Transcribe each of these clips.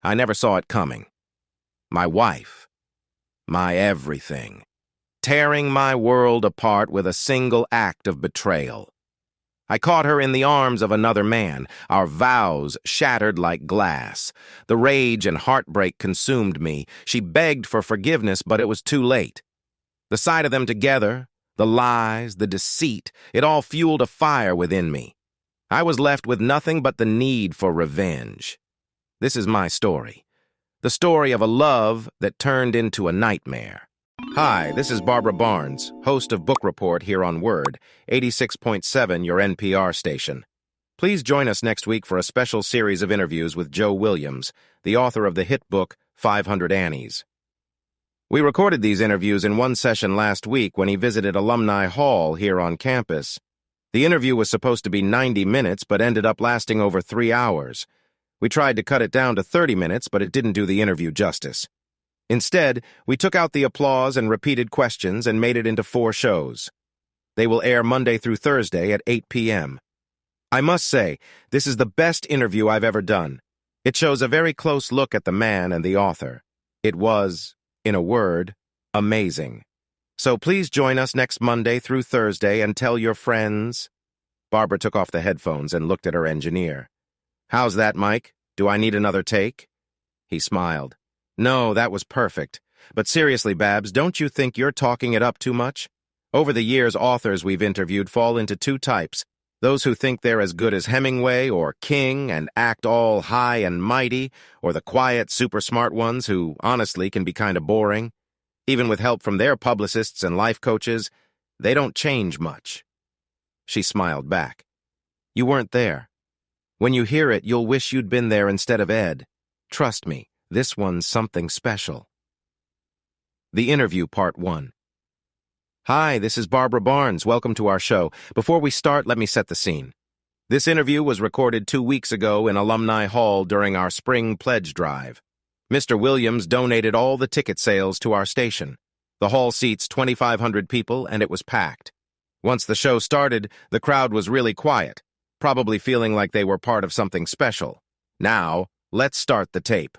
I never saw it coming. My wife. My everything. Tearing my world apart with a single act of betrayal. I caught her in the arms of another man, our vows shattered like glass. The rage and heartbreak consumed me. She begged for forgiveness, but it was too late. The sight of them together, the lies, the deceit, it all fueled a fire within me. I was left with nothing but the need for revenge. This is my story. The story of a love that turned into a nightmare. Hi, this is Barbara Barnes, host of Book Report here on Word, 86.7, your NPR station. Please join us next week for a special series of interviews with Joe Williams, the author of the hit book 500 Annies. We recorded these interviews in one session last week when he visited Alumni Hall here on campus. The interview was supposed to be 90 minutes but ended up lasting over 3 hours. We tried to cut it down to 30 minutes, but it didn't do the interview justice. Instead, we took out the applause and repeated questions and made it into 4 shows. They will air Monday through Thursday at 8 p.m. I must say, this is the best interview I've ever done. It shows a very close look at the man and the author. It was, in a word, amazing. So please join us next Monday through Thursday and tell your friends. Barbara took off the headphones and looked at her engineer. How's that, Mike? Do I need another take? He smiled. No, that was perfect. But seriously, Babs, don't you think you're talking it up too much? Over the years, authors we've interviewed fall into 2 types. Those who think they're as good as Hemingway or King and act all high and mighty, or the quiet, super smart ones who, honestly, can be kind of boring. Even with help from their publicists and life coaches, they don't change much. She smiled back. You weren't there. When you hear it, you'll wish you'd been there instead of Ed. Trust me. This one's something special. The Interview Part 1. Hi, this is Barbara Barnes. Welcome to our show. Before we start, let me set the scene. This interview was recorded 2 weeks ago in Alumni Hall during our spring pledge drive. Mr. Williams donated all the ticket sales to our station. The hall seats 2,500 people, and it was packed. Once the show started, the crowd was really quiet, probably feeling like they were part of something special. Now, let's start the tape.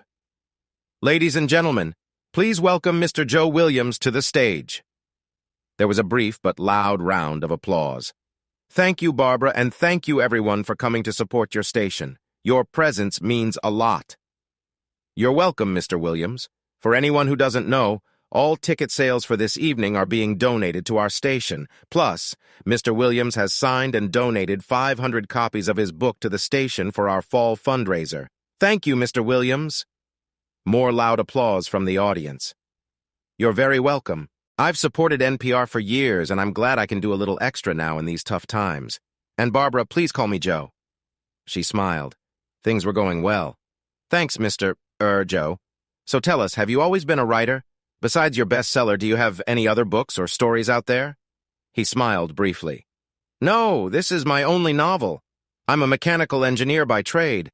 Ladies and gentlemen, please welcome Mr. Joe Williams to the stage. There was a brief but loud round of applause. Thank you, Barbara, and thank you, everyone, for coming to support your station. Your presence means a lot. You're welcome, Mr. Williams. For anyone who doesn't know, all ticket sales for this evening are being donated to our station. Plus, Mr. Williams has signed and donated 500 copies of his book to the station for our fall fundraiser. Thank you, Mr. Williams. More loud applause from the audience. You're very welcome. I've supported NPR for years, and I'm glad I can do a little extra now in these tough times. And Barbara, please call me Joe. She smiled. Things were going well. Thanks, Mr. Joe. So tell us, have you always been a writer? Besides your bestseller, do you have any other books or stories out there? He smiled briefly. No, this is my only novel. I'm a mechanical engineer by trade.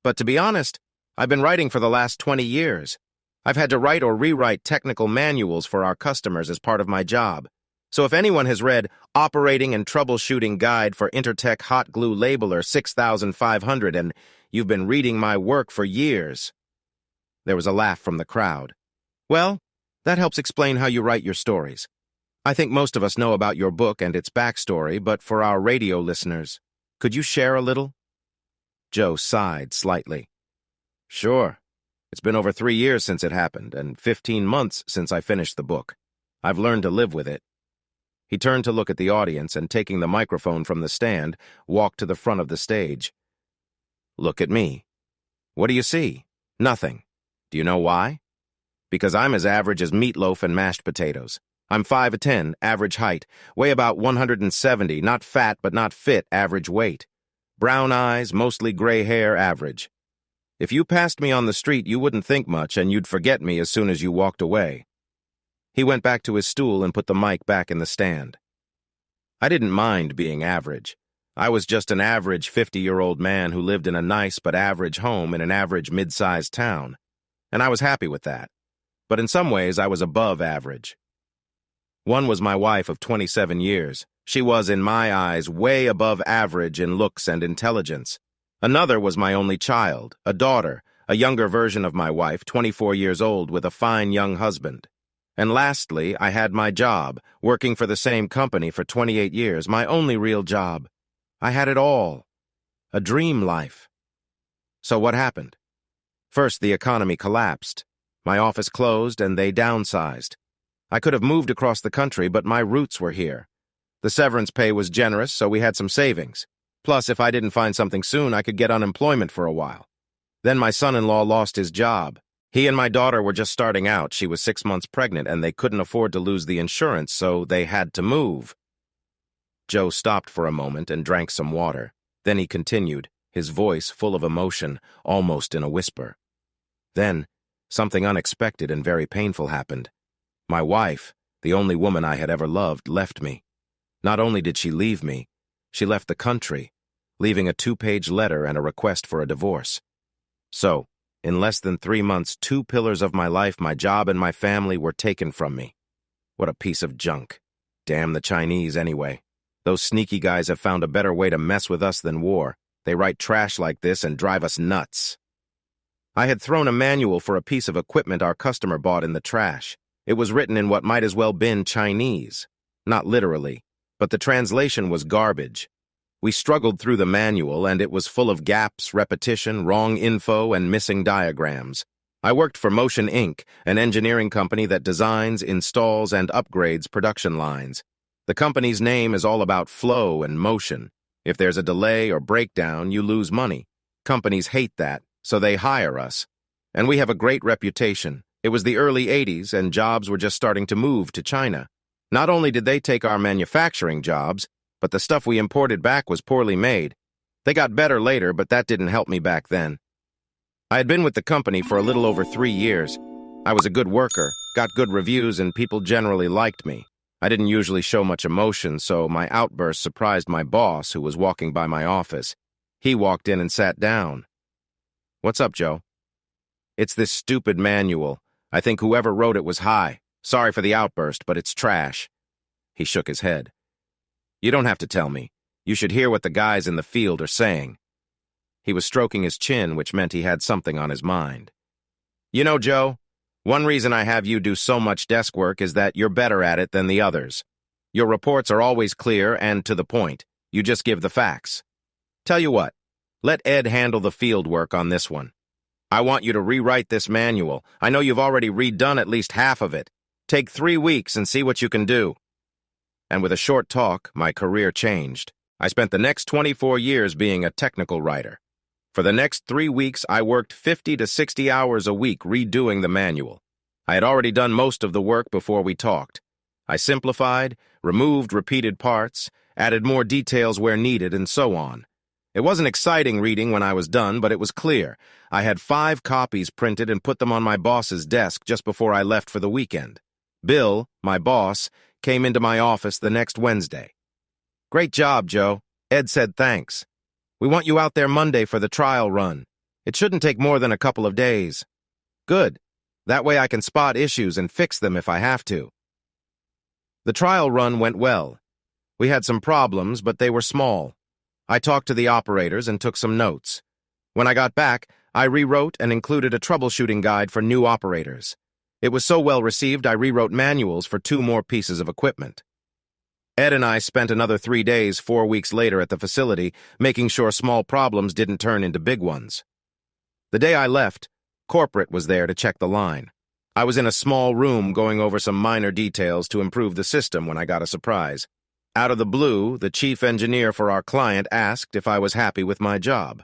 But to be honest, I've been writing for the last 20 years. I've had to write or rewrite technical manuals for our customers as part of my job. So if anyone has read Operating and Troubleshooting Guide for Intertech Hot Glue Labeler 6500 and you've been reading my work for years. There was a laugh from the crowd. Well, that helps explain how you write your stories. I think most of us know about your book and its backstory, but for our radio listeners, could you share a little? Joe sighed slightly. Sure. It's been over 3 years since it happened, and 15 months since I finished the book. I've learned to live with it. He turned to look at the audience and, taking the microphone from the stand, walked to the front of the stage. Look at me. What do you see? Nothing. Do you know why? Because I'm as average as meatloaf and mashed potatoes. I'm 5'10", average height, weigh about 170, not fat but not fit, average weight. Brown eyes, mostly gray hair, average. If you passed me on the street, you wouldn't think much, and you'd forget me as soon as you walked away. He went back to his stool and put the mic back in the stand. I didn't mind being average. I was just an average 50-year-old man who lived in a nice but average home in an average mid-sized town, and I was happy with that. But in some ways, I was above average. One was my wife of 27 years. She was, in my eyes, way above average in looks and intelligence. Another was my only child, a daughter, a younger version of my wife, 24 years old, with a fine young husband. And lastly, I had my job, working for the same company for 28 years, my only real job. I had it all. A dream life. So what happened? First, the economy collapsed. My office closed and they downsized. I could have moved across the country, but my roots were here. The severance pay was generous, so we had some savings. Plus, if I didn't find something soon, I could get unemployment for a while. Then my son-in-law lost his job. He and my daughter were just starting out. She was 6 months pregnant, and they couldn't afford to lose the insurance, so they had to move. Joe stopped for a moment and drank some water. Then he continued, his voice full of emotion, almost in a whisper. Then, something unexpected and very painful happened. My wife, the only woman I had ever loved, left me. Not only did she leave me, she left the country, leaving a 2-page letter and a request for a divorce. So, in less than 3 months, 2 pillars of my life, my job and my family, were taken from me. What a piece of junk. Damn the Chinese, anyway. Those sneaky guys have found a better way to mess with us than war. They write trash like this and drive us nuts. I had thrown a manual for a piece of equipment our customer bought in the trash. It was written in what might as well been Chinese. Not literally, but the translation was garbage. We struggled through the manual, and it was full of gaps, repetition, wrong info, and missing diagrams. I worked for Motion Inc., an engineering company that designs, installs, and upgrades production lines. The company's name is all about flow and motion. If there's a delay or breakdown, you lose money. Companies hate that, so they hire us. And we have a great reputation. It was the early 80s, and jobs were just starting to move to China. Not only did they take our manufacturing jobs, but the stuff we imported back was poorly made. They got better later, but that didn't help me back then. I had been with the company for a little over 3 years. I was a good worker, got good reviews, and people generally liked me. I didn't usually show much emotion, so my outburst surprised my boss, who was walking by my office. He walked in and sat down. "What's up, Joe?" "It's this stupid manual. I think whoever wrote it was high. Sorry for the outburst, but it's trash." He shook his head. "You don't have to tell me. You should hear what the guys in the field are saying." He was stroking his chin, which meant he had something on his mind. "You know, Joe, one reason I have you do so much desk work is that you're better at it than the others. Your reports are always clear and to the point. You just give the facts. Tell you what, let Ed handle the field work on this one. I want you to rewrite this manual. I know you've already redone at least half of it. Take 3 weeks and see what you can do." And with a short talk, my career changed. I spent the next 24 years being a technical writer. For the next 3 weeks, I worked 50 to 60 hours a week redoing the manual. I had already done most of the work before we talked. I simplified, removed repeated parts, added more details where needed, and so on. It wasn't exciting reading when I was done, but it was clear. I had 5 copies printed and put them on my boss's desk just before I left for the weekend. Bill, my boss, came into my office the next Wednesday. "Great job, Joe. Ed said thanks. We want you out there Monday for the trial run. It shouldn't take more than a couple of days." "Good. That way I can spot issues and fix them if I have to." The trial run went well. We had some problems, but they were small. I talked to the operators and took some notes. When I got back, I rewrote and included a troubleshooting guide for new operators. It was so well received, I rewrote manuals for 2 more pieces of equipment. Ed and I spent another 3 days 4 weeks later at the facility, making sure small problems didn't turn into big ones. The day I left, corporate was there to check the line. I was in a small room going over some minor details to improve the system when I got a surprise. Out of the blue, the chief engineer for our client asked if I was happy with my job.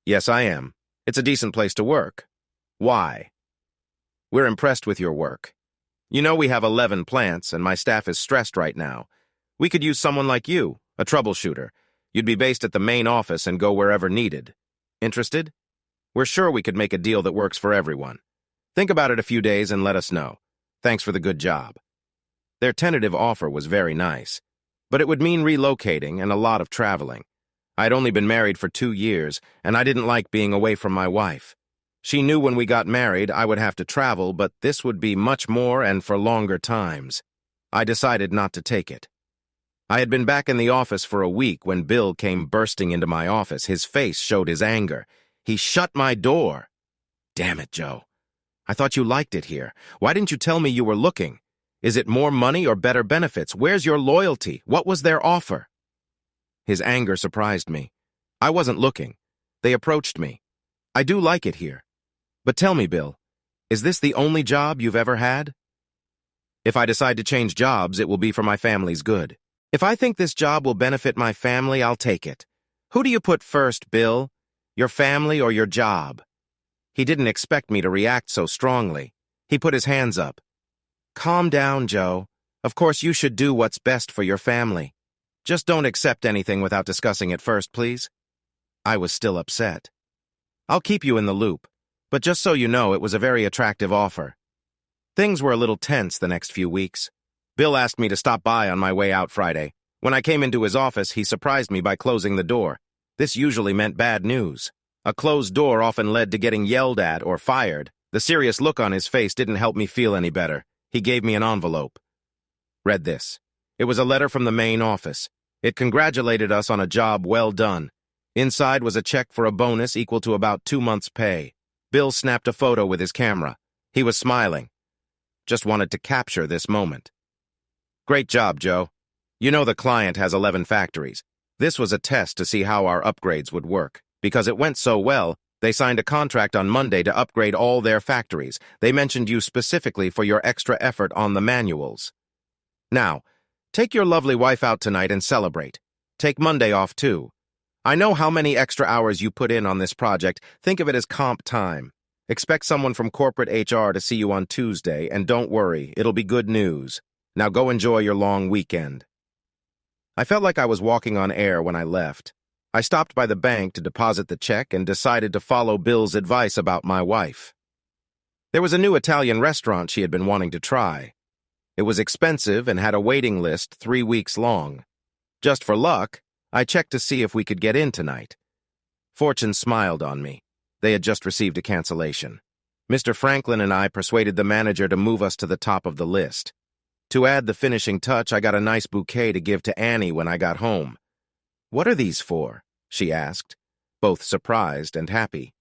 "Yes, I am. It's a decent place to work." "Why?" "We're impressed with your work. You know we have 11 plants, and my staff is stressed right now. We could use someone like you, a troubleshooter. You'd be based at the main office and go wherever needed. Interested? We're sure we could make a deal that works for everyone. Think about it a few days and let us know. Thanks for the good job." Their tentative offer was very nice, but it would mean relocating and a lot of traveling. I'd only been married for 2 years, and I didn't like being away from my wife. She knew when we got married I would have to travel, but this would be much more and for longer times. I decided not to take it. I had been back in the office for a week when Bill came bursting into my office. His face showed his anger. He shut my door. Damn it, Joe. I thought you liked it here. Why didn't you tell me you were looking? Is it more money or better benefits? Where's your loyalty? What was their offer? His anger surprised me. I wasn't looking. They approached me. I do like it here. But tell me, Bill, is this the only job you've ever had? If I decide to change jobs, it will be for my family's good. If I think this job will benefit my family, I'll take it. Who do you put first, Bill? Your family or your job? He didn't expect me to react so strongly. He put his hands up. Calm down, Joe. Of course, you should do what's best for your family. Just don't accept anything without discussing it first, please. I was still upset. I'll keep you in the loop, but just so you know, it was a very attractive offer. Things were a little tense the next few weeks. Bill asked me to stop by on my way out Friday. When I came into his office, he surprised me by closing the door. This usually meant bad news. A closed door often led to getting yelled at or fired. The serious look on his face didn't help me feel any better. He gave me an envelope. Read this. It was a letter from the main office. It congratulated us on a job well done. Inside was a check for a bonus equal to about 2 months' pay. Bill snapped a photo with his camera. He was smiling. Just wanted to capture this moment. Great job, Joe. You know the client has 11 factories. This was a test to see how our upgrades would work. Because it went so well, they signed a contract on Monday to upgrade all their factories. They mentioned you specifically for your extra effort on the manuals. Now, take your lovely wife out tonight and celebrate. Take Monday off, too. I know how many extra hours you put in on this project. Think of it as comp time. Expect someone from corporate HR to see you on Tuesday, and don't worry, it'll be good news. Now go enjoy your long weekend. I felt like I was walking on air when I left. I stopped by the bank to deposit the check and decided to follow Bill's advice about my wife. There was a new Italian restaurant she had been wanting to try. It was expensive and had a waiting list 3 weeks long. Just for luck, I checked to see if we could get in tonight. Fortune smiled on me. They had just received a cancellation. Mr. Franklin and I persuaded the manager to move us to the top of the list. To add the finishing touch, I got a nice bouquet to give to Annie when I got home. What are these for? She asked, both surprised and happy.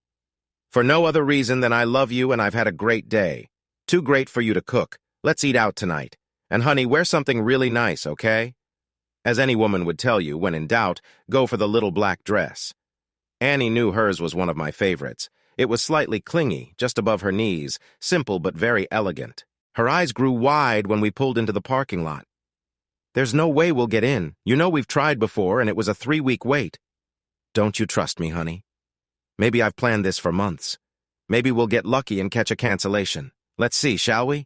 For no other reason than I love you and I've had a great day. Too great for you to cook. Let's eat out tonight. And honey, wear something really nice, okay? As any woman would tell you, when in doubt, go for the little black dress. Annie knew hers was one of my favorites. It was slightly clingy, just above her knees, simple but very elegant. Her eyes grew wide when we pulled into the parking lot. There's no way we'll get in. You know we've tried before, and it was a 3-week wait. Don't you trust me, honey? Maybe I've planned this for months. Maybe we'll get lucky and catch a cancellation. Let's see, shall we?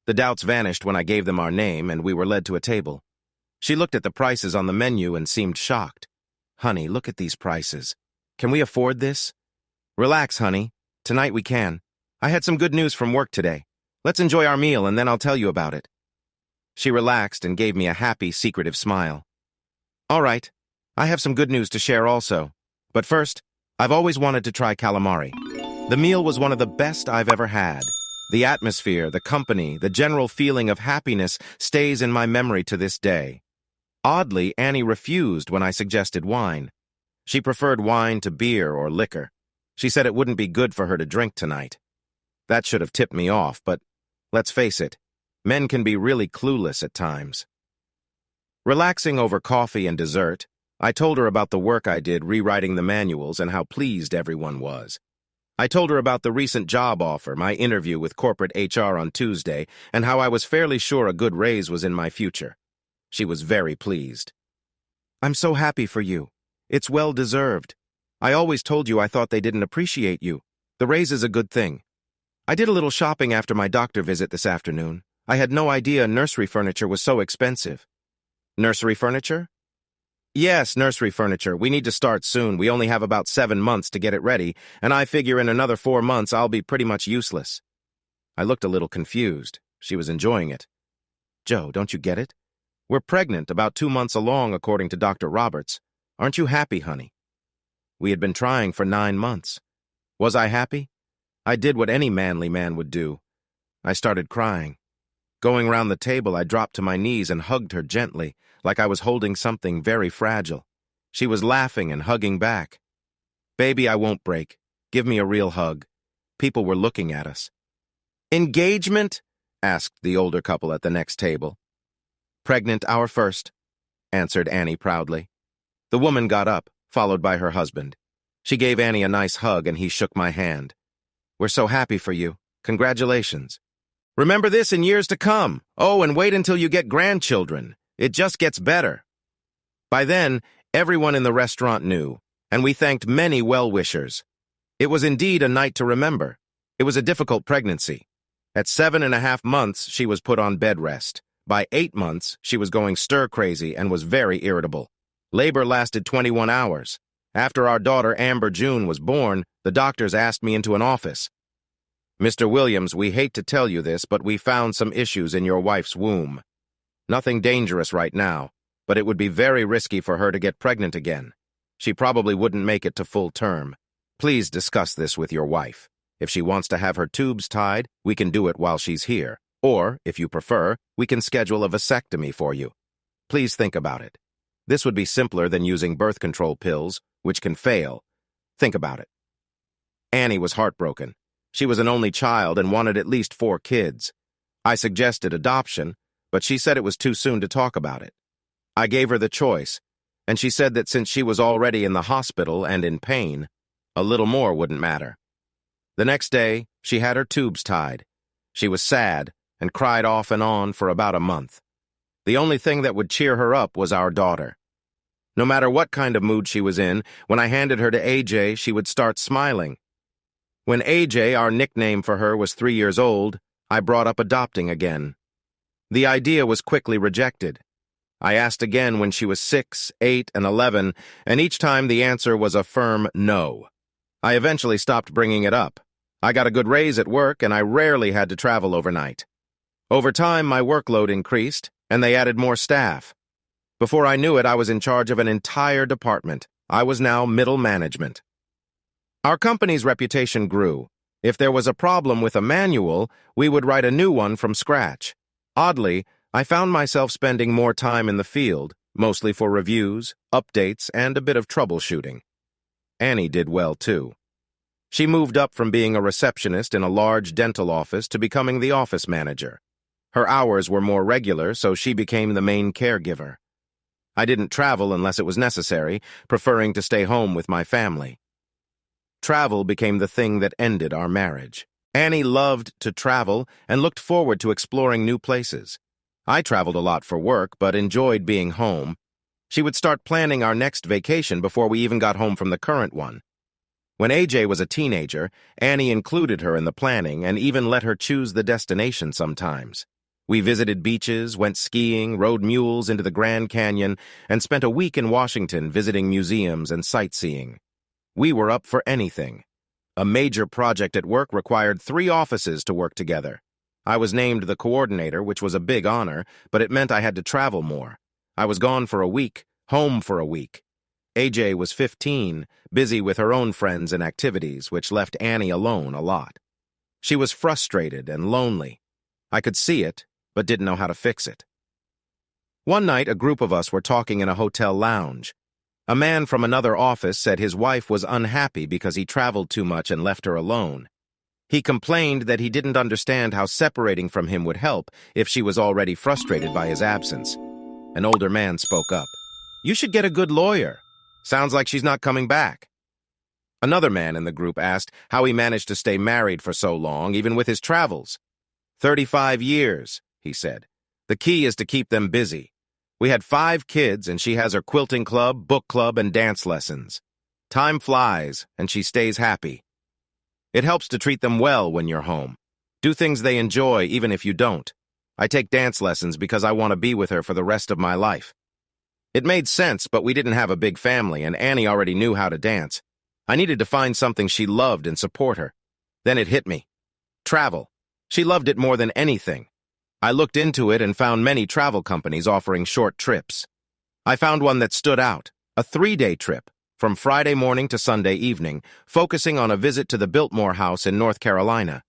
The doubts vanished when I gave them our name, and we were led to a table. She looked at the prices on the menu and seemed shocked. Honey, look at these prices. Can we afford this? Relax, honey. Tonight we can. I had some good news from work today. Let's enjoy our meal, and then I'll tell you about it. She relaxed and gave me a happy, secretive smile. All right, I have some good news to share also. But first, I've always wanted to try calamari. The meal was one of the best I've ever had. The atmosphere, the company, the general feeling of happiness stays in my memory to this day. Oddly, Annie refused when I suggested wine. She preferred wine to beer or liquor. She said it wouldn't be good for her to drink tonight. That should have tipped me off, but let's face it, men can be really clueless at times. Relaxing over coffee and dessert, I told her about the work I did rewriting the manuals and how pleased everyone was. I told her about the recent job offer, my interview with corporate HR on Tuesday, and how I was fairly sure a good raise was in my future. She was very pleased. I'm so happy for you. It's well deserved. I always told you I thought they didn't appreciate you. The raise is a good thing. I did a little shopping after my doctor visit this afternoon. I had no idea nursery furniture was so expensive. Nursery furniture? Yes, nursery furniture. We need to start soon. We only have about 7 months to get it ready, and I figure in another 4 months I'll be pretty much useless. I looked a little confused. She was enjoying it. Joe, don't you get it? We're pregnant, about 2 months along, according to Dr. Roberts. Aren't you happy, honey? We had been trying for 9 months. Was I happy? I did what any manly man would do. I started crying. Going round the table, I dropped to my knees and hugged her gently, like I was holding something very fragile. She was laughing and hugging back. Baby, I won't break. Give me a real hug. People were looking at us. "Engagement?" asked the older couple at the next table. "Pregnant our first," answered Annie proudly. The woman got up, followed by her husband. She gave Annie a nice hug and he shook my hand. "We're so happy for you. Congratulations. Remember this in years to come. Oh, and wait until you get grandchildren. It just gets better." By then, everyone in the restaurant knew, and we thanked many well-wishers. It was indeed a night to remember. It was a difficult pregnancy. At 7.5 months, she was put on bed rest. By 8 months, she was going stir-crazy and was very irritable. Labor lasted 21 hours. After our daughter Amber June was born, the doctors asked me into an office. "Mr. Williams, we hate to tell you this, but we found some issues in your wife's womb. Nothing dangerous right now, but it would be very risky for her to get pregnant again. She probably wouldn't make it to full term. Please discuss this with your wife. If she wants to have her tubes tied, we can do it while she's here. Or, if you prefer, we can schedule a vasectomy for you. Please think about it. This would be simpler than using birth control pills, which can fail. Think about it." Annie was heartbroken. She was an only child and wanted at least 4 kids. I suggested adoption, but she said it was too soon to talk about it. I gave her the choice, and she said that since she was already in the hospital and in pain, a little more wouldn't matter. The next day, she had her tubes tied. She was sad and cried off and on for about a month. The only thing that would cheer her up was our daughter. No matter what kind of mood she was in, when I handed her to AJ, she would start smiling. When AJ, our nickname for her, was 3 years old, I brought up adopting again. The idea was quickly rejected. I asked again when she was 6, 8, and 11, and each time the answer was a firm no. I eventually stopped bringing it up. I got a good raise at work, and I rarely had to travel overnight. Over time, my workload increased, and they added more staff. Before I knew it, I was in charge of an entire department. I was now middle management. Our company's reputation grew. If there was a problem with a manual, we would write a new one from scratch. Oddly, I found myself spending more time in the field, mostly for reviews, updates, and a bit of troubleshooting. Annie did well, too. She moved up from being a receptionist in a large dental office to becoming the office manager. Her hours were more regular, so she became the main caregiver. I didn't travel unless it was necessary, preferring to stay home with my family. Travel became the thing that ended our marriage. Annie loved to travel and looked forward to exploring new places. I traveled a lot for work, but enjoyed being home. She would start planning our next vacation before we even got home from the current one. When AJ was a teenager, Annie included her in the planning and even let her choose the destination sometimes. We visited beaches, went skiing, rode mules into the Grand Canyon, and spent a week in Washington visiting museums and sightseeing. We were up for anything. A major project at work required 3 offices to work together. I was named the coordinator, which was a big honor, but it meant I had to travel more. I was gone for a week, home for a week. AJ was 15, busy with her own friends and activities, which left Annie alone a lot. She was frustrated and lonely. I could see it, but didn't know how to fix it. One night, a group of us were talking in a hotel lounge. A man from another office said his wife was unhappy because he traveled too much and left her alone. He complained that he didn't understand how separating from him would help if she was already frustrated by his absence. An older man spoke up. "You should get a good lawyer. Sounds like she's not coming back." Another man in the group asked how he managed to stay married for so long, even with his travels. 35 years, he said. "The key is to keep them busy. We had 5 kids, and she has her quilting club, book club, and dance lessons. Time flies, and she stays happy. It helps to treat them well when you're home. Do things they enjoy, even if you don't. I take dance lessons because I want to be with her for the rest of my life." It made sense, but we didn't have a big family, and Annie already knew how to dance. I needed to find something she loved and support her. Then it hit me. Travel. She loved it more than anything. I looked into it and found many travel companies offering short trips. I found one that stood out, a 3-day trip, from Friday morning to Sunday evening, focusing on a visit to the Biltmore House in North Carolina.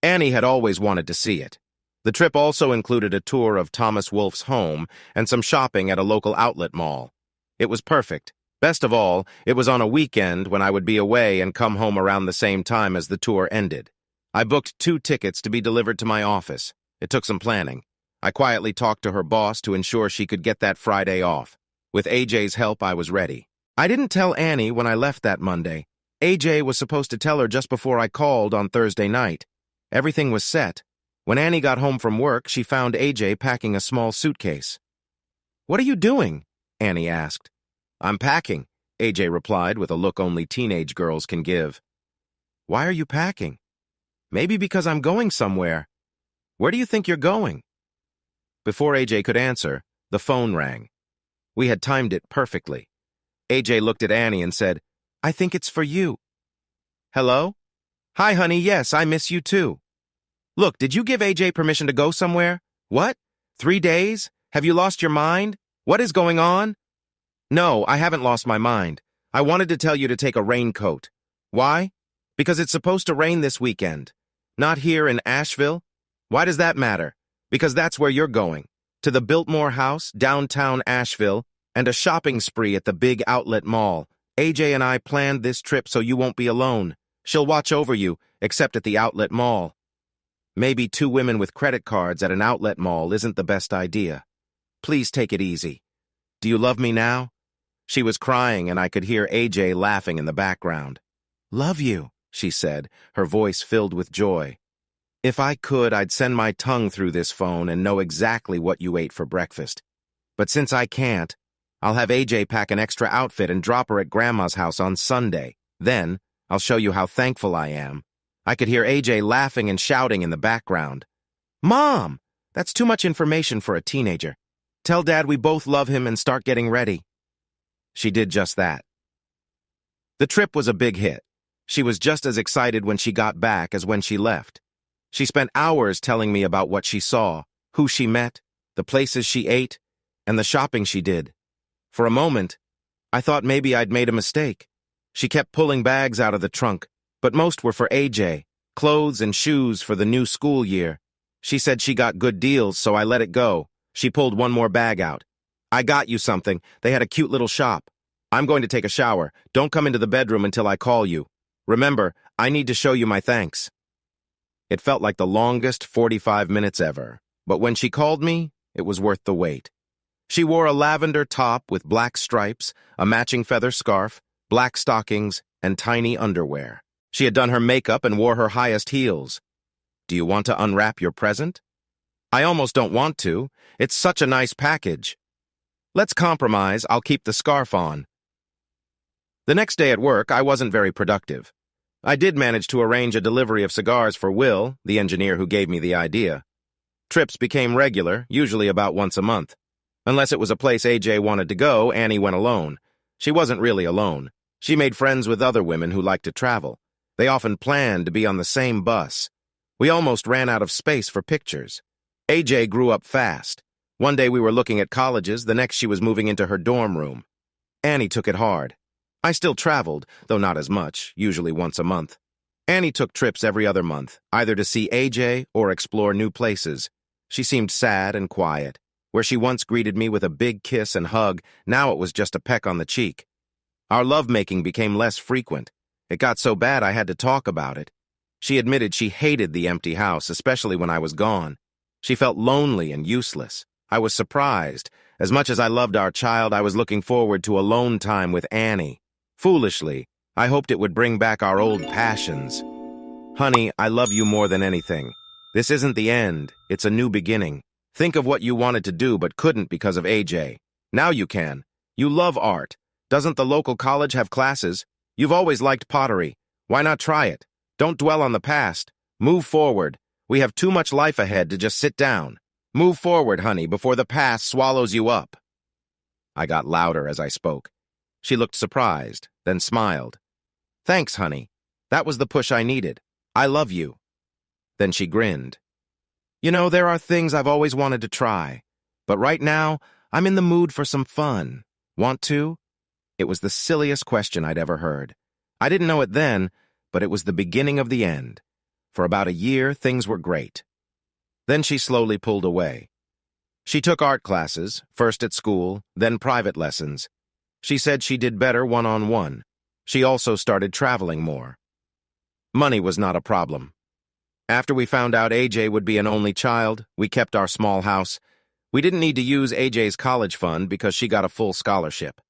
Annie had always wanted to see it. The trip also included a tour of Thomas Wolfe's home and some shopping at a local outlet mall. It was perfect. Best of all, it was on a weekend when I would be away and come home around the same time as the tour ended. I booked 2 tickets to be delivered to my office. It took some planning. I quietly talked to her boss to ensure she could get that Friday off. With AJ's help, I was ready. I didn't tell Annie when I left that Monday. AJ was supposed to tell her just before I called on Thursday night. Everything was set. When Annie got home from work, she found AJ packing a small suitcase. "What are you doing?" Annie asked. "I'm packing," AJ replied with a look only teenage girls can give. "Why are you packing?" "Maybe because I'm going somewhere." "Where do you think you're going?" Before AJ could answer, the phone rang. We had timed it perfectly. AJ looked at Annie and said, "I think it's for you." "Hello?" "Hi, honey, yes, I miss you too." "Look, did you give AJ permission to go somewhere?" "What? 3 days? Have you lost your mind? What is going on?" "No, I haven't lost my mind. I wanted to tell you to take a raincoat." "Why?" "Because it's supposed to rain this weekend." "Not here in Asheville?" "Why does that matter?" "Because that's where you're going. To the Biltmore House, downtown Asheville, and a shopping spree at the big outlet mall. AJ and I planned this trip so you won't be alone. She'll watch over you, except at the outlet mall. Maybe 2 women with credit cards at an outlet mall isn't the best idea. Please take it easy. Do you love me now? She was crying and I could hear AJ laughing in the background. "Love you," she said, her voice filled with joy. "If I could, I'd send my tongue through this phone and know exactly what you ate for breakfast. But since I can't, I'll have AJ pack an extra outfit and drop her at Grandma's house on Sunday. Then, I'll show you how thankful I am." I could hear AJ laughing and shouting in the background. "Mom! That's too much information for a teenager. Tell Dad we both love him and start getting ready." She did just that. The trip was a big hit. She was just as excited when she got back as when she left. She spent hours telling me about what she saw, who she met, the places she ate, and the shopping she did. For a moment, I thought maybe I'd made a mistake. She kept pulling bags out of the trunk, but most were for AJ, clothes and shoes for the new school year. She said she got good deals, so I let it go. She pulled one more bag out. "I got you something. They had a cute little shop. I'm going to take a shower. Don't come into the bedroom until I call you. Remember, I need to show you my thanks." It felt like the longest 45 minutes ever, but when she called me, it was worth the wait. She wore a lavender top with black stripes, a matching feather scarf, black stockings, and tiny underwear. She had done her makeup and wore her highest heels. "Do you want to unwrap your present?" "I almost don't want to. It's such a nice package." "Let's compromise. I'll keep the scarf on." The next day at work, I wasn't very productive. I did manage to arrange a delivery of cigars for Will, the engineer who gave me the idea. Trips became regular, usually about once a month. Unless it was a place AJ wanted to go, Annie went alone. She wasn't really alone. She made friends with other women who liked to travel. They often planned to be on the same bus. We almost ran out of space for pictures. AJ grew up fast. One day we were looking at colleges, the next she was moving into her dorm room. Annie took it hard. I still traveled, though not as much, usually once a month. Annie took trips every other month, either to see AJ or explore new places. She seemed sad and quiet. Where she once greeted me with a big kiss and hug, now it was just a peck on the cheek. Our lovemaking became less frequent. It got so bad I had to talk about it. She admitted she hated the empty house, especially when I was gone. She felt lonely and useless. I was surprised. As much as I loved our child, I was looking forward to alone time with Annie. Foolishly, I hoped it would bring back our old passions. "Honey, I love you more than anything. This isn't the end. It's a new beginning. Think of what you wanted to do but couldn't because of AJ. Now you can. You love art. Doesn't the local college have classes? You've always liked pottery. Why not try it? Don't dwell on the past. Move forward. We have too much life ahead to just sit down. Move forward, honey, before the past swallows you up." I got louder as I spoke. She looked surprised, then smiled. "Thanks, honey. That was the push I needed. I love you." Then she grinned. "You know, there are things I've always wanted to try. But right now, I'm in the mood for some fun. Want to?" It was the silliest question I'd ever heard. I didn't know it then, but it was the beginning of the end. For about a year, things were great. Then she slowly pulled away. She took art classes, first at school, then private lessons. She said she did better one-on-one. She also started traveling more. Money was not a problem. After we found out AJ would be an only child, we kept our small house. We didn't need to use AJ's college fund because she got a full scholarship.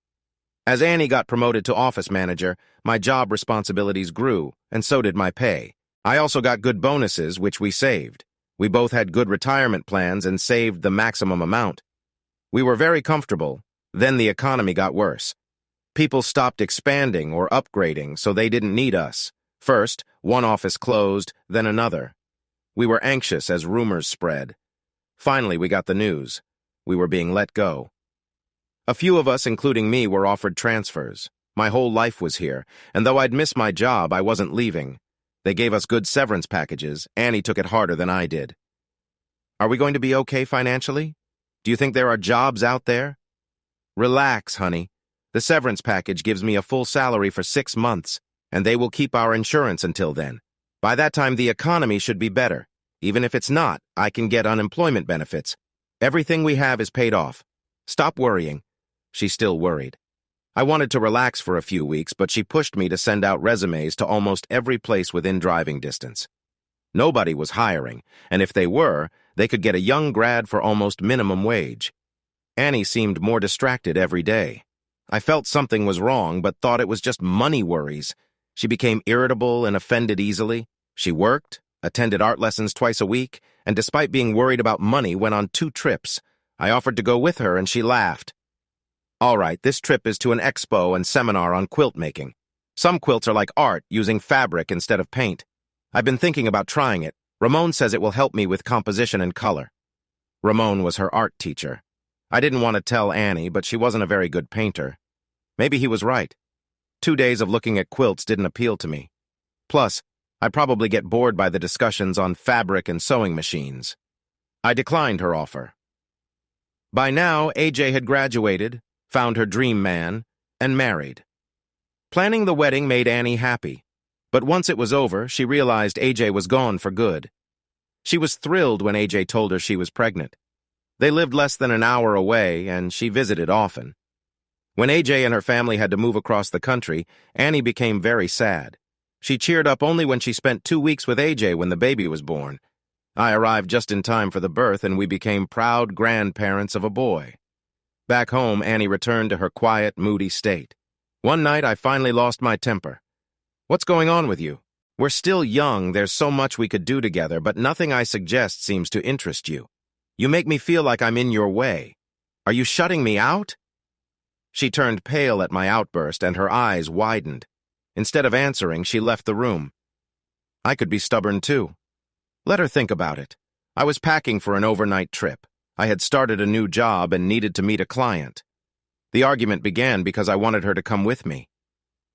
As Annie got promoted to office manager, my job responsibilities grew, and so did my pay. I also got good bonuses, which we saved. We both had good retirement plans and saved the maximum amount. We were very comfortable. Then the economy got worse. People stopped expanding or upgrading, so they didn't need us. First, one office closed, then another. We were anxious as rumors spread. Finally, we got the news. We were being let go. A few of us, including me, were offered transfers. My whole life was here, and though I'd missed my job, I wasn't leaving. They gave us good severance packages. Annie took it harder than I did. Are we going to be okay financially? Do you think there are jobs out there? Relax, honey. The severance package gives me a full salary for 6 months, and they will keep our insurance until then. By that time, the economy should be better. Even if it's not, I can get unemployment benefits. Everything we have is paid off. Stop worrying. She's still worried. I wanted to relax for a few weeks, but she pushed me to send out resumes to almost every place within driving distance. Nobody was hiring, and if they were, they could get a young grad for almost minimum wage. Annie seemed more distracted every day. I felt something was wrong, but thought it was just money worries. She became irritable and offended easily. She worked, attended art lessons twice a week, and despite being worried about money, went on 2 trips. I offered to go with her, and she laughed. All right, this trip is to an expo and seminar on quilt making. Some quilts are like art, using fabric instead of paint. I've been thinking about trying it. Ramon says it will help me with composition and color. Ramon was her art teacher. I didn't want to tell Annie, but she wasn't a very good painter. Maybe he was right. 2 days of looking at quilts didn't appeal to me. Plus, I'd probably get bored by the discussions on fabric and sewing machines. I declined her offer. By now, AJ had graduated, found her dream man, and married. Planning the wedding made Annie happy, but once it was over, she realized AJ was gone for good. She was thrilled when AJ told her she was pregnant. They lived less than an hour away, and she visited often. When AJ and her family had to move across the country, Annie became very sad. She cheered up only when she spent 2 weeks with AJ when the baby was born. I arrived just in time for the birth, and we became proud grandparents of a boy. Back home, Annie returned to her quiet, moody state. One night, I finally lost my temper. What's going on with you? We're still young, there's so much we could do together, but nothing I suggest seems to interest you. You make me feel like I'm in your way. Are you shutting me out? She turned pale at my outburst, and her eyes widened. Instead of answering, she left the room. I could be stubborn too. Let her think about it. I was packing for an overnight trip. I had started a new job and needed to meet a client. The argument began because I wanted her to come with me.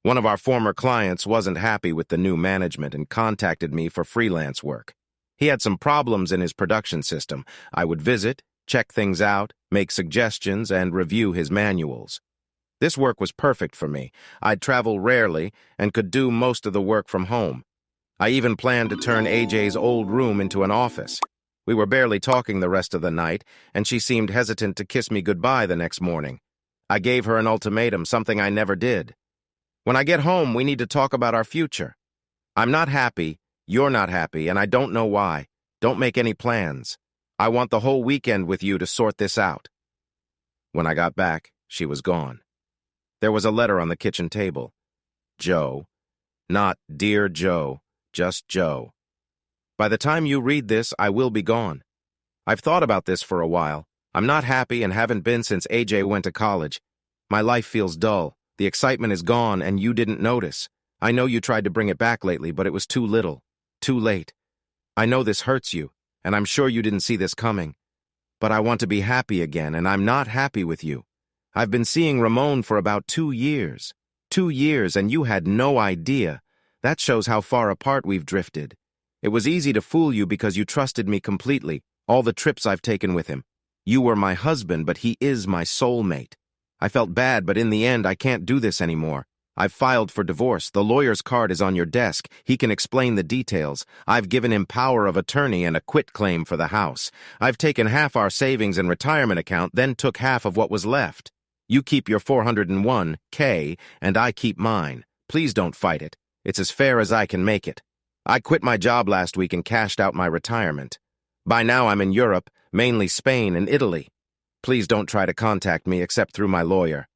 One of our former clients wasn't happy with the new management and contacted me for freelance work. He had some problems in his production system. I would visit, check things out, make suggestions, and review his manuals. This work was perfect for me. I'd travel rarely and could do most of the work from home. I even planned to turn AJ's old room into an office. We were barely talking the rest of the night, and she seemed hesitant to kiss me goodbye the next morning. I gave her an ultimatum, something I never did. When I get home, we need to talk about our future. I'm not happy, you're not happy, and I don't know why. Don't make any plans. I want the whole weekend with you to sort this out. When I got back, she was gone. There was a letter on the kitchen table. Joe. Not Dear Joe, just Joe. By the time you read this, I will be gone. I've thought about this for a while. I'm not happy and haven't been since AJ went to college. My life feels dull. The excitement is gone, and you didn't notice. I know you tried to bring it back lately, but it was too little. Too late. I know this hurts you, and I'm sure you didn't see this coming. But I want to be happy again, and I'm not happy with you. I've been seeing Ramon for about 2 years. 2 years, and you had no idea. That shows how far apart we've drifted. It was easy to fool you because you trusted me completely, all the trips I've taken with him. You were my husband, but he is my soulmate. I felt bad, but in the end, I can't do this anymore. I've filed for divorce. The lawyer's card is on your desk. He can explain the details. I've given him power of attorney and a quitclaim for the house. I've taken half our savings and retirement account, then took half of what was left. You keep your 401k, and I keep mine. Please don't fight it. It's as fair as I can make it. I quit my job last week and cashed out my retirement. By now I'm in Europe, mainly Spain and Italy. Please don't try to contact me except through my lawyer.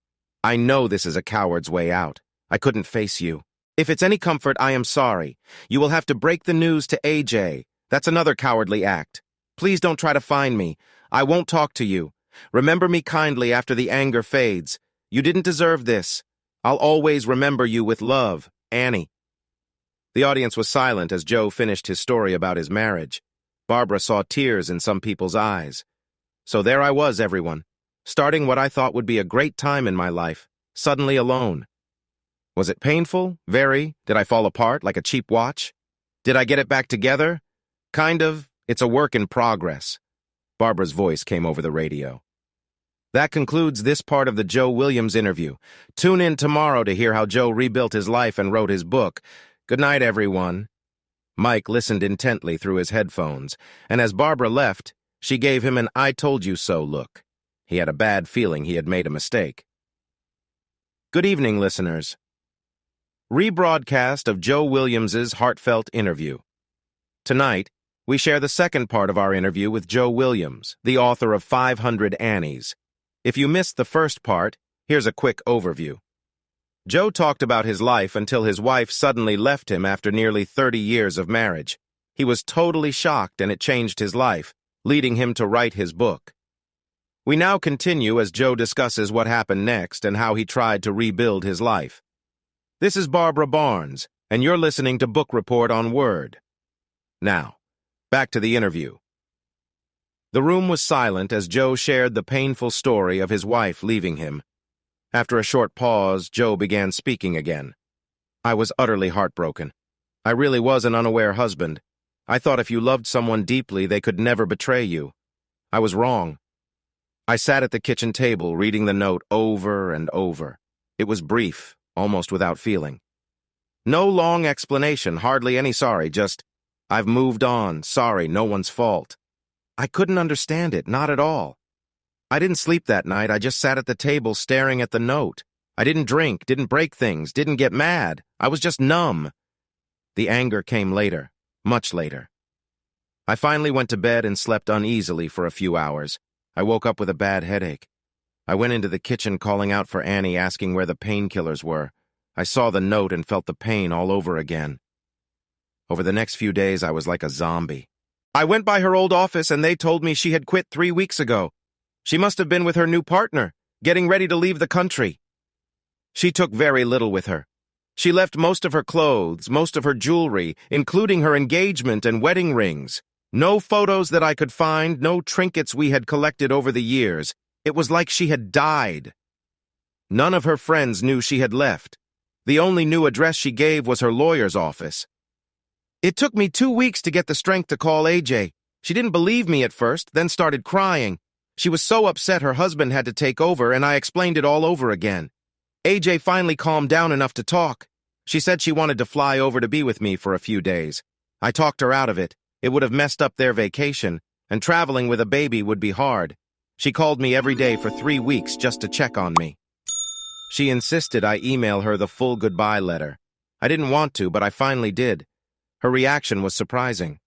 I know this is a coward's way out. I couldn't face you. If it's any comfort, I am sorry. You will have to break the news to AJ. That's another cowardly act. Please don't try to find me. I won't talk to you. Remember me kindly after the anger fades. You didn't deserve this. I'll always remember you with love, Annie. The audience was silent as Joe finished his story about his marriage. Barbara saw tears in some people's eyes. So there I was, everyone, starting what I thought would be a great time in my life, suddenly alone. Was it painful? Very. Did I fall apart like a cheap watch? Did I get it back together? Kind of. It's a work in progress. Barbara's voice came over the radio. That concludes this part of the Joe Williams interview. Tune in tomorrow to hear how Joe rebuilt his life and wrote his book. Good night, everyone. Mike listened intently through his headphones, and as Barbara left, she gave him an I told you so look. He had a bad feeling he had made a mistake. Good evening, listeners. Rebroadcast of Joe Williams's heartfelt interview. Tonight, we share the second part of our interview with Joe Williams, the author of 500 Annies. If you missed the first part, here's a quick overview. Joe talked about his life until his wife suddenly left him after nearly 30 years of marriage. He was totally shocked and it changed his life, leading him to write his book. We now continue as Joe discusses what happened next and how he tried to rebuild his life. This is Barbara Barnes, and you're listening to Book Report on Word. Now, back to the interview. The room was silent as Joe shared the painful story of his wife leaving him. After a short pause, Joe began speaking again. I was utterly heartbroken. I really was an unaware husband. I thought if you loved someone deeply, they could never betray you. I was wrong. I sat at the kitchen table reading the note over and over. It was brief, almost without feeling. No long explanation, hardly any sorry, just, I've moved on, sorry, no one's fault. I couldn't understand it, not at all. I didn't sleep that night, I just sat at the table staring at the note. I didn't drink, didn't break things, didn't get mad. I was just numb. The anger came later, much later. I finally went to bed and slept uneasily for a few hours. I woke up with a bad headache. I went into the kitchen calling out for Annie, asking where the painkillers were. I saw the note and felt the pain all over again. Over the next few days, I was like a zombie. I went by her old office and they told me she had quit 3 weeks ago. She must have been with her new partner, getting ready to leave the country. She took very little with her. She left most of her clothes, most of her jewelry, including her engagement and wedding rings. No photos that I could find, no trinkets we had collected over the years. It was like she had died. None of her friends knew she had left. The only new address she gave was her lawyer's office. It took me 2 weeks to get the strength to call AJ. She didn't believe me at first, then started crying. She was so upset her husband had to take over, and I explained it all over again. AJ finally calmed down enough to talk. She said she wanted to fly over to be with me for a few days. I talked her out of it. It would have messed up their vacation, and traveling with a baby would be hard. She called me every day for 3 weeks just to check on me. She insisted I email her the full goodbye letter. I didn't want to, but I finally did. Her reaction was surprising.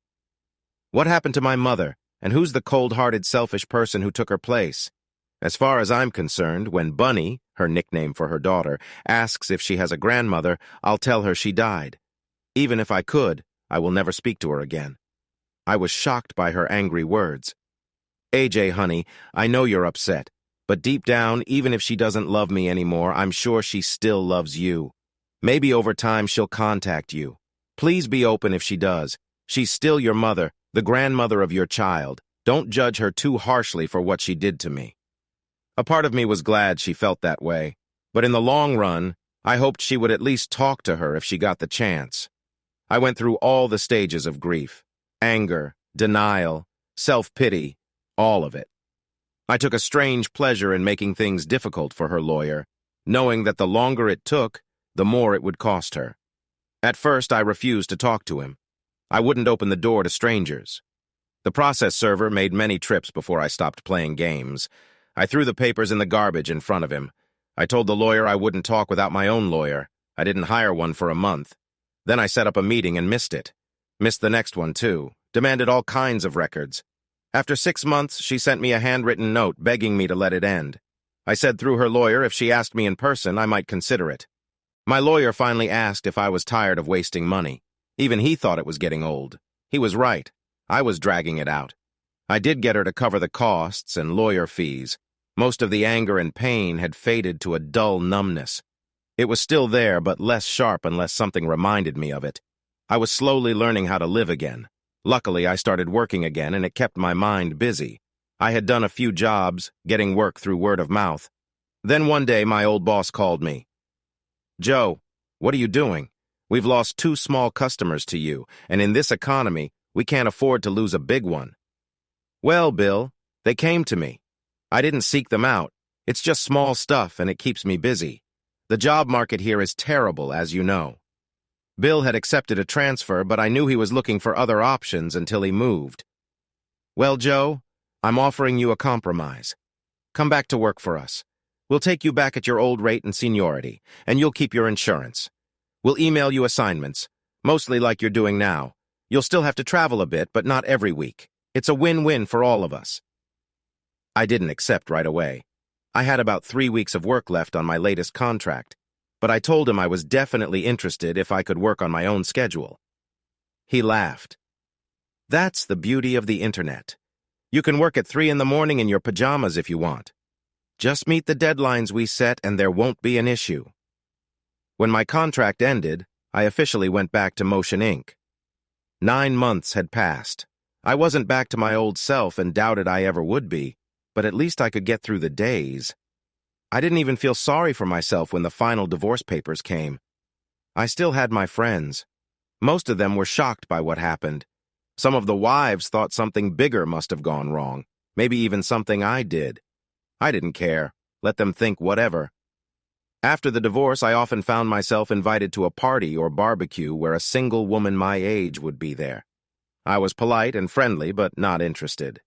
What happened to my mother, and who's the cold-hearted, selfish person who took her place? As far as I'm concerned, when Bunny, her nickname for her daughter, asks if she has a grandmother, I'll tell her she died. Even if I could, I will never speak to her again. I was shocked by her angry words. AJ, honey, I know you're upset, but deep down, even if she doesn't love me anymore, I'm sure she still loves you. Maybe over time she'll contact you. Please be open if she does. She's still your mother, the grandmother of your child. Don't judge her too harshly for what she did to me. A part of me was glad she felt that way, but in the long run, I hoped she would at least talk to her if she got the chance. I went through all the stages of grief. Anger, denial, self-pity, all of it. I took a strange pleasure in making things difficult for her lawyer, knowing that the longer it took, the more it would cost her. At first, I refused to talk to him. I wouldn't open the door to strangers. The process server made many trips before I stopped playing games. I threw the papers in the garbage in front of him. I told the lawyer I wouldn't talk without my own lawyer. I didn't hire one for a month. Then I set up a meeting and missed it. Missed the next one, too. Demanded all kinds of records. After 6 months, she sent me a handwritten note begging me to let it end. I said through her lawyer if she asked me in person, I might consider it. My lawyer finally asked if I was tired of wasting money. Even he thought it was getting old. He was right. I was dragging it out. I did get her to cover the costs and lawyer fees. Most of the anger and pain had faded to a dull numbness. It was still there, but less sharp unless something reminded me of it. I was slowly learning how to live again. Luckily, I started working again, and it kept my mind busy. I had done a few jobs, getting work through word of mouth. Then one day, my old boss called me. "Joe, what are you doing? We've lost 2 small customers to you, and in this economy, we can't afford to lose a big one." "Well, Bill, they came to me. I didn't seek them out. It's just small stuff, and it keeps me busy. The job market here is terrible, as you know." Bill had accepted a transfer, but I knew he was looking for other options until he moved. "Well, Joe, I'm offering you a compromise. Come back to work for us. We'll take you back at your old rate and seniority, and you'll keep your insurance. We'll email you assignments, mostly like you're doing now. You'll still have to travel a bit, but not every week. It's a win-win for all of us." I didn't accept right away. I had about 3 weeks of work left on my latest contract, but I told him I was definitely interested if I could work on my own schedule. He laughed. "That's the beauty of the internet. You can work at 3 in the morning in your pajamas if you want. Just meet the deadlines we set and there won't be an issue." When my contract ended, I officially went back to Motion Inc. 9 months had passed. I wasn't back to my old self and doubted I ever would be, but at least I could get through the days. I didn't even feel sorry for myself when the final divorce papers came. I still had my friends. Most of them were shocked by what happened. Some of the wives thought something bigger must have gone wrong, maybe even something I did. I didn't care. Let them think whatever. After the divorce, I often found myself invited to a party or barbecue where a single woman my age would be there. I was polite and friendly, but not interested.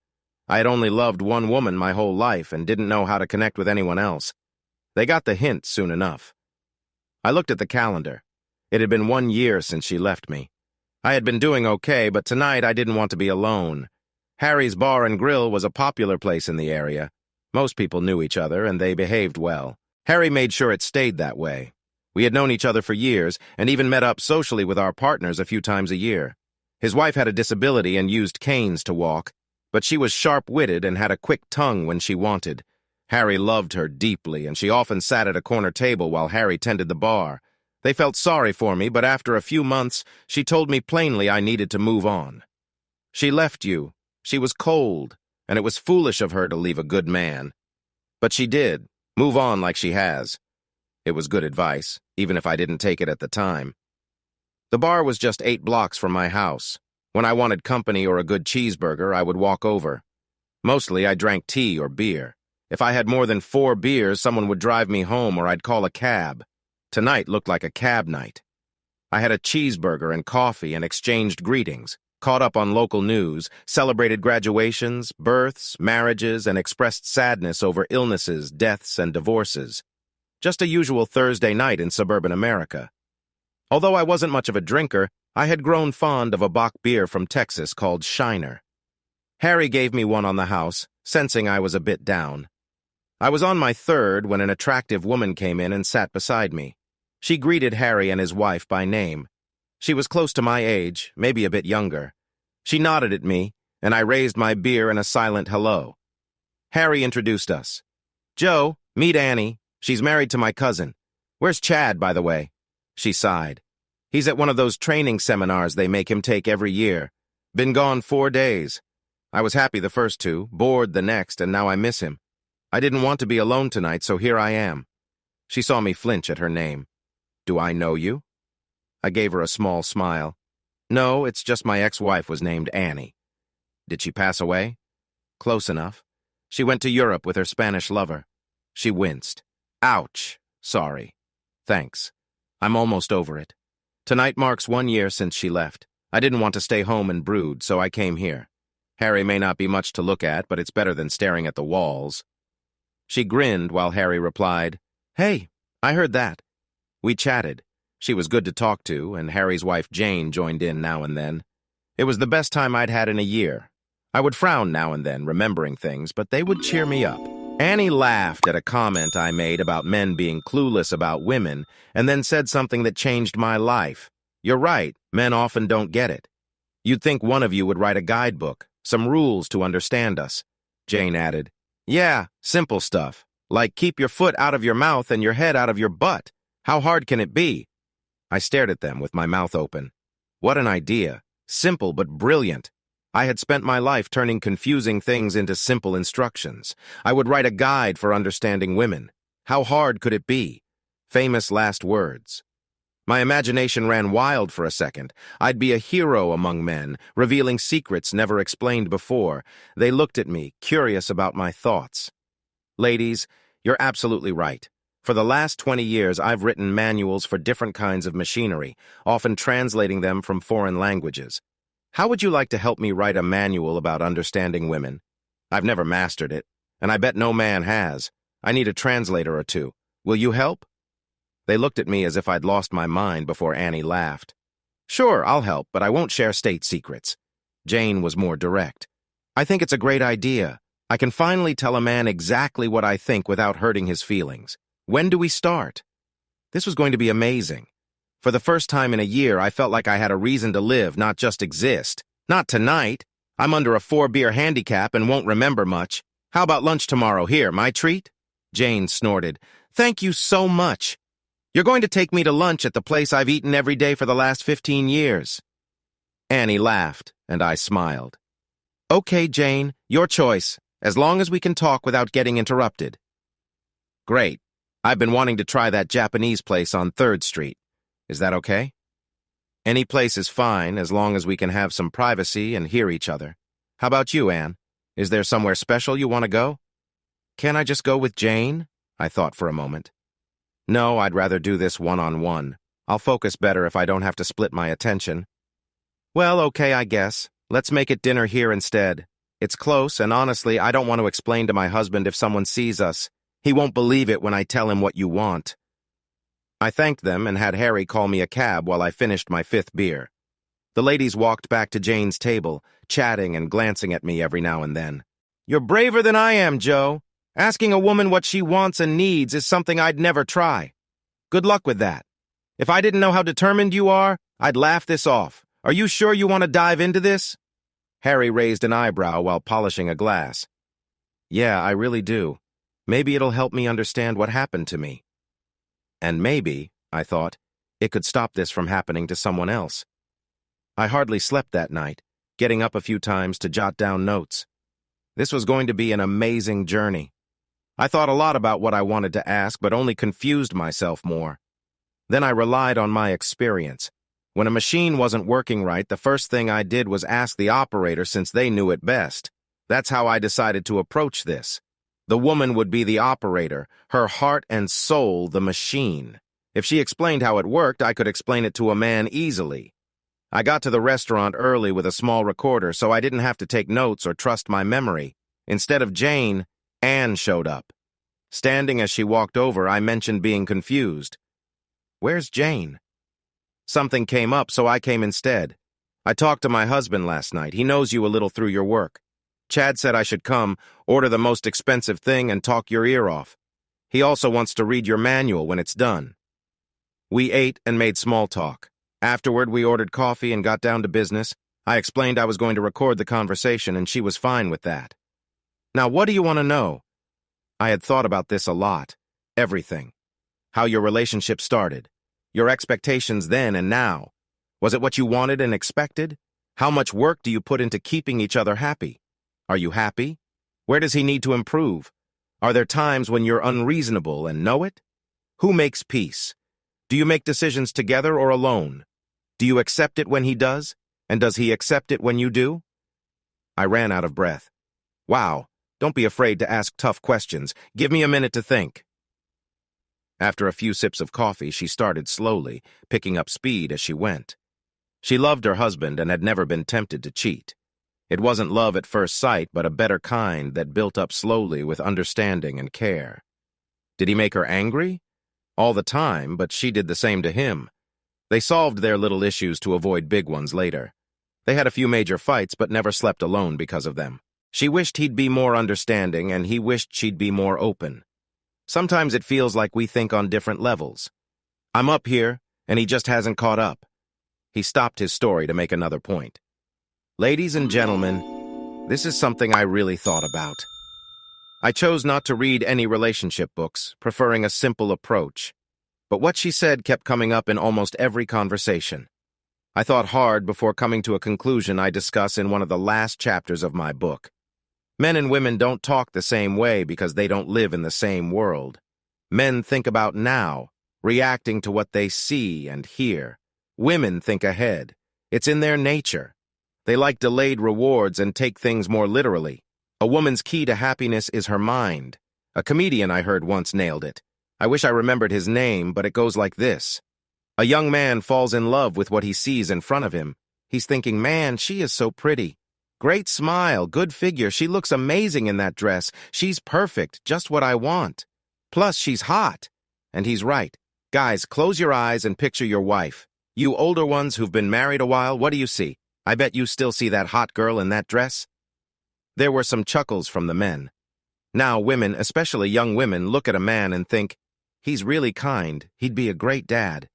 I had only loved one woman my whole life and didn't know how to connect with anyone else. They got the hint soon enough. I looked at the calendar. It had been 1 year since she left me. I had been doing okay, but tonight I didn't want to be alone. Harry's Bar and Grill was a popular place in the area. Most people knew each other, and they behaved well. Harry made sure it stayed that way. We had known each other for years, and even met up socially with our partners a few times a year. His wife had a disability and used canes to walk, but she was sharp-witted and had a quick tongue when she wanted. Harry loved her deeply, and she often sat at a corner table while Harry tended the bar. They felt sorry for me, but after a few months, she told me plainly I needed to move on. "She left you. She was cold, and it was foolish of her to leave a good man. But she did. Move on like she has." It was good advice, even if I didn't take it at the time. The bar was just 8 blocks from my house. When I wanted company or a good cheeseburger, I would walk over. Mostly, I drank tea or beer. If I had more than 4 beers, someone would drive me home or I'd call a cab. Tonight looked like a cab night. I had a cheeseburger and coffee and exchanged greetings, caught up on local news, celebrated graduations, births, marriages, and expressed sadness over illnesses, deaths, and divorces. Just a usual Thursday night in suburban America. Although I wasn't much of a drinker, I had grown fond of a bock beer from Texas called Shiner. Harry gave me one on the house, sensing I was a bit down. I was on my 3rd when an attractive woman came in and sat beside me. She greeted Harry and his wife by name. She was close to my age, maybe a bit younger. She nodded at me, and I raised my beer in a silent hello. Harry introduced us. "Joe, meet Annie. She's married to my cousin. Where's Chad, by the way?" She sighed. "He's at one of those training seminars they make him take every year. Been gone 4 days. I was happy the first 2, bored the next, and now I miss him. I didn't want to be alone tonight, so here I am." She saw me flinch at her name. "Do I know you?" I gave her a small smile. "No, it's just my ex-wife was named Annie." "Did she pass away?" "Close enough. She went to Europe with her Spanish lover." She winced. "Ouch. Sorry." "Thanks. I'm almost over it. Tonight marks 1 year since she left. I didn't want to stay home and brood, so I came here. Harry may not be much to look at, but it's better than staring at the walls." She grinned while Harry replied, Hey, I heard that. We chatted. She was good to talk to, and Harry's wife Jane joined in now and then. It was the best time I'd had in a year. I would frown now and then, remembering things, but they would cheer me up. Annie laughed at a comment I made about men being clueless about women, and then said something that changed my life. You're right, men often don't get it. You'd think one of you would write a guidebook, some rules to understand us. Jane added, Yeah, simple stuff, like keep your foot out of your mouth and your head out of your butt. How hard can it be? I stared at them with my mouth open. What an idea. Simple but brilliant. I had spent my life turning confusing things into simple instructions. I would write a guide for understanding women. How hard could it be? Famous last words. My imagination ran wild for a second. I'd be a hero among men, revealing secrets never explained before. They looked at me, curious about my thoughts. Ladies, you're absolutely right. For the last 20 years, I've written manuals for different kinds of machinery, often translating them from foreign languages. How would you like to help me write a manual about understanding women? I've never mastered it, and I bet no man has. I need a translator or two. Will you help? They looked at me as if I'd lost my mind before Annie laughed. Sure, I'll help, but I won't share state secrets. Jane was more direct. I think it's a great idea. I can finally tell a man exactly what I think without hurting his feelings. When do we start? This was going to be amazing. For the first time in a year, I felt like I had a reason to live, not just exist. Not tonight. I'm under a 4-beer handicap and won't remember much. How about lunch tomorrow? Here, my treat? Jane snorted. Thank you so much. You're going to take me to lunch at the place I've eaten every day for the last 15 years. Annie laughed, and I smiled. Okay, Jane, your choice, as long as we can talk without getting interrupted. Great. I've been wanting to try that Japanese place on 3rd Street. Is that okay? Any place is fine, as long as we can have some privacy and hear each other. How about you, Anne? Is there somewhere special you want to go? Can I just go with Jane? I thought for a moment. No, I'd rather do this one-on-one. I'll focus better if I don't have to split my attention. Well, okay, I guess. Let's make it dinner here instead. It's close, and honestly, I don't want to explain to my husband if someone sees us. He won't believe it when I tell him what you want. I thanked them and had Harry call me a cab while I finished my 5th beer. The ladies walked back to Jane's table, chatting and glancing at me every now and then. You're braver than I am, Joe. Asking a woman what she wants and needs is something I'd never try. Good luck with that. If I didn't know how determined you are, I'd laugh this off. Are you sure you want to dive into this? Harry raised an eyebrow while polishing a glass. Yeah, I really do. Maybe it'll help me understand what happened to me. And maybe, I thought, it could stop this from happening to someone else. I hardly slept that night, getting up a few times to jot down notes. This was going to be an amazing journey. I thought a lot about what I wanted to ask, but only confused myself more. Then I relied on my experience. When a machine wasn't working right, the first thing I did was ask the operator since they knew it best. That's how I decided to approach this. The woman would be the operator, her heart and soul the machine. If she explained how it worked, I could explain it to a man easily. I got to the restaurant early with a small recorder, so I didn't have to take notes or trust my memory. Instead of Jane, Anne showed up. Standing as she walked over, I mentioned being confused. Where's Jane? Something came up, so I came instead. I talked to my husband last night. He knows you a little through your work. Chad said I should come, order the most expensive thing, and talk your ear off. He also wants to read your manual when it's done. We ate and made small talk. Afterward, we ordered coffee and got down to business. I explained I was going to record the conversation, and she was fine with that. Now, what do you want to know? I had thought about this a lot. Everything. How your relationship started. Your expectations then and now. Was it what you wanted and expected? How much work do you put into keeping each other happy? Are you happy? Where does he need to improve? Are there times when you're unreasonable and know it? Who makes peace? Do you make decisions together or alone? Do you accept it when he does? And does he accept it when you do? I ran out of breath. Wow, don't be afraid to ask tough questions. Give me a minute to think. After a few sips of coffee, she started slowly, picking up speed as she went. She loved her husband and had never been tempted to cheat. It wasn't love at first sight, but a better kind that built up slowly with understanding and care. Did he make her angry? all the time, but she did the same to him. They solved their little issues to avoid big ones later. They had a few major fights, but never slept alone because of them. She wished he'd be more understanding, and he wished she'd be more open. Sometimes it feels like we think on different levels. I'm up here, and he just hasn't caught up. He stopped his story to make another point. Ladies and gentlemen, this is something I really thought about. I chose not to read any relationship books, preferring a simple approach. But what she said kept coming up in almost every conversation. I thought hard before coming to a conclusion I discuss in one of the last chapters of my book. Men and women don't talk the same way because they don't live in the same world. Men think about now, reacting to what they see and hear. Women think ahead. It's in their nature. They like delayed rewards and take things more literally. A woman's key to happiness is her mind. A comedian I heard once nailed it. I wish I remembered his name, but it goes like this. A young man falls in love with what he sees in front of him. He's thinking, man, she is so pretty. Great smile, good figure, she looks amazing in that dress. She's perfect, just what I want. Plus, she's hot. And he's right. Guys, close your eyes and picture your wife. You older ones who've been married a while, what do you see? I bet you still see that hot girl in that dress. There were some chuckles from the men. Now women, especially young women, look at a man and think, he's really kind, he'd be a great dad.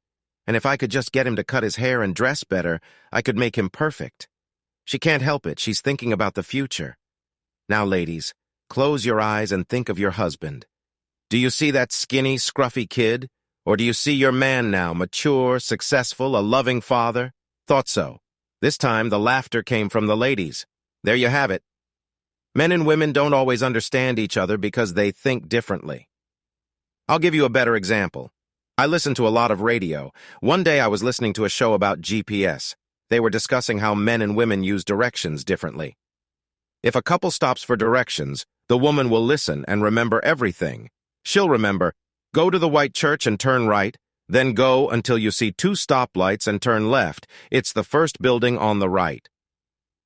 And if I could just get him to cut his hair and dress better, I could make him perfect. She can't help it, she's thinking about the future. Now, ladies, close your eyes and think of your husband. Do you see that skinny, scruffy kid? Or do you see your man now, mature, successful, a loving father? Thought so. This time, the laughter came from the ladies. There you have it. Men and women don't always understand each other because they think differently. I'll give you a better example. I listen to a lot of radio. One day I was listening to a show about GPS. They were discussing how men and women use directions differently. If a couple stops for directions, the woman will listen and remember everything. She'll remember, go to the white church and turn right, then go until you see 2 stoplights and turn left. It's the first building on the right.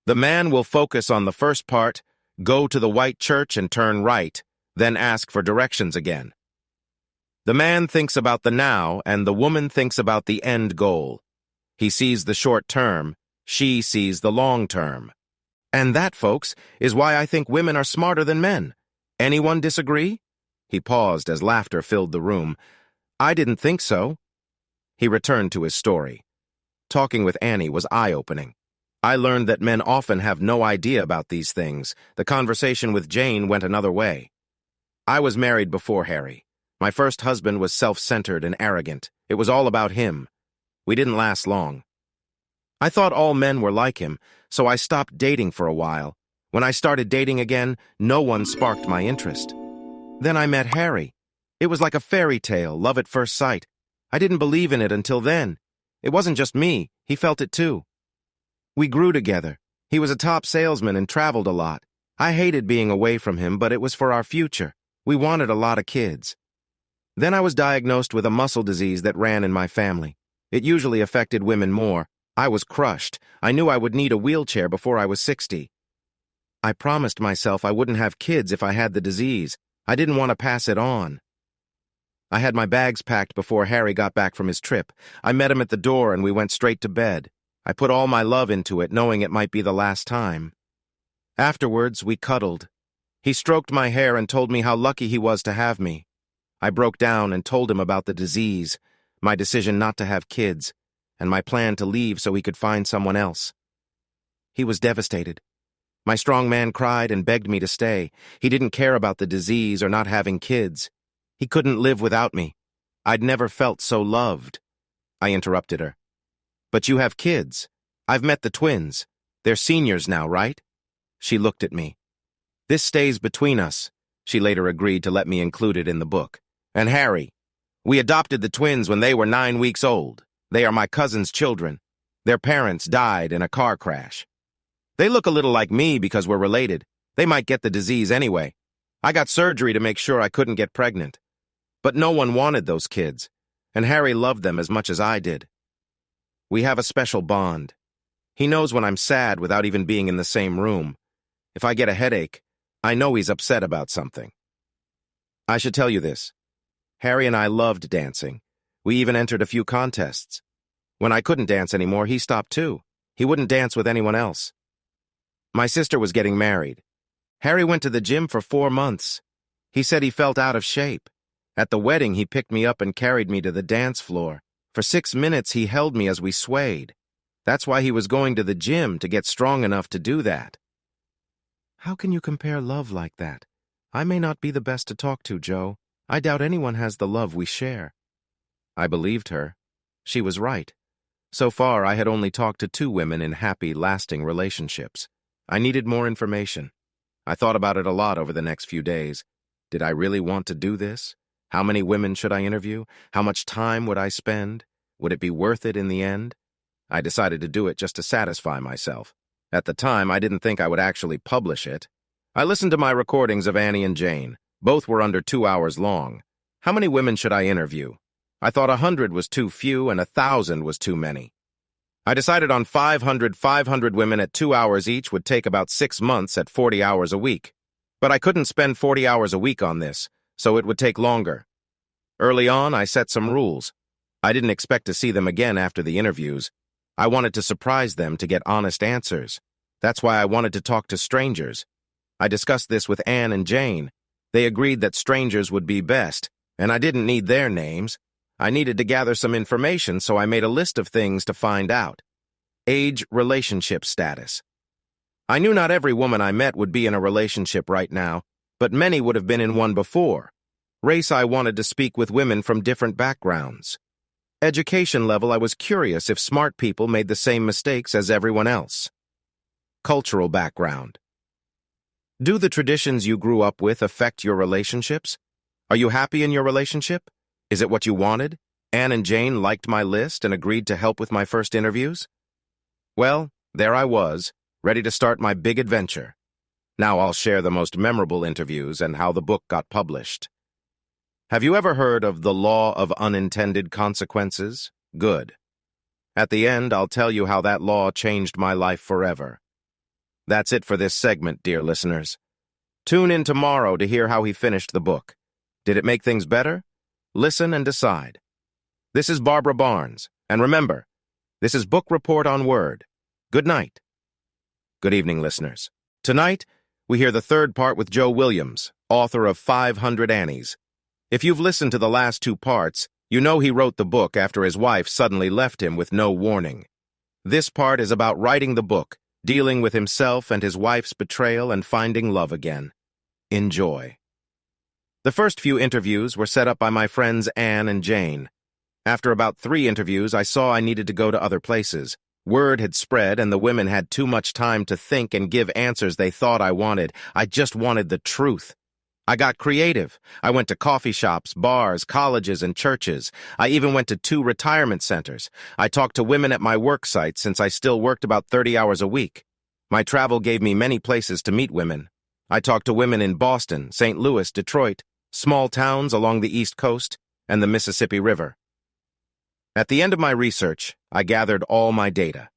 The man will focus on the first part, go to the white church and turn right, then ask for directions again. The man thinks about the now, and the woman thinks about the end goal. He sees the short term, she sees the long term. And that, folks, is why I think women are smarter than men. Anyone disagree? He paused as laughter filled the room. I didn't think so. He returned to his story. Talking with Annie was eye-opening. I learned that men often have no idea about these things. The conversation with Jane went another way. I was married before Harry. My first husband was self-centered and arrogant. It was all about him. We didn't last long. I thought all men were like him, so I stopped dating for a while. When I started dating again, no one sparked my interest. Then I met Harry. It was like a fairy tale, love at first sight. I didn't believe in it until then. It wasn't just me, he felt it too. We grew together. He was a top salesman and traveled a lot. I hated being away from him, but it was for our future. We wanted a lot of kids. Then I was diagnosed with a muscle disease that ran in my family. It usually affected women more. I was crushed. I knew I would need a wheelchair before I was 60. I promised myself I wouldn't have kids if I had the disease. I didn't want to pass it on. I had my bags packed before Harry got back from his trip. I met him at the door and we went straight to bed. I put all my love into it, knowing it might be the last time. Afterwards, we cuddled. He stroked my hair and told me how lucky he was to have me. I broke down and told him about the disease, my decision not to have kids, and my plan to leave so he could find someone else. He was devastated. My strong man cried and begged me to stay. He didn't care about the disease or not having kids. He couldn't live without me. I'd never felt so loved. I interrupted her. But you have kids. I've met the twins. They're seniors now, right? She looked at me. This stays between us. She later agreed to let me include it in the book. And Harry. We adopted the twins when they were 9 weeks old. They are my cousin's children. Their parents died in a car crash. They look a little like me because we're related. They might get the disease anyway. I got surgery to make sure I couldn't get pregnant. But no one wanted those kids, and Harry loved them as much as I did. We have a special bond. He knows when I'm sad without even being in the same room. If I get a headache, I know he's upset about something. I should tell you this. Harry and I loved dancing. We even entered a few contests. When I couldn't dance anymore, he stopped too. He wouldn't dance with anyone else. My sister was getting married. Harry went to the gym for 4 months. He said he felt out of shape. At the wedding, he picked me up and carried me to the dance floor. For 6 minutes, he held me as we swayed. That's why he was going to the gym, to get strong enough to do that. How can you compare love like that? I may not be the best to talk to, Joe. I doubt anyone has the love we share. I believed her. She was right. So far, I had only talked to 2 women in happy, lasting relationships. I needed more information. I thought about it a lot over the next few days. Did I really want to do this? How many women should I interview? How much time would I spend? Would it be worth it in the end? I decided to do it just to satisfy myself. At the time, I didn't think I would actually publish it. I listened to my recordings of Annie and Jane. Both were under 2 hours long. How many women should I interview? I thought 100 was too few and 1,000 was too many. I decided on 500 women at 2 hours each would take about 6 months at 40 hours a week. But I couldn't spend 40 hours a week on this, so it would take longer. Early on, I set some rules. I didn't expect to see them again after the interviews. I wanted to surprise them to get honest answers. That's why I wanted to talk to strangers. I discussed this with Anne and Jane. They agreed that strangers would be best, and I didn't need their names. I needed to gather some information, so I made a list of things to find out. Age, relationship status. I knew not every woman I met would be in a relationship right now, but many would have been in one before. Race, I wanted to speak with women from different backgrounds. Education level, I was curious if smart people made the same mistakes as everyone else. Cultural background. Do the traditions you grew up with affect your relationships? Are you happy in your relationship? Is it what you wanted? Anne and Jane liked my list and agreed to help with my first interviews? Well, there I was, ready to start my big adventure. Now I'll share the most memorable interviews and how the book got published. Have you ever heard of the law of unintended consequences? Good. At the end, I'll tell you how that law changed my life forever. That's it for this segment, dear listeners. Tune in tomorrow to hear how he finished the book. Did it make things better? Listen and decide. This is Barbara Barnes, and remember, this is Book Report on Word. Good night. Good evening, listeners. Tonight, we hear the third part with Joe Williams, author of 500 Annies. If you've listened to the last 2 parts, you know he wrote the book after his wife suddenly left him with no warning. This part is about writing the book, dealing with himself and his wife's betrayal and finding love again. Enjoy. The first few interviews were set up by my friends Anne and Jane. After about 3 interviews, I saw I needed to go to other places. Word had spread and the women had too much time to think and give answers they thought I wanted. I just wanted the truth. I got creative. I went to coffee shops, bars, colleges, and churches. I even went to 2 retirement centers. I talked to women at my work site since I still worked about 30 hours a week. My travel gave me many places to meet women. I talked to women in Boston, St. Louis, Detroit, small towns along the East Coast, and the Mississippi River. At the end of my research, I gathered all my data.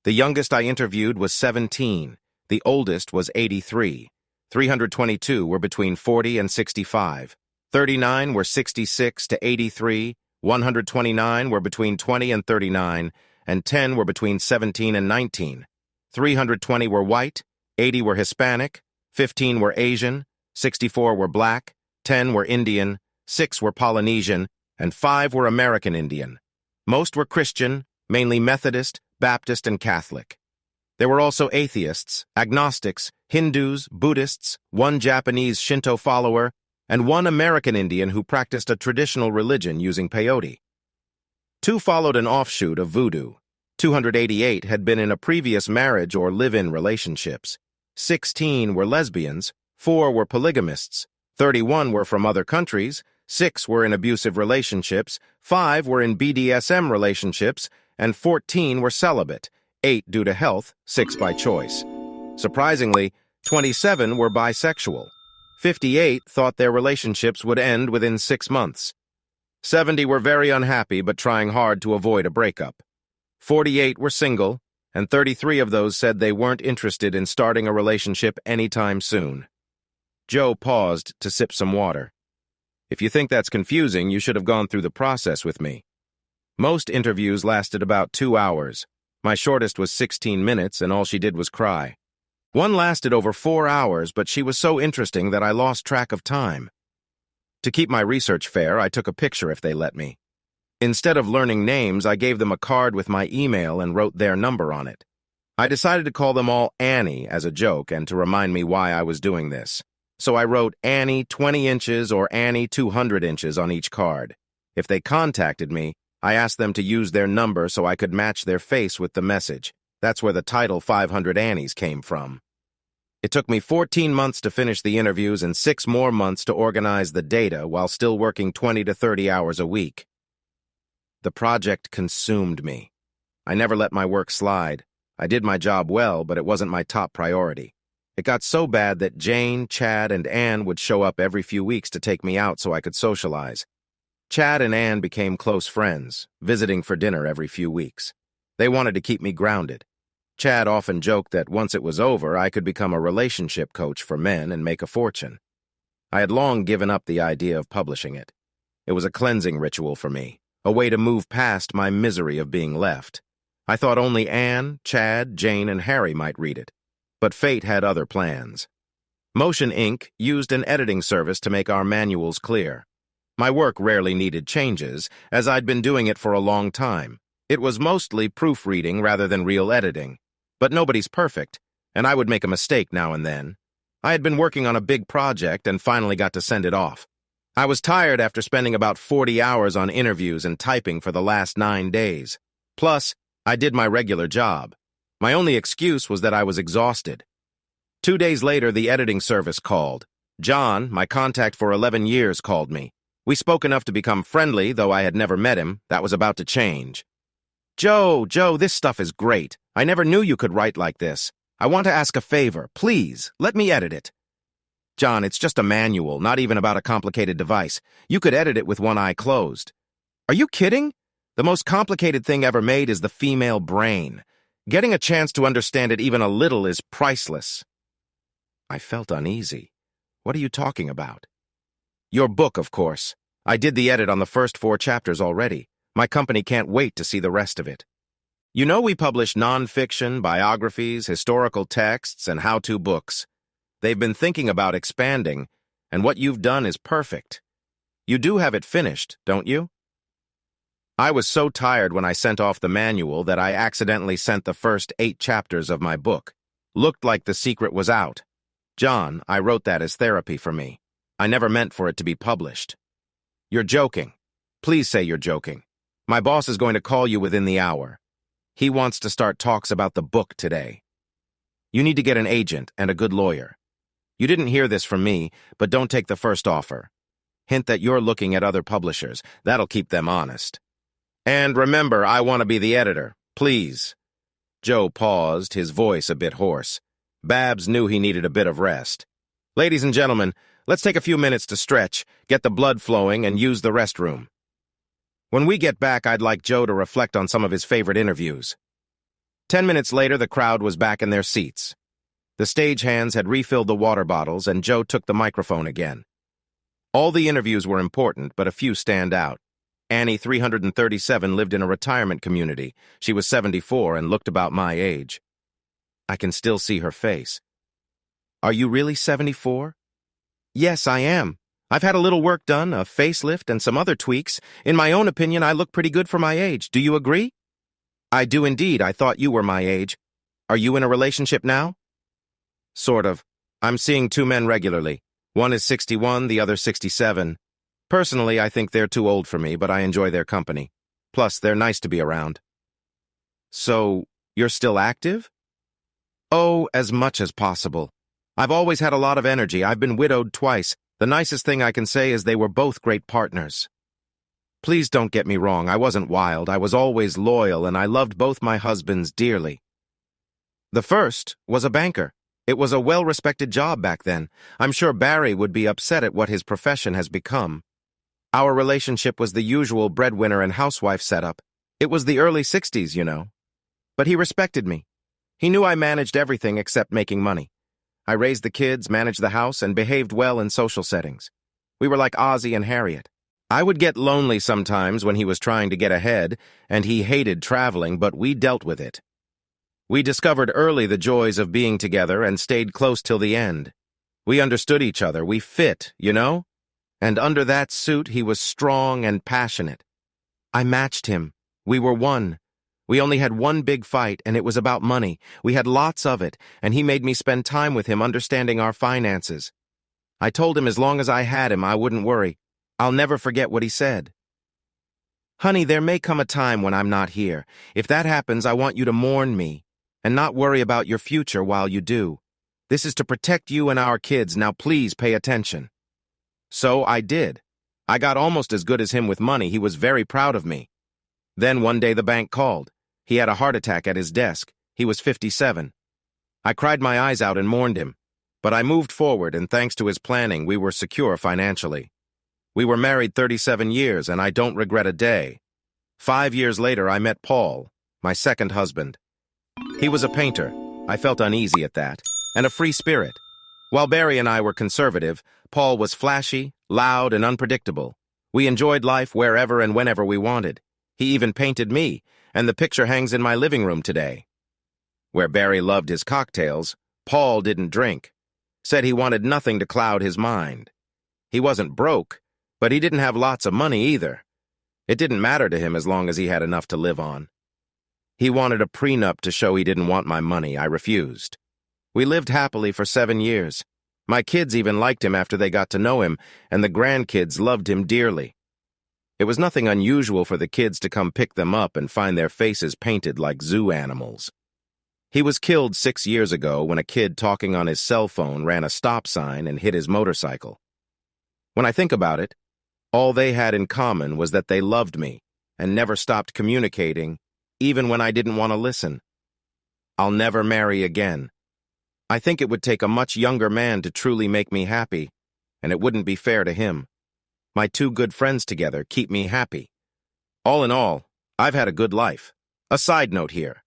The youngest I interviewed was 17. The oldest was 83. 322 were between 40 and 65. 39 were 66 to 83. 129 were between 20 and 39. And 10 were between 17 and 19. 320 were white. 80 were Hispanic. 15 were Asian. 64 were black. 10 were Indian. 6 were Polynesian. And 5 were American Indian. Most were Christian, mainly Methodist, Baptist, and Catholic. There were also atheists, agnostics, Hindus, Buddhists, 1 Japanese Shinto follower, and 1 American Indian who practiced a traditional religion using peyote. 2 followed an offshoot of voodoo. 288 had been in a previous marriage or live-in relationships. 16 were lesbians, 4 were polygamists, 31 were from other countries, 6 were in abusive relationships, 5 were in BDSM relationships, and 14 were celibate, 8 due to health, 6 by choice. Surprisingly, 27 were bisexual. 58 thought their relationships would end within 6 months. 70 were very unhappy but trying hard to avoid a breakup. 48 were single, and 33 of those said they weren't interested in starting a relationship anytime soon. Joe paused to sip some water. If you think that's confusing, you should have gone through the process with me. Most interviews lasted about 2 hours. My shortest was 16 minutes, and all she did was cry. One lasted over 4 hours, but she was so interesting that I lost track of time. To keep my research fair, I took a picture if they let me. Instead of learning names, I gave them a card with my email and wrote their number on it. I decided to call them all Annie as a joke and to remind me why I was doing this. So I wrote Annie 20 inches or Annie 200 inches on each card. If they contacted me, I asked them to use their number so I could match their face with the message. That's where the title 500 Annies came from. It took me 14 months to finish the interviews and 6 more months to organize the data while still working 20 to 30 hours a week. The project consumed me. I never let my work slide. I did my job well, but it wasn't my top priority. It got so bad that Jane, Chad, and Anne would show up every few weeks to take me out so I could socialize. Chad and Anne became close friends, visiting for dinner every few weeks. They wanted to keep me grounded. Chad often joked that once it was over, I could become a relationship coach for men and make a fortune. I had long given up the idea of publishing it. It was a cleansing ritual for me, a way to move past my misery of being left. I thought only Anne, Chad, Jane, and Harry might read it. But fate had other plans. Motion Inc. used an editing service to make our manuals clear. My work rarely needed changes, as I'd been doing it for a long time. It was mostly proofreading rather than real editing. But nobody's perfect, and I would make a mistake now and then. I had been working on a big project and finally got to send it off. I was tired after spending about 40 hours on interviews and typing for the last 9 days. Plus, I did my regular job. My only excuse was that I was exhausted. 2 days later, the editing service called. John, my contact for 11 years, called me. We spoke enough to become friendly, though I had never met him. That was about to change. Joe, this stuff is great. I never knew you could write like this. I want to ask a favor. Please, let me edit it. John, it's just a manual, not even about a complicated device. You could edit it with one eye closed. Are you kidding? The most complicated thing ever made is the female brain. Getting a chance to understand it even a little is priceless. I felt uneasy. What are you talking about? Your book, of course. I did the edit on the first 4 chapters already. My company can't wait to see the rest of it. You know we publish nonfiction, biographies, historical texts, and how-to books. They've been thinking about expanding, and what you've done is perfect. You do have it finished, don't you? I was so tired when I sent off the manual that I accidentally sent the first 8 chapters of my book. Looked like the secret was out. John, I wrote that as therapy for me. I never meant for it to be published. You're joking. Please say you're joking. My boss is going to call you within the hour. He wants to start talks about the book today. You need to get an agent and a good lawyer. You didn't hear this from me, but don't take the first offer. Hint that you're looking at other publishers. That'll keep them honest. And remember, I want to be the editor. Please. Joe paused, his voice a bit hoarse. Babs knew he needed a bit of rest. Ladies and gentlemen, let's take a few minutes to stretch, get the blood flowing, and use the restroom. When we get back, I'd like Joe to reflect on some of his favorite interviews. 10 minutes later, the crowd was back in their seats. The stagehands had refilled the water bottles, and Joe took the microphone again. All the interviews were important, but a few stand out. Annie, 337, lived in a retirement community. She was 74 and looked about my age. I can still see her face. Are you really 74? Yes, I am. I've had a little work done, a facelift, and some other tweaks. In my own opinion, I look pretty good for my age. Do you agree? I do indeed. I thought you were my age. Are you in a relationship now? Sort of. I'm seeing 2 men regularly. One is 61, the other 67. Personally, I think they're too old for me, but I enjoy their company. Plus, they're nice to be around. So, you're still active? Oh, as much as possible. I've always had a lot of energy. I've been widowed twice. The nicest thing I can say is they were both great partners. Please don't get me wrong. I wasn't wild. I was always loyal, and I loved both my husbands dearly. The first was a banker. It was a well-respected job back then. I'm sure Barry would be upset at what his profession has become. Our relationship was the usual breadwinner and housewife setup. It was the early 60s, you know. But he respected me. He knew I managed everything except making money. I raised the kids, managed the house, and behaved well in social settings. We were like Ozzie and Harriet. I would get lonely sometimes when he was trying to get ahead, and he hated traveling, but we dealt with it. We discovered early the joys of being together and stayed close till the end. We understood each other. We fit, you know? And under that suit, he was strong and passionate. I matched him. We were one. We only had one big fight, and it was about money. We had lots of it, and he made me spend time with him understanding our finances. I told him as long as I had him, I wouldn't worry. I'll never forget what he said. "Honey, there may come a time when I'm not here. If that happens, I want you to mourn me and not worry about your future while you do. This is to protect you and our kids. Now please pay attention." So I did. I got almost as good as him with money. He was very proud of me. Then one day the bank called. He had a heart attack at his desk. He was 57. I cried my eyes out and mourned him. But I moved forward, and thanks to his planning, we were secure financially. We were married 37 years, and I don't regret a day. 5 years later, I met Paul, my second husband. He was a painter. I felt uneasy at that, and a free spirit. While Barry and I were conservative, Paul was flashy, loud, and unpredictable. We enjoyed life wherever and whenever we wanted. He even painted me, and the picture hangs in my living room today. Where Barry loved his cocktails, Paul didn't drink. Said he wanted nothing to cloud his mind. He wasn't broke, but he didn't have lots of money either. It didn't matter to him as long as he had enough to live on. He wanted a prenup to show he didn't want my money. I refused. We lived happily for 7 years. My kids even liked him after they got to know him, and the grandkids loved him dearly. It was nothing unusual for the kids to come pick them up and find their faces painted like zoo animals. He was killed 6 years ago when a kid talking on his cell phone ran a stop sign and hit his motorcycle. When I think about it, all they had in common was that they loved me and never stopped communicating, even when I didn't want to listen. I'll never marry again. I think it would take a much younger man to truly make me happy, and it wouldn't be fair to him. My 2 good friends together keep me happy. All in all, I've had a good life. A side note here.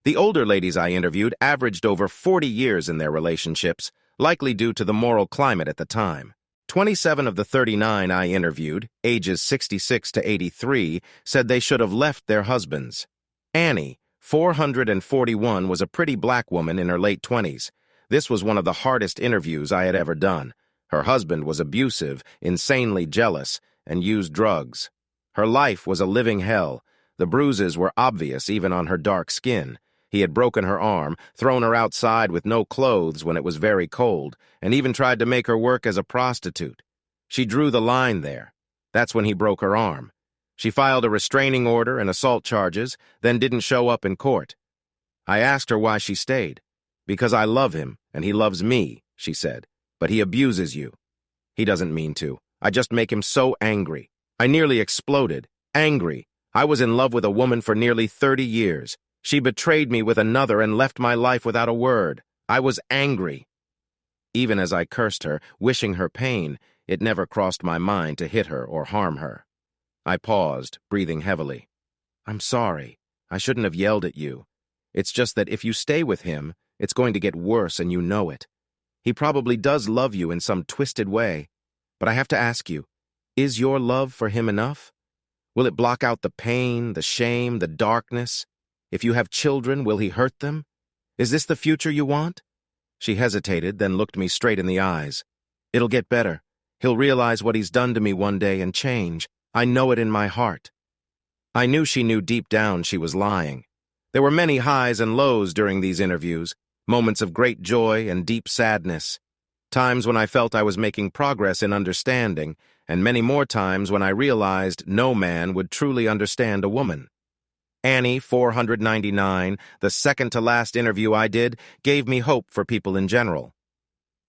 The older ladies I interviewed averaged over 40 years in their relationships, likely due to the moral climate at the time. 27 of the 39 I interviewed, ages 66 to 83, said they should have left their husbands. Annie, 441, was a pretty black woman in her late 20s. This was one of the hardest interviews I had ever done. Her husband was abusive, insanely jealous, and used drugs. Her life was a living hell. The bruises were obvious even on her dark skin. He had broken her arm, thrown her outside with no clothes when it was very cold, and even tried to make her work as a prostitute. She drew the line there. That's when he broke her arm. She filed a restraining order and assault charges, then didn't show up in court. I asked her why she stayed. "Because I love him, and he loves me," she said. "But he abuses you." "He doesn't mean to. I just make him so angry." I nearly exploded. Angry. I was in love with a woman for nearly 30 years. She betrayed me with another and left my life without a word. I was angry. Even as I cursed her, wishing her pain, it never crossed my mind to hit her or harm her. I paused, breathing heavily. "I'm sorry. I shouldn't have yelled at you. It's just that if you stay with him, it's going to get worse and you know it. He probably does love you in some twisted way. But I have to ask you, is your love for him enough? Will it block out the pain, the shame, the darkness? If you have children, will he hurt them? Is this the future you want?" She hesitated, then looked me straight in the eyes. "It'll get better. He'll realize what he's done to me one day and change. I know it in my heart." I knew she knew deep down she was lying. There were many highs and lows during these interviews, moments of great joy and deep sadness, times when I felt I was making progress in understanding, and many more times when I realized no man would truly understand a woman. Annie, 499, the second-to-last interview I did, gave me hope for people in general.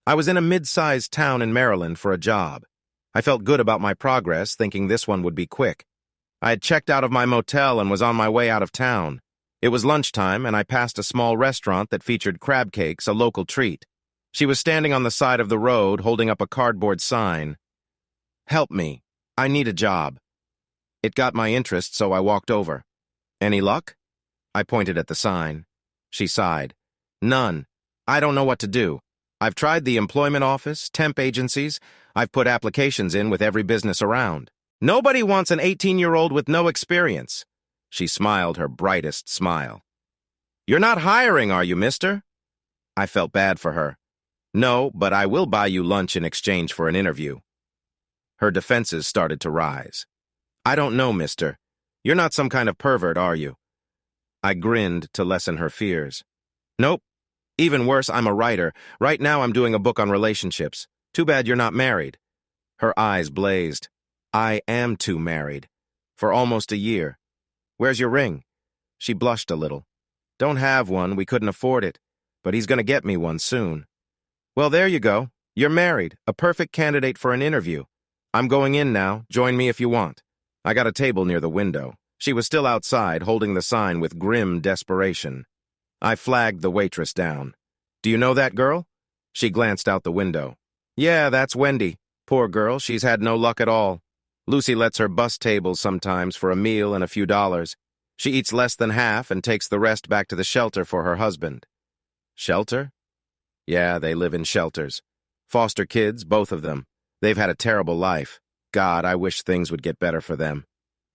I was in a mid-sized town in Maryland for a job. I felt good about my progress, thinking this one would be quick. I had checked out of my motel and was on my way out of town. It was lunchtime, and I passed a small restaurant that featured crab cakes, a local treat. She was standing on the side of the road, holding up a cardboard sign. "Help me. I need a job." It got my interest, so I walked over. "Any luck?" I pointed at the sign. She sighed. "None. I don't know what to do." I've tried the employment office, temp agencies. I've put applications in with every business around. Nobody wants an 18-year-old with no experience. She smiled her brightest smile. You're not hiring, are you, mister? I felt bad for her. No, but I will buy you lunch in exchange for an interview. Her defenses started to rise. I don't know, mister. You're not some kind of pervert, are you? I grinned to lessen her fears. Nope. Even worse, I'm a writer. Right now I'm doing a book on relationships. Too bad you're not married. Her eyes blazed. I am too married. For almost a year. Where's your ring? She blushed a little. Don't have one, we couldn't afford it. But he's gonna get me one soon. Well, there you go. You're married, a perfect candidate for an interview. I'm going in now. Join me if you want. I got a table near the window. She was still outside, holding the sign with grim desperation. I flagged the waitress down. Do you know that girl? She glanced out the window. Yeah, that's Wendy. Poor girl, she's had no luck at all. Lucy lets her bus tables sometimes for a meal and a few dollars. She eats less than half and takes the rest back to the shelter for her husband. Shelter? Yeah, they live in shelters. Foster kids, both of them. They've had a terrible life. God, I wish things would get better for them.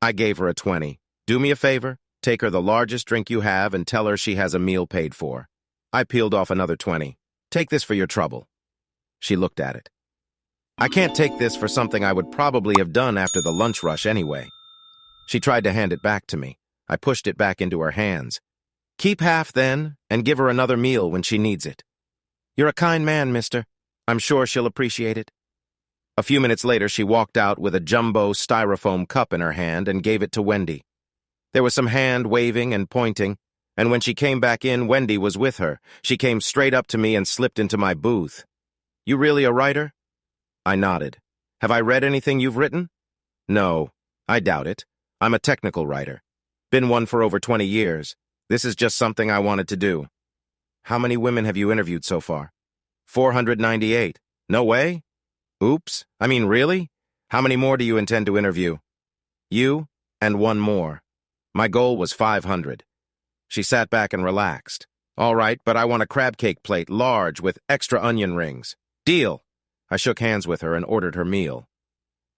I gave her a 20. Do me a favor, take her the largest drink you have and tell her she has a meal paid for. I peeled off another 20. Take this for your trouble. She looked at it. I can't take this for something I would probably have done after the lunch rush anyway. She tried to hand it back to me. I pushed it back into her hands. Keep half then, and give her another meal when she needs it. You're a kind man, mister. I'm sure she'll appreciate it. A few minutes later, she walked out with a jumbo styrofoam cup in her hand and gave it to Wendy. There was some hand waving and pointing, and when she came back in, Wendy was with her. She came straight up to me and slipped into my booth. You really a writer? I nodded. Have I read anything you've written? No, I doubt it. I'm a technical writer. Been one for over 20 years. This is just something I wanted to do. How many women have you interviewed so far? 498. No way? Oops. I mean, really? How many more do you intend to interview? You and one more. My goal was 500. She sat back and relaxed. All right, but I want a crab cake plate, large, with extra onion rings. Deal. I shook hands with her and ordered her meal.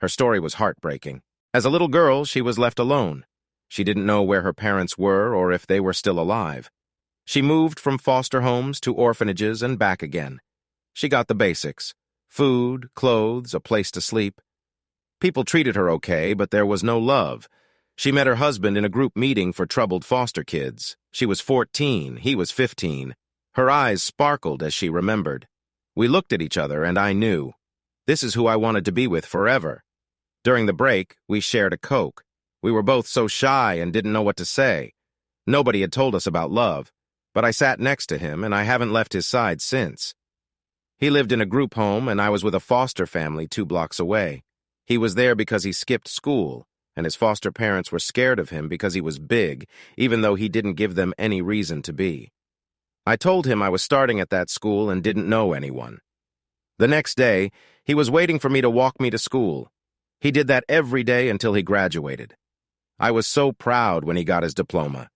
Her story was heartbreaking. As a little girl, she was left alone. She didn't know where her parents were or if they were still alive. She moved from foster homes to orphanages and back again. She got the basics: food, clothes, a place to sleep. People treated her okay, but there was no love. She met her husband in a group meeting for troubled foster kids. She was 14, he was 15. Her eyes sparkled as she remembered. We looked at each other, and I knew. This is who I wanted to be with forever. During the break, we shared a Coke. We were both so shy and didn't know what to say. Nobody had told us about love, but I sat next to him, and I haven't left his side since. He lived in a group home, and I was with a foster family 2 blocks away. He was there because he skipped school, and his foster parents were scared of him because he was big, even though he didn't give them any reason to be. I told him I was starting at that school and didn't know anyone. The next day, he was waiting for me to walk me to school. He did that every day until he graduated. I was so proud when he got his diploma.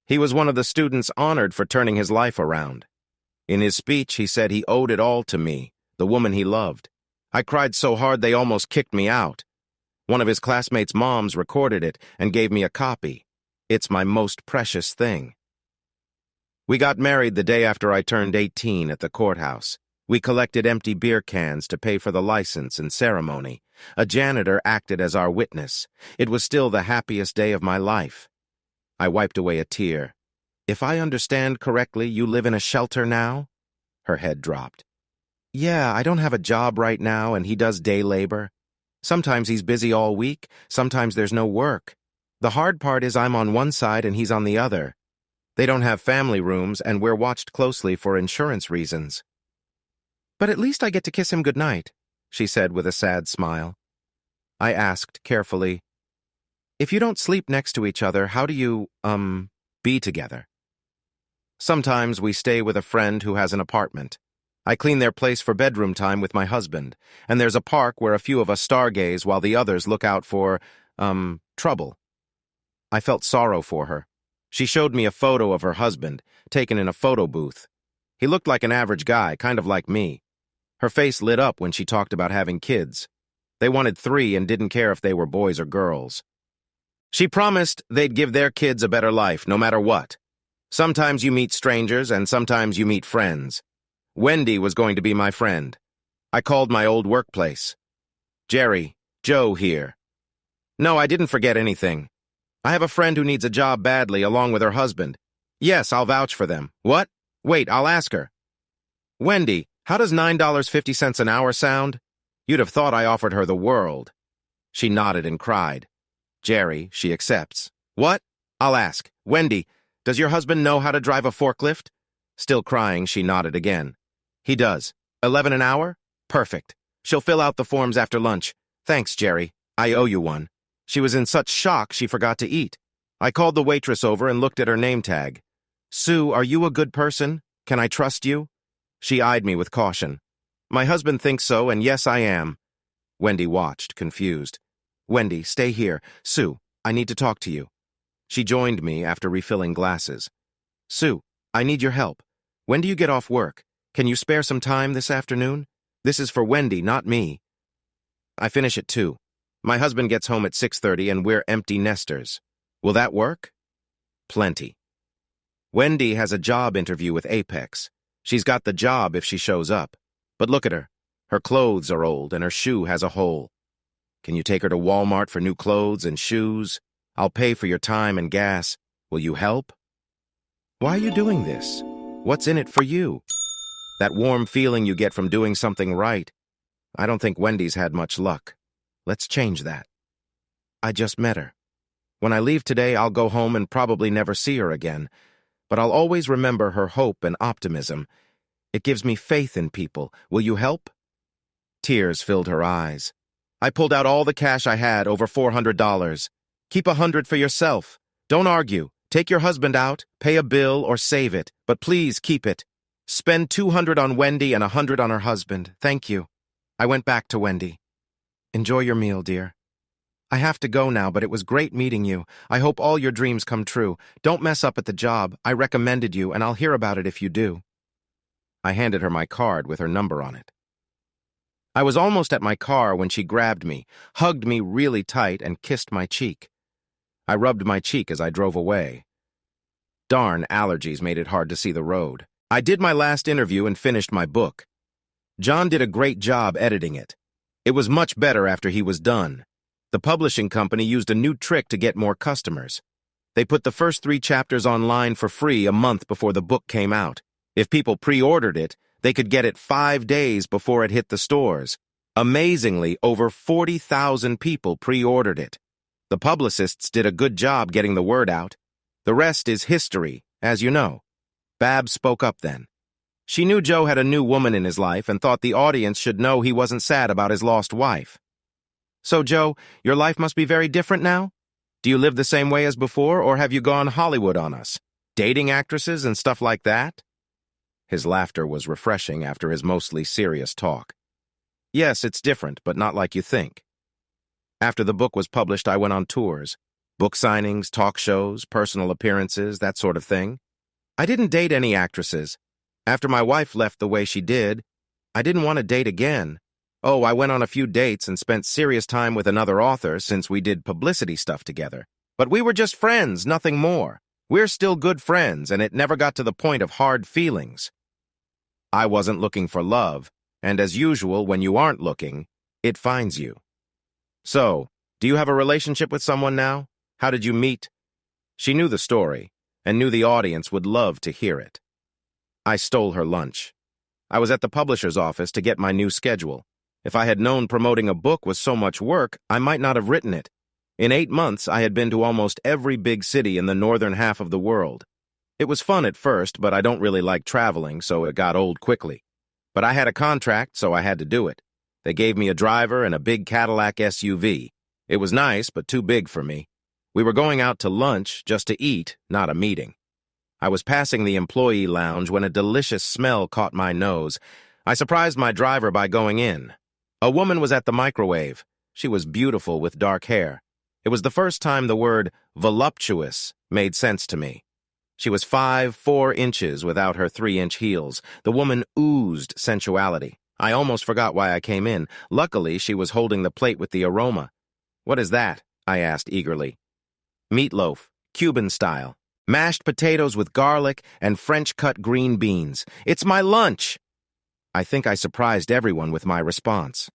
He was one of the students honored for turning his life around. In his speech, he said he owed it all to me, the woman he loved. I cried so hard they almost kicked me out. One of his classmates' moms recorded it and gave me a copy. It's my most precious thing. We got married the day after I turned 18 at the courthouse. We collected empty beer cans to pay for the license and ceremony. A janitor acted as our witness. It was still the happiest day of my life. I wiped away a tear. If I understand correctly, you live in a shelter now? Her head dropped. Yeah, I don't have a job right now, and he does day labor. Sometimes he's busy all week, sometimes there's no work. The hard part is I'm on one side and he's on the other. They don't have family rooms, and we're watched closely for insurance reasons. But at least I get to kiss him goodnight, she said with a sad smile. I asked carefully, if you don't sleep next to each other, how do you, be together? Sometimes we stay with a friend who has an apartment. I clean their place for bedroom time with my husband, and there's a park where a few of us stargaze while the others look out for, trouble. I felt sorrow for her. She showed me a photo of her husband, taken in a photo booth. He looked like an average guy, kind of like me. Her face lit up when she talked about having kids. They wanted 3 and didn't care if they were boys or girls. She promised they'd give their kids a better life, no matter what. Sometimes you meet strangers, and sometimes you meet friends. Wendy was going to be my friend. I called my old workplace. Jerry, Joe here. No, I didn't forget anything. I have a friend who needs a job badly, along with her husband. Yes, I'll vouch for them. What? Wait, I'll ask her. Wendy, how does $9.50 an hour sound? You'd have thought I offered her the world. She nodded and cried. Jerry, she accepts. What? I'll ask. Wendy, does your husband know how to drive a forklift? Still crying, she nodded again. He does. 11 an hour? Perfect. She'll fill out the forms after lunch. Thanks, Jerry. I owe you one. She was in such shock she forgot to eat. I called the waitress over and looked at her name tag. Sue, are you a good person? Can I trust you? She eyed me with caution. My husband thinks so, and yes, I am. Wendy watched, confused. Wendy, stay here. Sue, I need to talk to you. She joined me after refilling glasses. Sue, I need your help. When do you get off work? Can you spare some time this afternoon? This is for Wendy, not me. I finish at 2. My husband gets home at 6:30 and we're empty nesters. Will that work? Plenty. Wendy has a job interview with Apex. She's got the job if she shows up. But look at her. Her clothes are old and her shoe has a hole. Can you take her to Walmart for new clothes and shoes? I'll pay for your time and gas. Will you help? Why are you doing this? What's in it for you? That warm feeling you get from doing something right. I don't think Wendy's had much luck. Let's change that. I just met her. When I leave today, I'll go home and probably never see her again. But I'll always remember her hope and optimism. It gives me faith in people. Will you help? Tears filled her eyes. I pulled out all the cash I had, over $400. Keep $100 for yourself. Don't argue. Take your husband out, pay a bill, or save it. But please keep it. Spend $200 on Wendy and $100 on her husband. Thank you. I went back to Wendy. Enjoy your meal, dear. I have to go now, but it was great meeting you. I hope all your dreams come true. Don't mess up at the job. I recommended you, and I'll hear about it if you do. I handed her my card with her number on it. I was almost at my car when she grabbed me, hugged me really tight, and kissed my cheek. I rubbed my cheek as I drove away. Darn, allergies made it hard to see the road. I did my last interview and finished my book. John did a great job editing it. It was much better after he was done. The publishing company used a new trick to get more customers. They put the first 3 chapters online for free a month before the book came out. If people pre-ordered it, they could get it 5 days before it hit the stores. Amazingly, over 40,000 people pre-ordered it. The publicists did a good job getting the word out. The rest is history, as you know. Babs spoke up then. She knew Joe had a new woman in his life and thought the audience should know he wasn't sad about his lost wife. So, Joe, your life must be very different now? Do you live the same way as before, or have you gone Hollywood on us? Dating actresses and stuff like that? His laughter was refreshing after his mostly serious talk. Yes, it's different, but not like you think. After the book was published, I went on tours. Book signings, talk shows, personal appearances, that sort of thing. I didn't date any actresses. After my wife left the way she did, I didn't want to date again. Oh, I went on a few dates and spent serious time with another author since we did publicity stuff together. But we were just friends, nothing more. We're still good friends, and it never got to the point of hard feelings. I wasn't looking for love, and as usual, when you aren't looking, it finds you. So, do you have a relationship with someone now? How did you meet? She knew the story, and knew the audience would love to hear it. I stole her lunch. I was at the publisher's office to get my new schedule. If I had known promoting a book was so much work, I might not have written it. In 8 months, I had been to almost every big city in the northern half of the world. It was fun at first, but I don't really like traveling, so it got old quickly. But I had a contract, so I had to do it. They gave me a driver and a big Cadillac SUV. It was nice, but too big for me. We were going out to lunch just to eat, not a meeting. I was passing the employee lounge when a delicious smell caught my nose. I surprised my driver by going in. A woman was at the microwave. She was beautiful with dark hair. It was the first time the word voluptuous made sense to me. She was 5'4" without her 3-inch heels. The woman oozed sensuality. I almost forgot why I came in. Luckily, she was holding the plate with the aroma. "What is that?" I asked eagerly. "Meatloaf, Cuban style. Mashed potatoes with garlic and French-cut green beans. It's my lunch!" I think I surprised everyone with my response.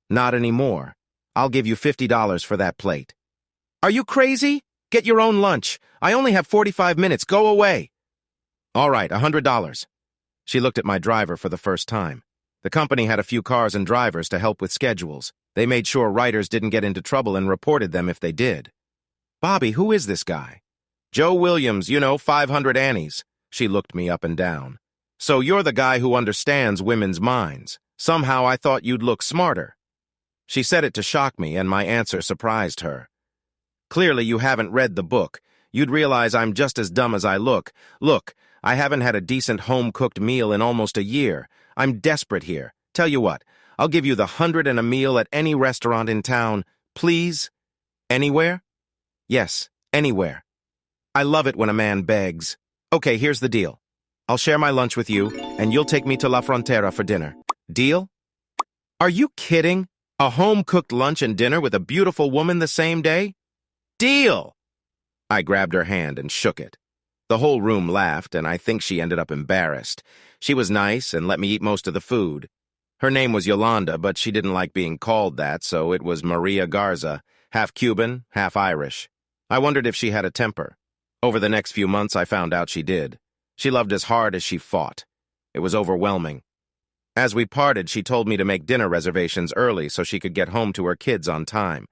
"Not anymore. I'll give you $50 for that plate." "Are you crazy? Get your own lunch. I only have 45 minutes. Go away." "All right, $100. She looked at my driver for the first time. The company had a few cars and drivers to help with schedules. They made sure writers didn't get into trouble and reported them if they did. "Bobby, who is this guy?" "Joe Williams, 500 Annies." She looked me up and down. "So you're the guy who understands women's minds. Somehow I thought you'd look smarter." She said it to shock me, and my answer surprised her. "Clearly you haven't read the book. You'd realize I'm just as dumb as I look. Look, I haven't had a decent home-cooked meal in almost a year. I'm desperate here. Tell you what, I'll give you the 100 and a meal at any restaurant in town. Please? Anywhere?" "Yes, anywhere. I love it when a man begs. Okay, here's the deal. I'll share my lunch with you, and you'll take me to La Frontera for dinner. Deal?" "Are you kidding? A home-cooked lunch and dinner with a beautiful woman the same day? Deal!" I grabbed her hand and shook it. The whole room laughed, and I think she ended up embarrassed. She was nice and let me eat most of the food. Her name was Yolanda, but she didn't like being called that, so it was Maria Garza, half Cuban, half Irish. I wondered if she had a temper. Over the next few months, I found out she did. She loved as hard as she fought. It was overwhelming. As we parted, she told me to make dinner reservations early so she could get home to her kids on time.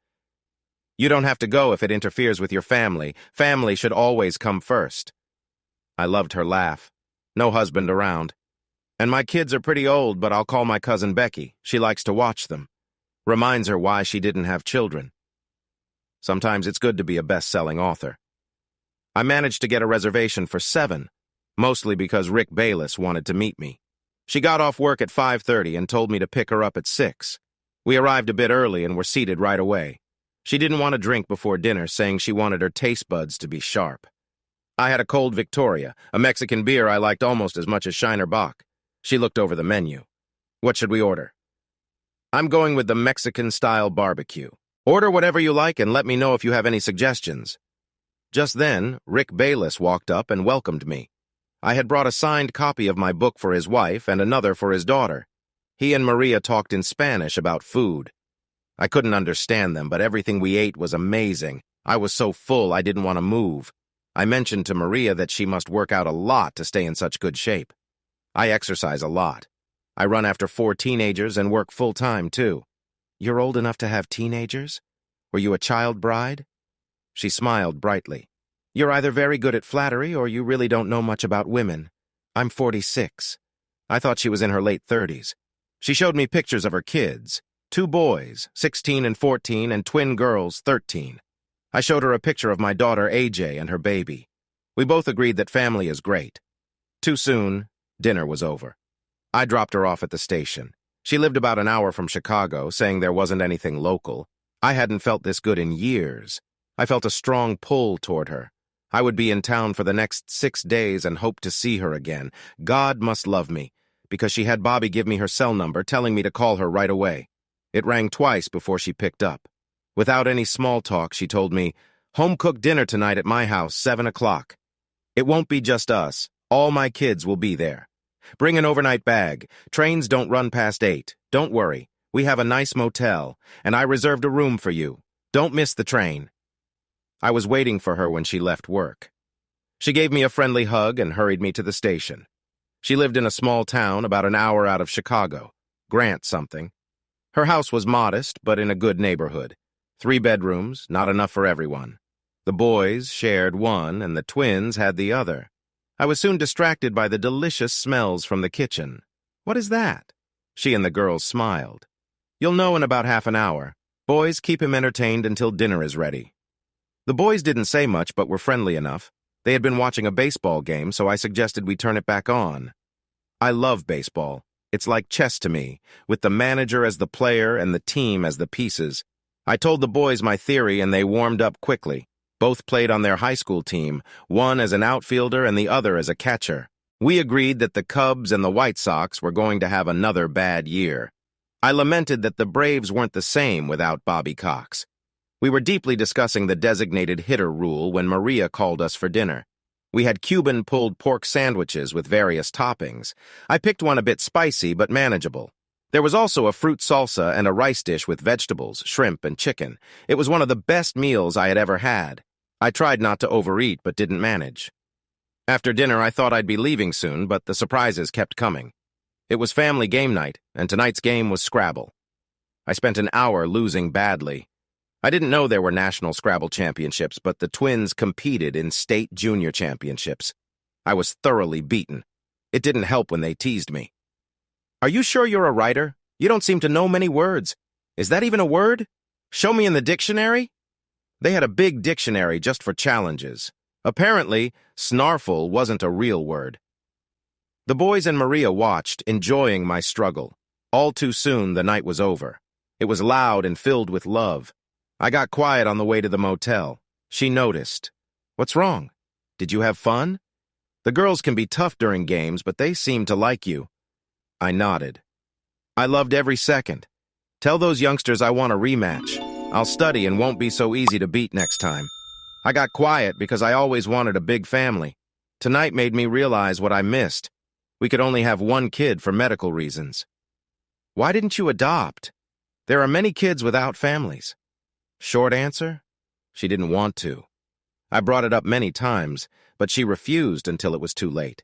"You don't have to go if it interferes with your family. Family should always come first." I loved her laugh. No husband around. "And my kids are pretty old, but I'll call my cousin Becky. She likes to watch them." Reminds her why she didn't have children. Sometimes it's good to be a best-selling author. I managed to get a reservation for 7, mostly because Rick Bayless wanted to meet me. She got off work at 5:30 and told me to pick her up at 6. We arrived a bit early and were seated right away. She didn't want to drink before dinner, saying she wanted her taste buds to be sharp. I had a cold Victoria, a Mexican beer I liked almost as much as Shiner Bock. She looked over the menu. "What should we order?" "I'm going with the Mexican-style barbecue. Order whatever you like and let me know if you have any suggestions." Just then, Rick Bayless walked up and welcomed me. I had brought a signed copy of my book for his wife and another for his daughter. He and Maria talked in Spanish about food. I couldn't understand them, but everything we ate was amazing. I was so full I didn't want to move. I mentioned to Maria that she must work out a lot to stay in such good shape. I exercise a lot. I run after 4 teenagers and work full-time, too. "You're old enough to have teenagers? Were you a child bride?" She smiled brightly. "You're either very good at flattery or you really don't know much about women. I'm 46. I thought she was in her late 30s. She showed me pictures of her kids. 2 boys, 16 and 14, and twin girls, 13. I showed her a picture of my daughter AJ and her baby. We both agreed that family is great. Too soon, dinner was over. I dropped her off at the station. She lived about an hour from Chicago, saying there wasn't anything local. I hadn't felt this good in years. I felt a strong pull toward her. I would be in town for the next 6 days and hoped to see her again. God must love me, because she had Bobby give me her cell number, telling me to call her right away. It rang twice before she picked up. Without any small talk, she told me, "Home-cooked dinner tonight at my house, 7 o'clock. It won't be just us. All my kids will be there. Bring an overnight bag. Trains don't run past 8. Don't worry. We have a nice motel, and I reserved a room for you. Don't miss the train." I was waiting for her when she left work. She gave me a friendly hug and hurried me to the station. She lived in a small town about an hour out of Chicago, Grant something. Her house was modest, but in a good neighborhood. 3 bedrooms, not enough for everyone. The boys shared one, and the twins had the other. I was soon distracted by the delicious smells from the kitchen. "What is that?" She and the girls smiled. "You'll know in about half an hour. Boys, keep him entertained until dinner is ready." The boys didn't say much, but were friendly enough. They had been watching a baseball game, so I suggested we turn it back on. I love baseball. It's like chess to me, with the manager as the player and the team as the pieces. I told the boys my theory, and they warmed up quickly. Both played on their high school team, one as an outfielder and the other as a catcher. We agreed that the Cubs and the White Sox were going to have another bad year. I lamented that the Braves weren't the same without Bobby Cox. We were deeply discussing the designated hitter rule when Maria called us for dinner. We had Cuban pulled pork sandwiches with various toppings. I picked one a bit spicy but manageable. There was also a fruit salsa and a rice dish with vegetables, shrimp, and chicken. It was one of the best meals I had ever had. I tried not to overeat but didn't manage. After dinner, I thought I'd be leaving soon, but the surprises kept coming. It was family game night, and tonight's game was Scrabble. I spent an hour losing badly. I didn't know there were national Scrabble championships, but the twins competed in state junior championships. I was thoroughly beaten. It didn't help when they teased me. "Are you sure you're a writer? You don't seem to know many words. Is that even a word? Show me in the dictionary." They had a big dictionary just for challenges. Apparently, snarfle wasn't a real word. The boys and Maria watched, enjoying my struggle. All too soon, the night was over. It was loud and filled with love. I got quiet on the way to the motel. She noticed. "What's wrong? Did you have fun? The girls can be tough during games, but they seem to like you." I nodded. "I loved every second. Tell those youngsters I want a rematch. I'll study and won't be so easy to beat next time." I got quiet because I always wanted a big family. Tonight made me realize what I missed. We could only have one kid for medical reasons. "Why didn't you adopt? There are many kids without families." Short answer? She didn't want to. I brought it up many times, but she refused until it was too late.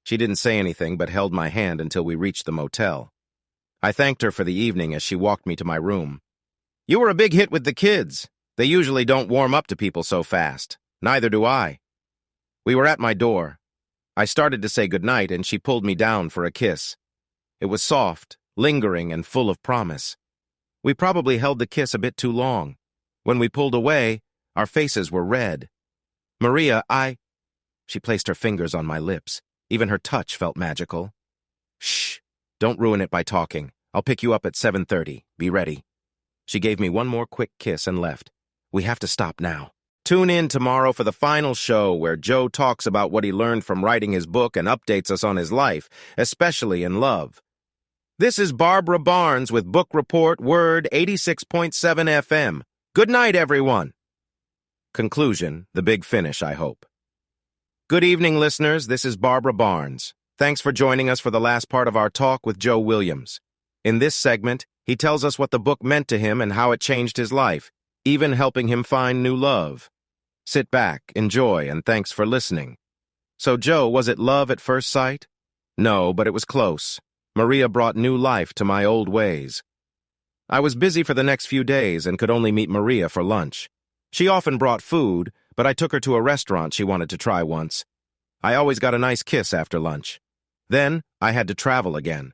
She didn't say anything but held my hand until we reached the motel. I thanked her for the evening as she walked me to my room. "You were a big hit with the kids. They usually don't warm up to people so fast. Neither do I." We were at my door. I started to say goodnight, and she pulled me down for a kiss. It was soft, lingering, and full of promise. We probably held the kiss a bit too long. When we pulled away, our faces were red. "Maria, She placed her fingers on my lips. Even her touch felt magical. "Shh! Don't ruin it by talking. I'll pick you up at 7:30. Be ready." She gave me one more quick kiss and left. We have to stop now. Tune in tomorrow for the final show where Joe talks about what he learned from writing his book and updates us on his life, especially in love. This is Barbara Barnes with Book Report Word 86.7 FM. Good night, everyone. Conclusion, the big finish, I hope. Good evening, listeners. This is Barbara Barnes. Thanks for joining us for the last part of our talk with Joe Williams. In this segment, he tells us what the book meant to him and how it changed his life, even helping him find new love. Sit back, enjoy, and thanks for listening. So, Joe, was it love at first sight? No, but it was close. Maria brought new life to my old ways. I was busy for the next few days and could only meet Maria for lunch. She often brought food, but I took her to a restaurant she wanted to try once. I always got a nice kiss after lunch. Then, I had to travel again.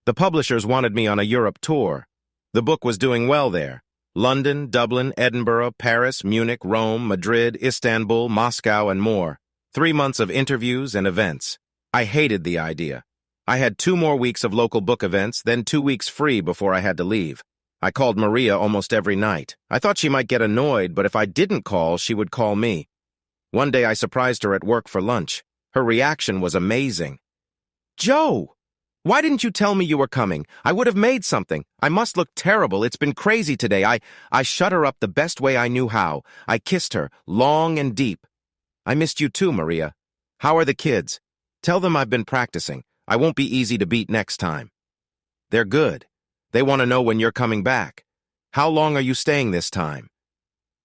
The publishers wanted me on a Europe tour. The book was doing well there. London, Dublin, Edinburgh, Paris, Munich, Rome, Madrid, Istanbul, Moscow, and more. 3 months of interviews and events. I hated the idea. I had 2 more weeks of local book events, then 2 weeks free before I had to leave. I called Maria almost every night. I thought she might get annoyed, but if I didn't call, she would call me. One day I surprised her at work for lunch. Her reaction was amazing. "Joe, why didn't you tell me you were coming? I would have made something. I must look terrible. It's been crazy today." I shut her up the best way I knew how. I kissed her, long and deep. "I missed you too, Maria. How are the kids? Tell them I've been practicing. I won't be easy to beat next time." "They're good. They want to know when you're coming back. How long are you staying this time?"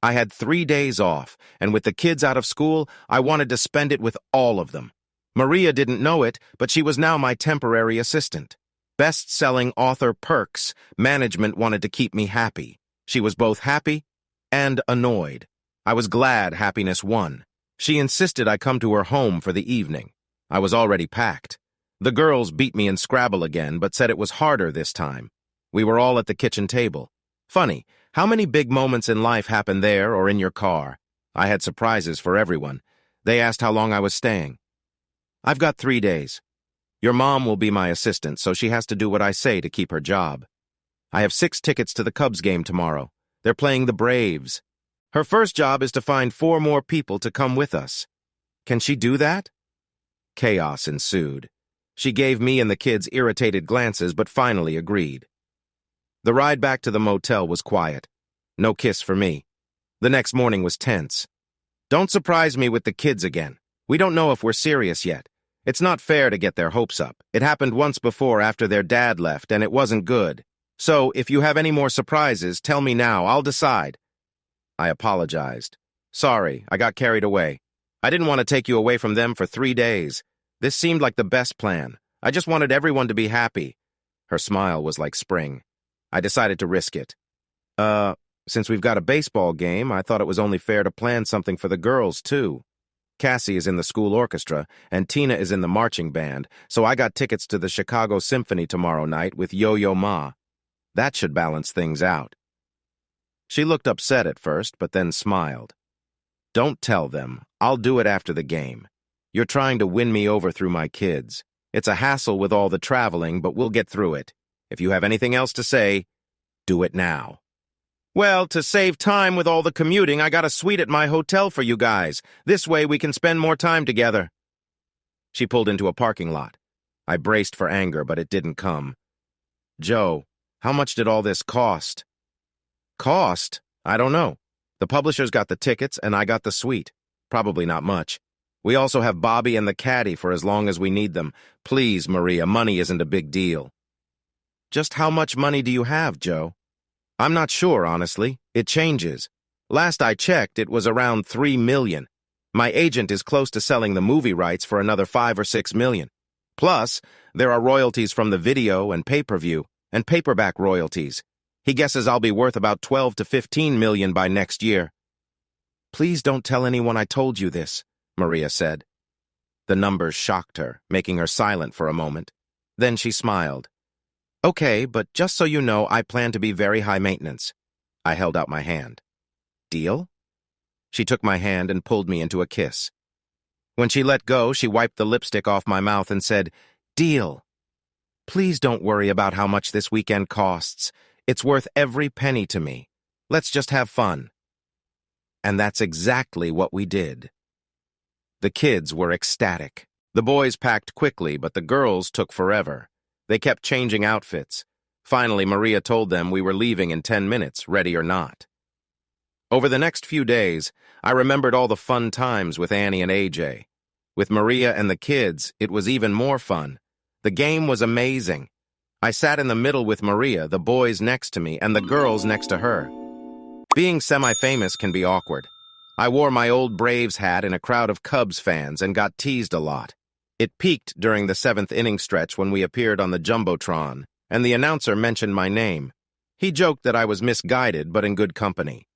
I had 3 days off, and with the kids out of school, I wanted to spend it with all of them. Maria didn't know it, but she was now my temporary assistant. Best-selling author perks, management wanted to keep me happy. She was both happy and annoyed. I was glad happiness won. She insisted I come to her home for the evening. I was already packed. The girls beat me in Scrabble again, but said it was harder this time. We were all at the kitchen table. Funny, how many big moments in life happen there or in your car? I had surprises for everyone. They asked how long I was staying. "I've got 3 days. Your mom will be my assistant, so she has to do what I say to keep her job. I have 6 tickets to the Cubs game tomorrow. They're playing the Braves. Her first job is to find 4 more people to come with us. Can she do that? Chaos ensued. She gave me and the kids irritated glances, but finally agreed. The ride back to the motel was quiet. No kiss for me. The next morning was tense. Don't surprise me with the kids again. We don't know if we're serious yet. It's not fair to get their hopes up. It happened once before after their dad left, and it wasn't good. So, if you have any more surprises, tell me now. I'll decide. I apologized. Sorry, I got carried away. I didn't want to take you away from them for 3 days. This seemed like the best plan. I just wanted everyone to be happy. Her smile was like spring. I decided to risk it. Since we've got a baseball game, I thought it was only fair to plan something for the girls, too. Cassie is in the school orchestra, and Tina is in the marching band, so I got tickets to the Chicago Symphony tomorrow night with Yo-Yo Ma. That should balance things out. She looked upset at first, but then smiled. Don't tell them. I'll do it after the game. You're trying to win me over through my kids. It's a hassle with all the traveling, but we'll get through it. If you have anything else to say, do it now. Well, to save time with all the commuting, I got a suite at my hotel for you guys. This way we can spend more time together. She pulled into a parking lot. I braced for anger, but it didn't come. Joe, how much did all this cost? Cost? I don't know. The publishers got the tickets, and I got the suite. Probably not much. We also have Bobby and the caddy for as long as we need them. Please, Maria, money isn't a big deal. Just how much money do you have, Joe? I'm not sure, honestly. It changes. Last I checked, it was around $3 million. My agent is close to selling the movie rights for another $5 or $6 million. Plus, there are royalties from the video and pay-per-view, and paperback royalties. He guesses I'll be worth about $12 to $15 million by next year. Please don't tell anyone I told you this, Maria said. The numbers shocked her, making her silent for a moment. Then she smiled. Okay, but just so you know, I plan to be very high maintenance. I held out my hand. Deal? She took my hand and pulled me into a kiss. When she let go, she wiped the lipstick off my mouth and said, Deal. Please don't worry about how much this weekend costs. It's worth every penny to me. Let's just have fun. And that's exactly what we did. The kids were ecstatic. The boys packed quickly, but the girls took forever. They kept changing outfits. Finally, Maria told them we were leaving in 10 minutes, ready or not. Over the next few days, I remembered all the fun times with Annie and AJ. With Maria and the kids, it was even more fun. The game was amazing. I sat in the middle with Maria, the boys next to me, and the girls next to her. Being semi-famous can be awkward. I wore my old Braves hat in a crowd of Cubs fans and got teased a lot. It peaked during the 7th inning stretch when we appeared on the Jumbotron, and the announcer mentioned my name. He joked that I was misguided, but in good company.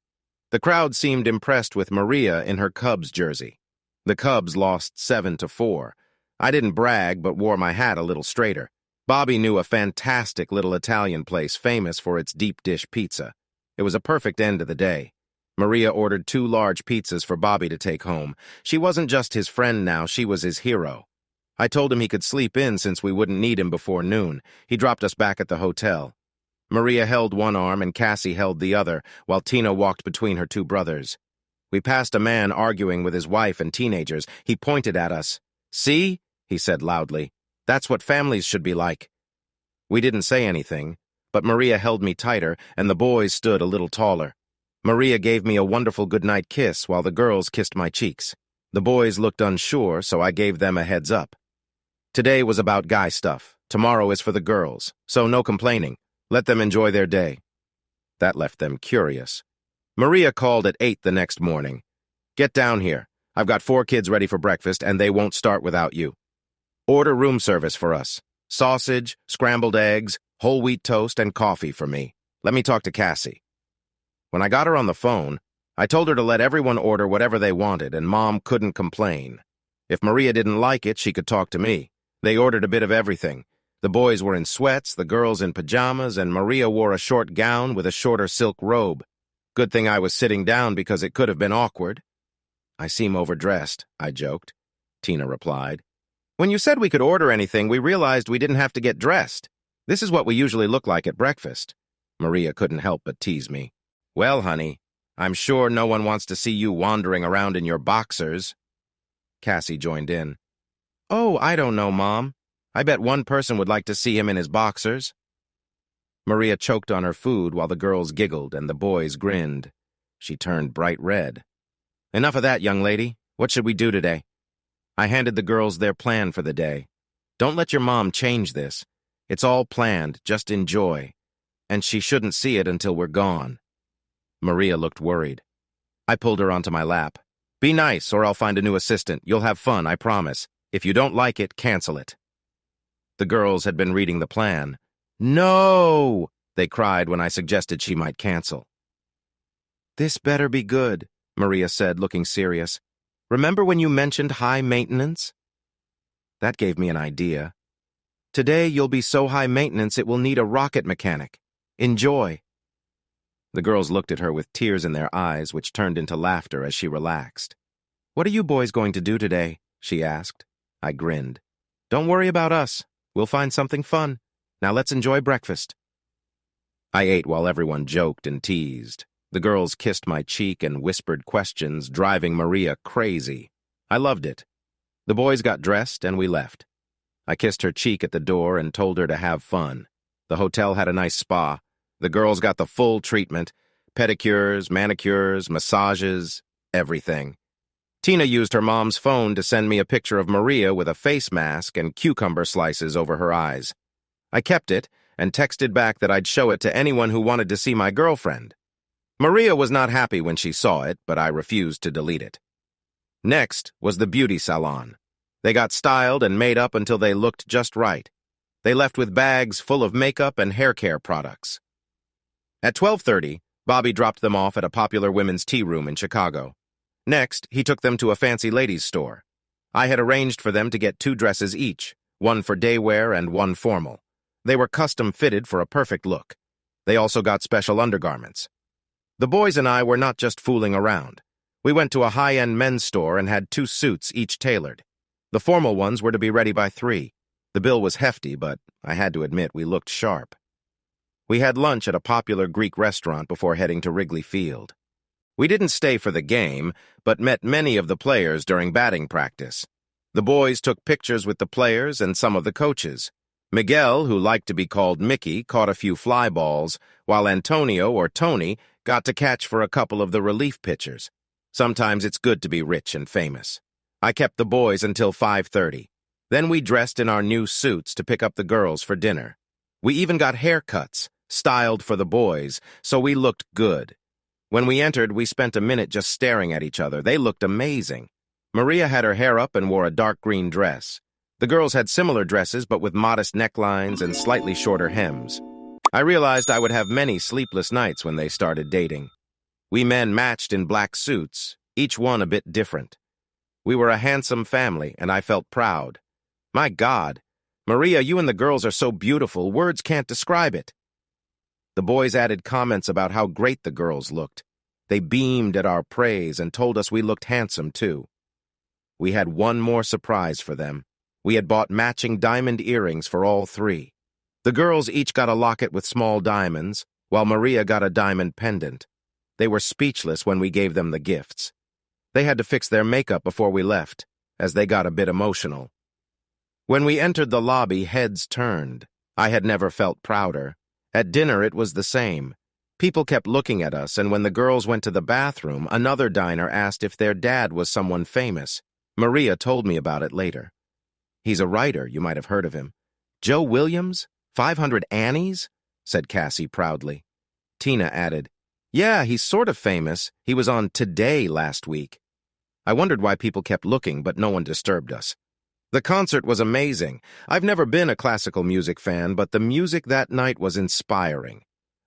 The crowd seemed impressed with Maria in her Cubs jersey. The Cubs lost 7-4. I didn't brag, but wore my hat a little straighter. Bobby knew a fantastic little Italian place famous for its deep dish pizza. It was a perfect end to the day. Maria ordered 2 large pizzas for Bobby to take home. She wasn't just his friend now, she was his hero. I told him he could sleep in since we wouldn't need him before noon. He dropped us back at the hotel. Maria held one arm and Cassie held the other, while Tina walked between her 2 brothers. We passed a man arguing with his wife and teenagers. He pointed at us. See? He said loudly. That's what families should be like. We didn't say anything, but Maria held me tighter and the boys stood a little taller. Maria gave me a wonderful goodnight kiss while the girls kissed my cheeks. The boys looked unsure, so I gave them a heads up. Today was about guy stuff. Tomorrow is for the girls, so no complaining. Let them enjoy their day. That left them curious. Maria called at 8 the next morning. Get down here. I've got 4 kids ready for breakfast, and they won't start without you. Order room service for us. Sausage, scrambled eggs, whole wheat toast, and coffee for me. Let me talk to Cassie. When I got her on the phone, I told her to let everyone order whatever they wanted, and Mom couldn't complain. If Maria didn't like it, she could talk to me. They ordered a bit of everything. The boys were in sweats, the girls in pajamas, and Maria wore a short gown with a shorter silk robe. Good thing I was sitting down because it could have been awkward. I seem overdressed, I joked. Tina replied. When you said we could order anything, we realized we didn't have to get dressed. This is what we usually look like at breakfast. Maria couldn't help but tease me. Well, honey, I'm sure no one wants to see you wandering around in your boxers. Cassie joined in. Oh, I don't know, Mom. I bet one person would like to see him in his boxers. Maria choked on her food while the girls giggled and the boys grinned. She turned bright red. Enough of that, young lady. What should we do today? I handed the girls their plan for the day. Don't let your mom change this. It's all planned, just enjoy. And she shouldn't see it until we're gone. Maria looked worried. I pulled her onto my lap. Be nice, or I'll find a new assistant. You'll have fun, I promise. If you don't like it, cancel it. The girls had been reading the plan. No! They cried when I suggested she might cancel. This better be good, Maria said, looking serious. Remember when you mentioned high maintenance? That gave me an idea. Today you'll be so high maintenance it will need a rocket mechanic. Enjoy. The girls looked at her with tears in their eyes, which turned into laughter as she relaxed. What are you boys going to do today? She asked. I grinned. Don't worry about us. We'll find something fun. Now let's enjoy breakfast. I ate while everyone joked and teased. The girls kissed my cheek and whispered questions, driving Maria crazy. I loved it. The boys got dressed and we left. I kissed her cheek at the door and told her to have fun. The hotel had a nice spa. The girls got the full treatment, pedicures, manicures, massages, everything. Tina used her mom's phone to send me a picture of Maria with a face mask and cucumber slices over her eyes. I kept it and texted back that I'd show it to anyone who wanted to see my girlfriend. Maria was not happy when she saw it, but I refused to delete it. Next was the beauty salon. They got styled and made up until they looked just right. They left with bags full of makeup and hair care products. At 12:30, Bobby dropped them off at a popular women's tea room in Chicago. Next, he took them to a fancy ladies' store. I had arranged for them to get 2 dresses each, one for day wear and one formal. They were custom-fitted for a perfect look. They also got special undergarments. The boys and I were not just fooling around. We went to a high-end men's store and had 2 suits, each tailored. The formal ones were to be ready by 3. The bill was hefty, but I had to admit we looked sharp. We had lunch at a popular Greek restaurant before heading to Wrigley Field. We didn't stay for the game, but met many of the players during batting practice. The boys took pictures with the players and some of the coaches. Miguel, who liked to be called Mickey, caught a few fly balls, while Antonio, or Tony, got to catch for a couple of the relief pitchers. Sometimes it's good to be rich and famous. I kept the boys until 5:30. Then we dressed in our new suits to pick up the girls for dinner. We even got haircuts, styled for the boys, so we looked good. When we entered, we spent a minute just staring at each other. They looked amazing. Maria had her hair up and wore a dark green dress. The girls had similar dresses, but with modest necklines and slightly shorter hems. I realized I would have many sleepless nights when they started dating. We men matched in black suits, each one a bit different. We were a handsome family, and I felt proud. My God, Maria, you and the girls are so beautiful, words can't describe it. The boys added comments about how great the girls looked. They beamed at our praise and told us we looked handsome, too. We had one more surprise for them. We had bought matching diamond earrings for all 3. The girls each got a locket with small diamonds, while Maria got a diamond pendant. They were speechless when we gave them the gifts. They had to fix their makeup before we left, as they got a bit emotional. When we entered the lobby, heads turned. I had never felt prouder. At dinner, it was the same. People kept looking at us, and when the girls went to the bathroom, another diner asked if their dad was someone famous. Maria told me about it later. He's a writer, you might have heard of him. Joe Williams? 500 Annies? Said Cassie proudly. Tina added, Yeah, he's sort of famous. He was on Today last week. I wondered why people kept looking, but no one disturbed us. The concert was amazing. I've never been a classical music fan, but the music that night was inspiring.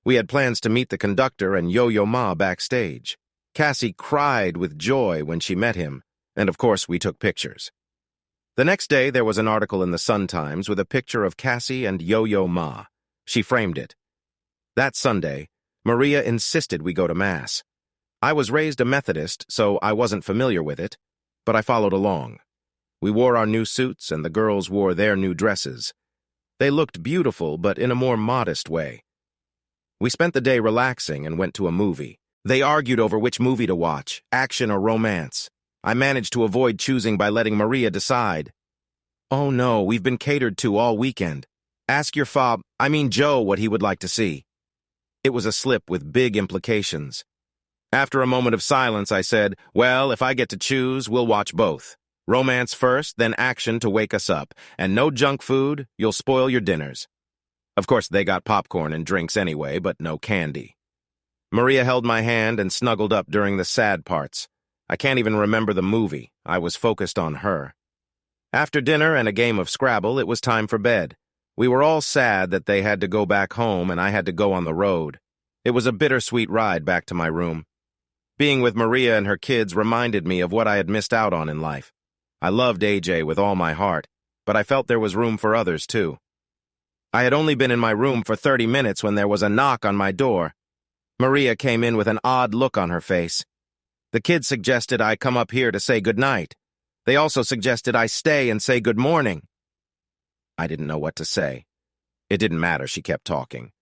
We had plans to meet the conductor and Yo-Yo Ma backstage. Cassie cried with joy when she met him, and of course we took pictures. The next day there was an article in the Sun-Times with a picture of Cassie and Yo-Yo Ma. She framed it. That Sunday, Maria insisted we go to Mass. I was raised a Methodist, so I wasn't familiar with it, but I followed along. We wore our new suits, and the girls wore their new dresses. They looked beautiful, but in a more modest way. We spent the day relaxing and went to a movie. They argued over which movie to watch, action or romance. I managed to avoid choosing by letting Maria decide. Oh no, we've been catered to all weekend. Ask your Joe, what he would like to see. It was a slip with big implications. After a moment of silence, I said, well, if I get to choose, we'll watch both. Romance first, then action to wake us up. And no junk food, you'll spoil your dinners. Of course, they got popcorn and drinks anyway, but no candy. Maria held my hand and snuggled up during the sad parts. I can't even remember the movie. I was focused on her. After dinner and a game of Scrabble, it was time for bed. We were all sad that they had to go back home and I had to go on the road. It was a bittersweet ride back to my room. Being with Maria and her kids reminded me of what I had missed out on in life. I loved AJ with all my heart, but I felt there was room for others too. I had only been in my room for 30 minutes when there was a knock on my door. Maria came in with an odd look on her face. The kids suggested I come up here to say goodnight. They also suggested I stay and say good morning. I didn't know what to say. It didn't matter, she kept talking.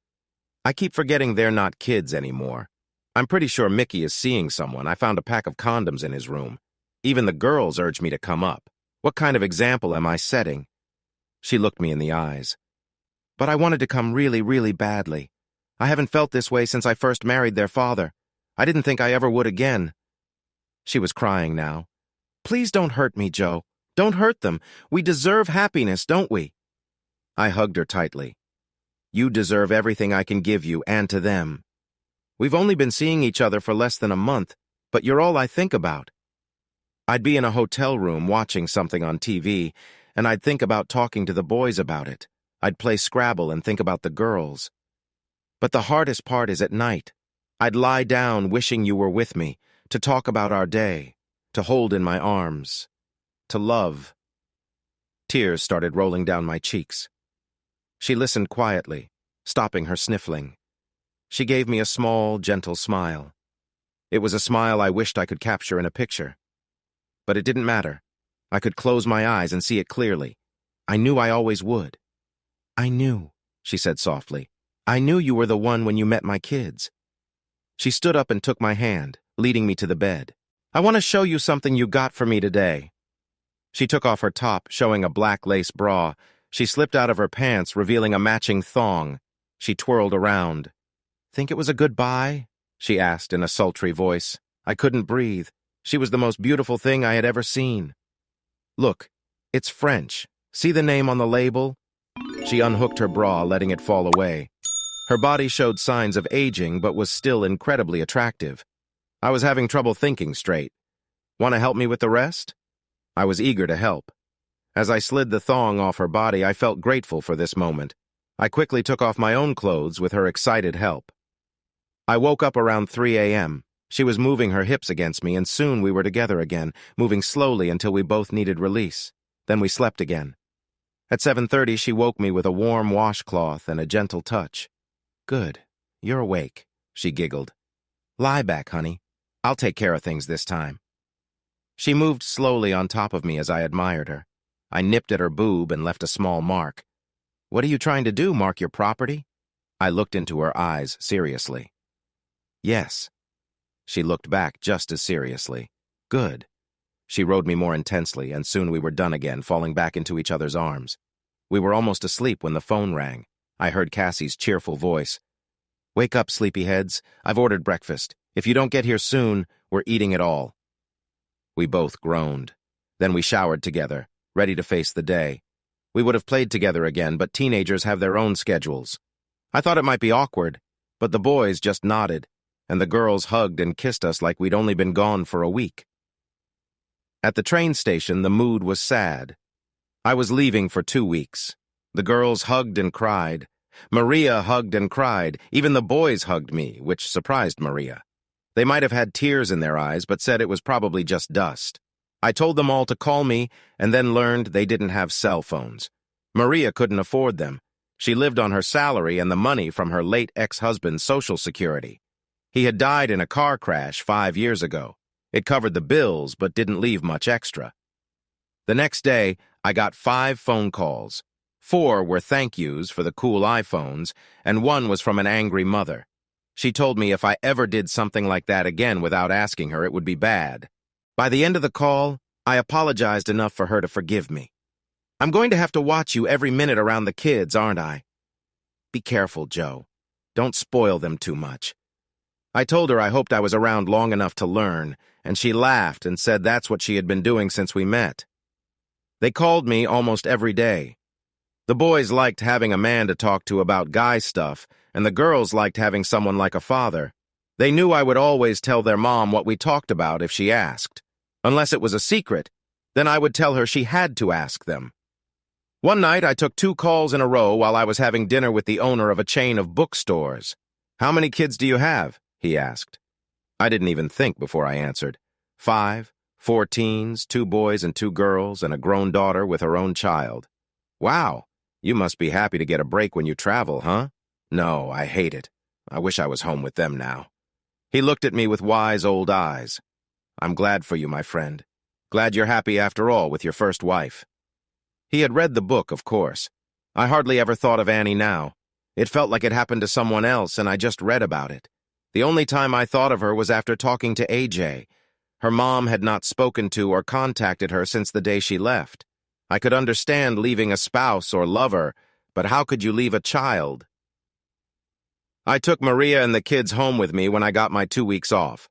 I keep forgetting they're not kids anymore. I'm pretty sure Mickey is seeing someone. I found a pack of condoms in his room. Even the girls urged me to come up. What kind of example am I setting? She looked me in the eyes. But I wanted to come really, really badly. I haven't felt this way since I first married their father. I didn't think I ever would again. She was crying now. Please don't hurt me, Joe. Don't hurt them. We deserve happiness, don't we? I hugged her tightly. You deserve everything I can give you and to them. We've only been seeing each other for less than a month, but you're all I think about. I'd be in a hotel room watching something on TV, and I'd think about talking to the boys about it. I'd play Scrabble and think about the girls. But the hardest part is at night. I'd lie down wishing you were with me, to talk about our day, to hold in my arms, to love. Tears started rolling down my cheeks. She listened quietly, stopping her sniffling. She gave me a small, gentle smile. It was a smile I wished I could capture in a picture. But it didn't matter. I could close my eyes and see it clearly. I knew I always would. I knew, she said softly. I knew you were the one when you met my kids. She stood up and took my hand, leading me to the bed. I want to show you something you got for me today. She took off her top, showing a black lace bra. She slipped out of her pants, revealing a matching thong. She twirled around. Think it was a goodbye? She asked in a sultry voice. I couldn't breathe. She was the most beautiful thing I had ever seen. Look, it's French. See the name on the label? She unhooked her bra, letting it fall away. Her body showed signs of aging, but was still incredibly attractive. I was having trouble thinking straight. Want to help me with the rest? I was eager to help. As I slid the thong off her body, I felt grateful for this moment. I quickly took off my own clothes with her excited help. I woke up around 3 a.m. She was moving her hips against me, and soon we were together again, moving slowly until we both needed release. Then we slept again. At 7:30, she woke me with a warm washcloth and a gentle touch. Good. You're awake, she giggled. Lie back, honey. I'll take care of things this time. She moved slowly on top of me as I admired her. I nipped at her boob and left a small mark. What are you trying to do, mark your property? I looked into her eyes seriously. Yes. She looked back just as seriously. Good. She rode me more intensely, and soon we were done again, falling back into each other's arms. We were almost asleep when the phone rang. I heard Cassie's cheerful voice. Wake up, sleepyheads. I've ordered breakfast. If you don't get here soon, we're eating it all. We both groaned. Then we showered together, ready to face the day. We would have played together again, but teenagers have their own schedules. I thought it might be awkward, but the boys just nodded, and the girls hugged and kissed us like we'd only been gone for a week. At the train station, the mood was sad. I was leaving for 2 weeks. The girls hugged and cried. Maria hugged and cried. Even the boys hugged me, which surprised Maria. They might have had tears in their eyes, but said it was probably just dust. I told them all to call me, and then learned they didn't have cell phones. Maria couldn't afford them. She lived on her salary and the money from her late ex-husband's Social Security. He had died in a car crash 5 years ago. It covered the bills, but didn't leave much extra. The next day, I got 5 phone calls. 4 were thank yous for the cool iPhones, and 1 was from an angry mother. She told me if I ever did something like that again without asking her, it would be bad. By the end of the call, I apologized enough for her to forgive me. I'm going to have to watch you every minute around the kids, aren't I? Be careful, Joe. Don't spoil them too much. I told her I hoped I was around long enough to learn, and she laughed and said that's what she had been doing since we met. They called me almost every day. The boys liked having a man to talk to about guy stuff, and the girls liked having someone like a father. They knew I would always tell their mom what we talked about if she asked. Unless it was a secret, then I would tell her she had to ask them. One night, I took 2 calls in a row while I was having dinner with the owner of a chain of bookstores. "How many kids do you have?" he asked. I didn't even think before I answered. 5, 4 teens, 2 boys and 2 girls, and a grown daughter with her own child. "Wow, you must be happy to get a break when you travel, huh?" "No, I hate it. I wish I was home with them now." He looked at me with wise old eyes. "I'm glad for you, my friend. Glad you're happy after all with your first wife." He had read the book, of course. I hardly ever thought of Annie now. It felt like it happened to someone else, and I just read about it. The only time I thought of her was after talking to AJ. Her mom had not spoken to or contacted her since the day she left. I could understand leaving a spouse or lover, but how could you leave a child? I took Maria and the kids home with me when I got my 2 weeks off.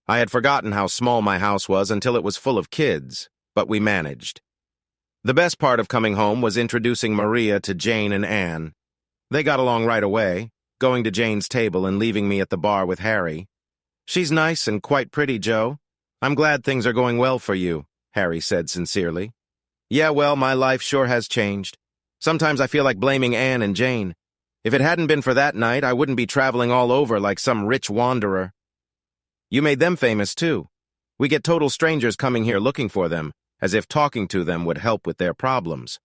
I had forgotten how small my house was until it was full of kids, but we managed. The best part of coming home was introducing Maria to Jane and Anne. They got along right away, going to Jane's table and leaving me at the bar with Harry. "She's nice and quite pretty, Joe. I'm glad things are going well for you," Harry said sincerely. "Yeah, well, my life sure has changed. Sometimes I feel like blaming Anne and Jane. If it hadn't been for that night, I wouldn't be traveling all over like some rich wanderer." "You made them famous, too. We get total strangers coming here looking for them, as if talking to them would help with their problems.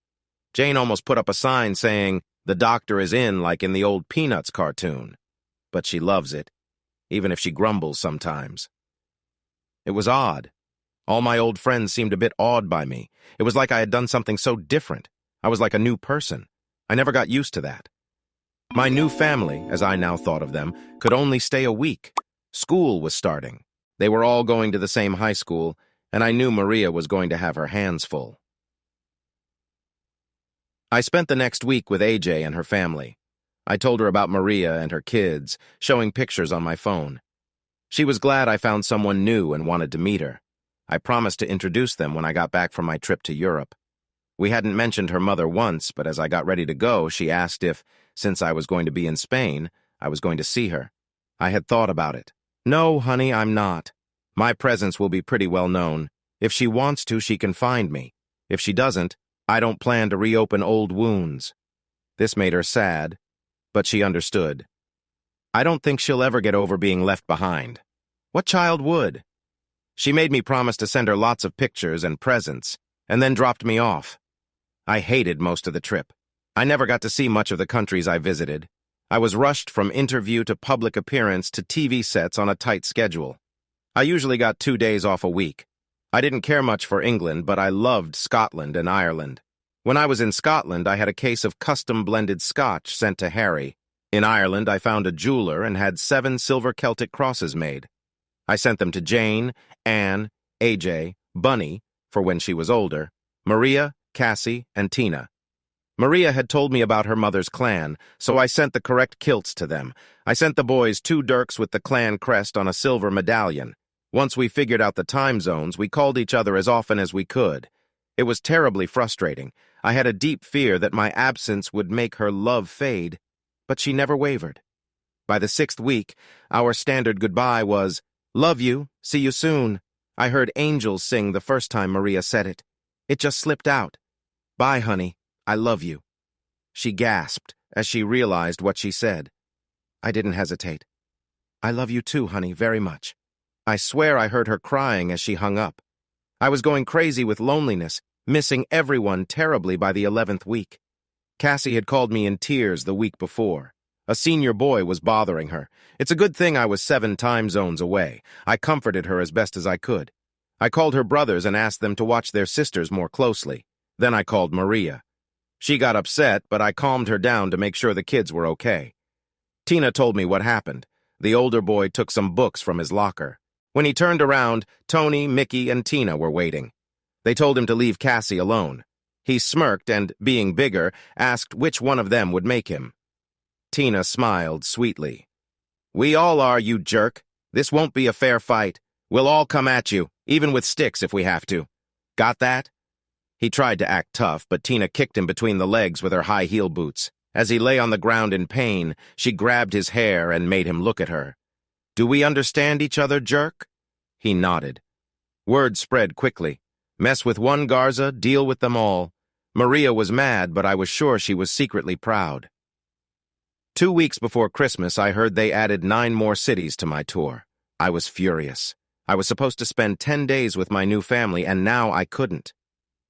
Jane almost put up a sign saying, 'The doctor is in,' like in the old Peanuts cartoon. But she loves it, even if she grumbles sometimes." It was odd. All my old friends seemed a bit awed by me. It was like I had done something so different. I was like a new person. I never got used to that. My new family, as I now thought of them, could only stay a week. School was starting. They were all going to the same high school, and I knew Maria was going to have her hands full. I spent the next week with AJ and her family. I told her about Maria and her kids, showing pictures on my phone. She was glad I found someone new and wanted to meet her. I promised to introduce them when I got back from my trip to Europe. We hadn't mentioned her mother once, but as I got ready to go, she asked if, since I was going to be in Spain, I was going to see her. I had thought about it. "No, honey, I'm not. My presence will be pretty well known. If she wants to, she can find me. If she doesn't, I don't plan to reopen old wounds." This made her sad, but she understood. I don't think she'll ever get over being left behind. What child would? She made me promise to send her lots of pictures and presents, and then dropped me off. I hated most of the trip. I never got to see much of the countries I visited. I was rushed from interview to public appearance to TV sets on a tight schedule. I usually got 2 days off a week. I didn't care much for England, but I loved Scotland and Ireland. When I was in Scotland, I had a case of custom-blended scotch sent to Harry. In Ireland, I found a jeweler and had 7 silver Celtic crosses made. I sent them to Jane, Anne, AJ, Bunny, for when she was older, Maria, Cassie, and Tina. Maria had told me about her mother's clan, so I sent the correct kilts to them. I sent the boys 2 dirks with the clan crest on a silver medallion. Once we figured out the time zones, we called each other as often as we could. It was terribly frustrating. I had a deep fear that my absence would make her love fade, but she never wavered. By the 6th week, our standard goodbye was, "Love you, see you soon." I heard angels sing the first time Maria said it. It just slipped out. "Bye, honey. I love you." She gasped as she realized what she said. I didn't hesitate. "I love you too, honey, very much." I swear I heard her crying as she hung up. I was going crazy with loneliness, missing everyone terribly by the 11th week. Cassie had called me in tears the week before. A senior boy was bothering her. It's a good thing I was 7 time zones away. I comforted her as best as I could. I called her brothers and asked them to watch their sisters more closely. Then I called Maria. She got upset, but I calmed her down to make sure the kids were okay. Tina told me what happened. The older boy took some books from his locker. When he turned around, Tony, Mickey, and Tina were waiting. They told him to leave Cassie alone. He smirked and, being bigger, asked which one of them would make him. Tina smiled sweetly. "We all are, you jerk. This won't be a fair fight. We'll all come at you, even with sticks if we have to. Got that?" He tried to act tough, but Tina kicked him between the legs with her high-heel boots. As he lay on the ground in pain, she grabbed his hair and made him look at her. "Do we understand each other, jerk?" He nodded. Word spread quickly. Mess with one Garza, deal with them all. Maria was mad, but I was sure she was secretly proud. 2 weeks before Christmas, I heard they added 9 more cities to my tour. I was furious. I was supposed to spend 10 days with my new family, and now I couldn't.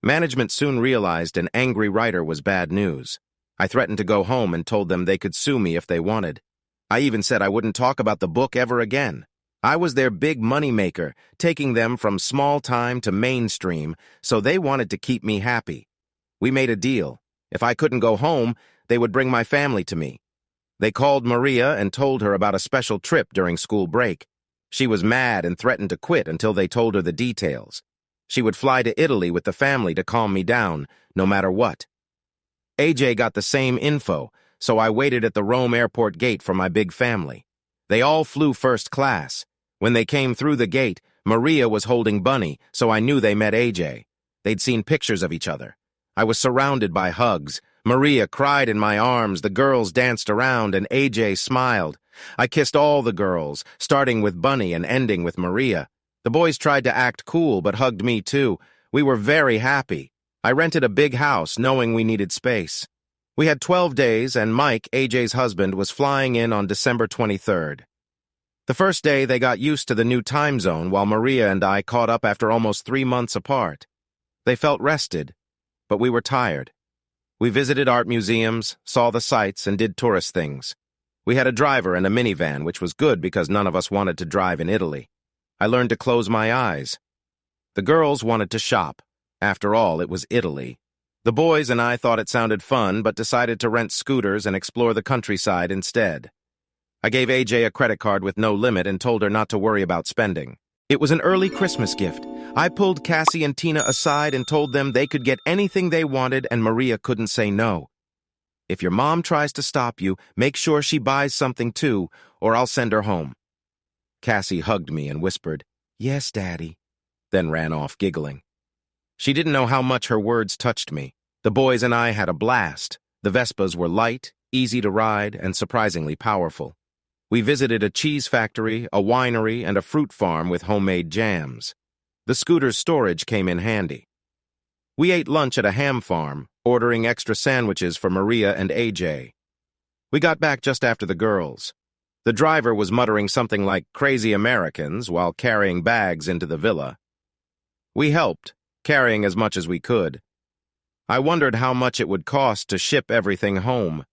Management soon realized an angry writer was bad news. I threatened to go home and told them they could sue me if they wanted. I even said I wouldn't talk about the book ever again. I was their big money maker, taking them from small time to mainstream, so they wanted to keep me happy. We made a deal. If I couldn't go home, they would bring my family to me. They called Maria and told her about a special trip during school break. She was mad and threatened to quit until they told her the details. She would fly to Italy with the family to calm me down, no matter what. AJ got the same info, so I waited at the Rome airport gate for my big family. They all flew first class. When they came through the gate, Maria was holding Bunny, so I knew they met AJ. They'd seen pictures of each other. I was surrounded by hugs. Maria cried in my arms, the girls danced around, and AJ smiled. I kissed all the girls, starting with Bunny and ending with Maria. The boys tried to act cool, but hugged me too. We were very happy. I rented a big house, knowing we needed space. We had 12 days, and Mike, AJ's husband, was flying in on December 23rd. The first day, they got used to the new time zone, while Maria and I caught up after almost 3 months apart. They felt rested, but we were tired. We visited art museums, saw the sights, and did tourist things. We had a driver and a minivan, which was good because none of us wanted to drive in Italy. I learned to close my eyes. The girls wanted to shop. After all, it was Italy. The boys and I thought it sounded fun, but decided to rent scooters and explore the countryside instead. I gave AJ a credit card with no limit and told her not to worry about spending. It was an early Christmas gift. I pulled Cassie and Tina aside and told them they could get anything they wanted and Maria couldn't say no. If your mom tries to stop you, make sure she buys something too, or I'll send her home. Cassie hugged me and whispered, "Yes, Daddy," then ran off giggling. She didn't know how much her words touched me. The boys and I had a blast. The Vespas were light, easy to ride, and surprisingly powerful. We visited a cheese factory, a winery, and a fruit farm with homemade jams. The scooter's storage came in handy. We ate lunch at a ham farm, ordering extra sandwiches for Maria and AJ. We got back just after the girls. The driver was muttering something like "crazy Americans" while carrying bags into the villa. We helped, carrying as much as we could. I wondered how much it would cost to ship everything home.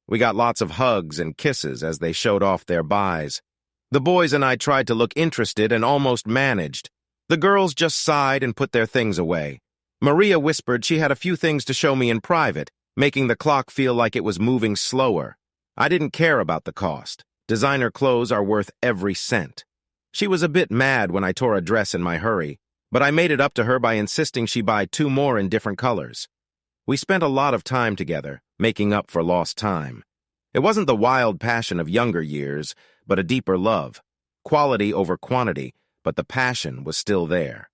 We got lots of hugs and kisses as they showed off their buys. The boys and I tried to look interested and almost managed. The girls just sighed and put their things away. Maria whispered she had a few things to show me in private, making the clock feel like it was moving slower. I didn't care about the cost. Designer clothes are worth every cent. She was a bit mad when I tore a dress in my hurry, but I made it up to her by insisting she buy 2 more in different colors. We spent a lot of time together, making up for lost time. It wasn't the wild passion of younger years, but a deeper love. Quality over quantity, but the passion was still there.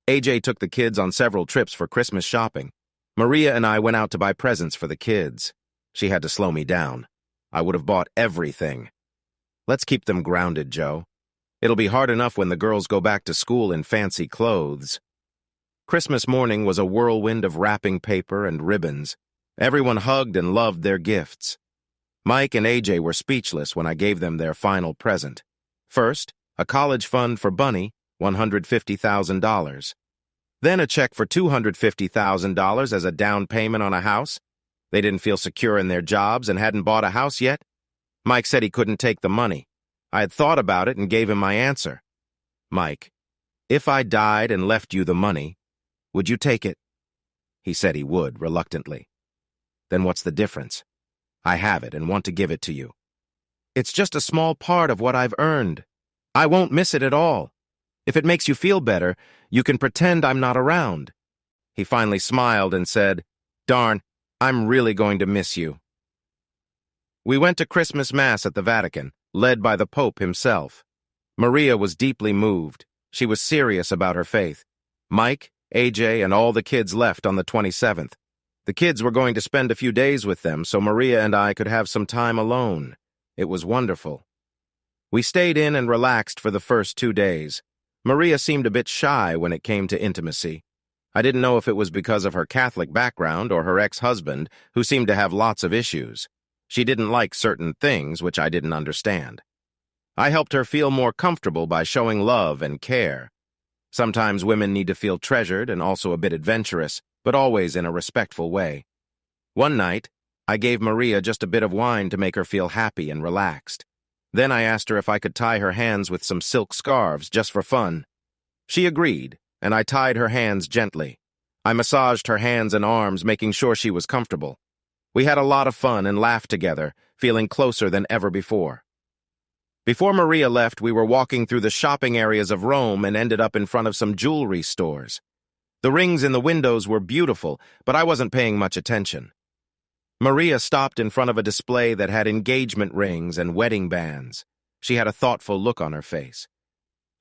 AJ took the kids on several trips for Christmas shopping. Maria and I went out to buy presents for the kids. She had to slow me down. I would have bought everything. Let's keep them grounded, Joe. It'll be hard enough when the girls go back to school in fancy clothes. Christmas morning was a whirlwind of wrapping paper and ribbons. Everyone hugged and loved their gifts. Mike and AJ were speechless when I gave them their final present. First, a college fund for Bunny, $150,000. Then a check for $250,000 as a down payment on a house. They didn't feel secure in their jobs and hadn't bought a house yet. Mike said he couldn't take the money. I had thought about it and gave him my answer. "Mike, if I died and left you the money, would you take it?" He said he would, reluctantly. "Then what's the difference? I have it and want to give it to you." It's just a small part of what I've earned. I won't miss it at all. If it makes you feel better, you can pretend I'm not around." He finally smiled and said, "Darn, I'm really going to miss you." We went to Christmas Mass at the Vatican, led by the Pope himself. Maria was deeply moved. She was serious about her faith. Mike, AJ, and all the kids left on the 27th. The kids were going to spend a few days with them, so Maria and I could have some time alone. It was wonderful. We stayed in and relaxed for the first 2 days. Maria seemed a bit shy when it came to intimacy. I didn't know if it was because of her Catholic background or her ex-husband, who seemed to have lots of issues. She didn't like certain things, which I didn't understand. I helped her feel more comfortable by showing love and care. Sometimes women need to feel treasured and also a bit adventurous, but always in a respectful way. One night, I gave Maria just a bit of wine to make her feel happy and relaxed. Then I asked her if I could tie her hands with some silk scarves just for fun. She agreed, and I tied her hands gently. I massaged her hands and arms, making sure she was comfortable. We had a lot of fun and laughed together, feeling closer than ever before. Before Maria left, we were walking through the shopping areas of Rome and ended up in front of some jewelry stores. The rings in the windows were beautiful, but I wasn't paying much attention. Maria stopped in front of a display that had engagement rings and wedding bands. She had a thoughtful look on her face.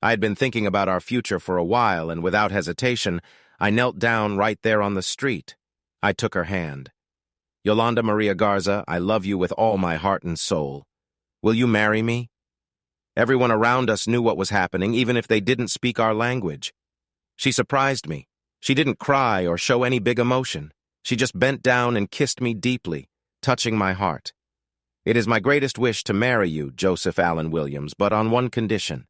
I had been thinking about our future for a while, and without hesitation, I knelt down right there on the street. I took her hand. "Yolanda Maria Garza, I love you with all my heart and soul. Will you marry me?" Everyone around us knew what was happening, even if they didn't speak our language. She surprised me. She didn't cry or show any big emotion. She just bent down and kissed me deeply, touching my heart. "It is my greatest wish to marry you, Joseph Allen Williams, but on one condition.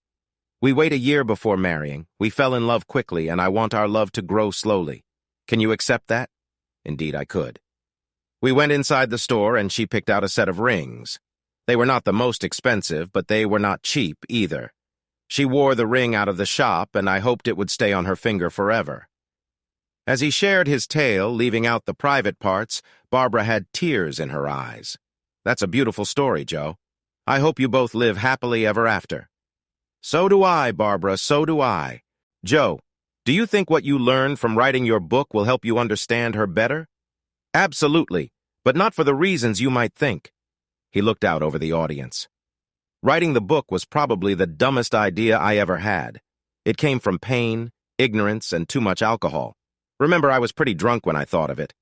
We wait a year before marrying. We fell in love quickly, and I want our love to grow slowly. Can you accept that?" Indeed, I could. We went inside the store, and she picked out a set of rings. They were not the most expensive, but they were not cheap either. She wore the ring out of the shop, and I hoped it would stay on her finger forever. As he shared his tale, leaving out the private parts, Barbara had tears in her eyes. "That's a beautiful story, Joe. I hope you both live happily ever after." "So do I, Barbara, so do I. Joe, do you think what you learned from writing your book will help you understand her better?" "Absolutely, but not for the reasons you might think." He looked out over the audience. Writing the book was probably the dumbest idea I ever had. It came from pain, ignorance, and too much alcohol. Remember, I was pretty drunk when I thought of it.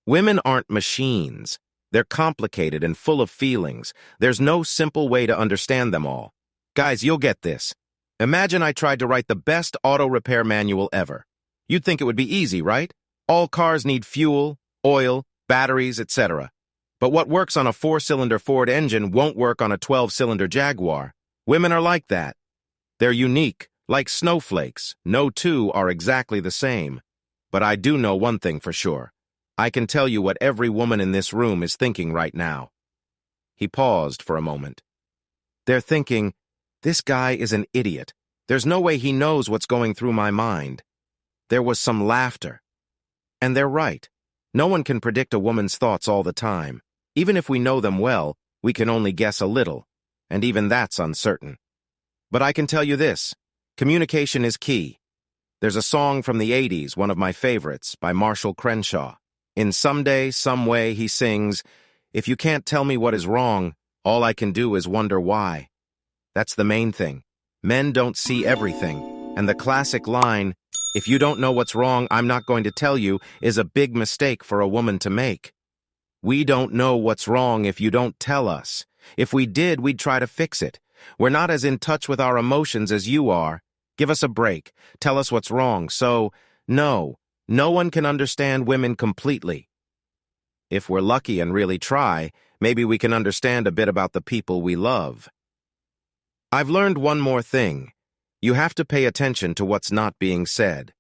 Women aren't machines. They're complicated and full of feelings. There's no simple way to understand them all. Guys, you'll get this. Imagine I tried to write the best auto repair manual ever. You'd think it would be easy, right? All cars need fuel, oil, batteries, etc. But what works on a 4-cylinder Ford engine won't work on a 12-cylinder Jaguar. Women are like that. They're unique, like snowflakes. No two are exactly the same. But I do know one thing for sure. I can tell you what every woman in this room is thinking right now. He paused for a moment. They're thinking, "This guy is an idiot. There's no way he knows what's going through my mind." There was some laughter. And they're right. No one can predict a woman's thoughts all the time. Even if we know them well, we can only guess a little, and even that's uncertain. But I can tell you this, communication is key. There's a song from the 80s, one of my favorites, by Marshall Crenshaw. In Someday, Some Way, he sings, "If you can't tell me what is wrong, all I can do is wonder why." That's the main thing. Men don't see everything, and the classic line, "If you don't know what's wrong, I'm not going to tell you," is a big mistake for a woman to make. We don't know what's wrong if you don't tell us. If we did, we'd try to fix it. We're not as in touch with our emotions as you are. Give us a break. Tell us what's wrong. So, no one can understand women completely. If we're lucky and really try, maybe we can understand a bit about the people we love. I've learned one more thing. You have to pay attention to what's not being said.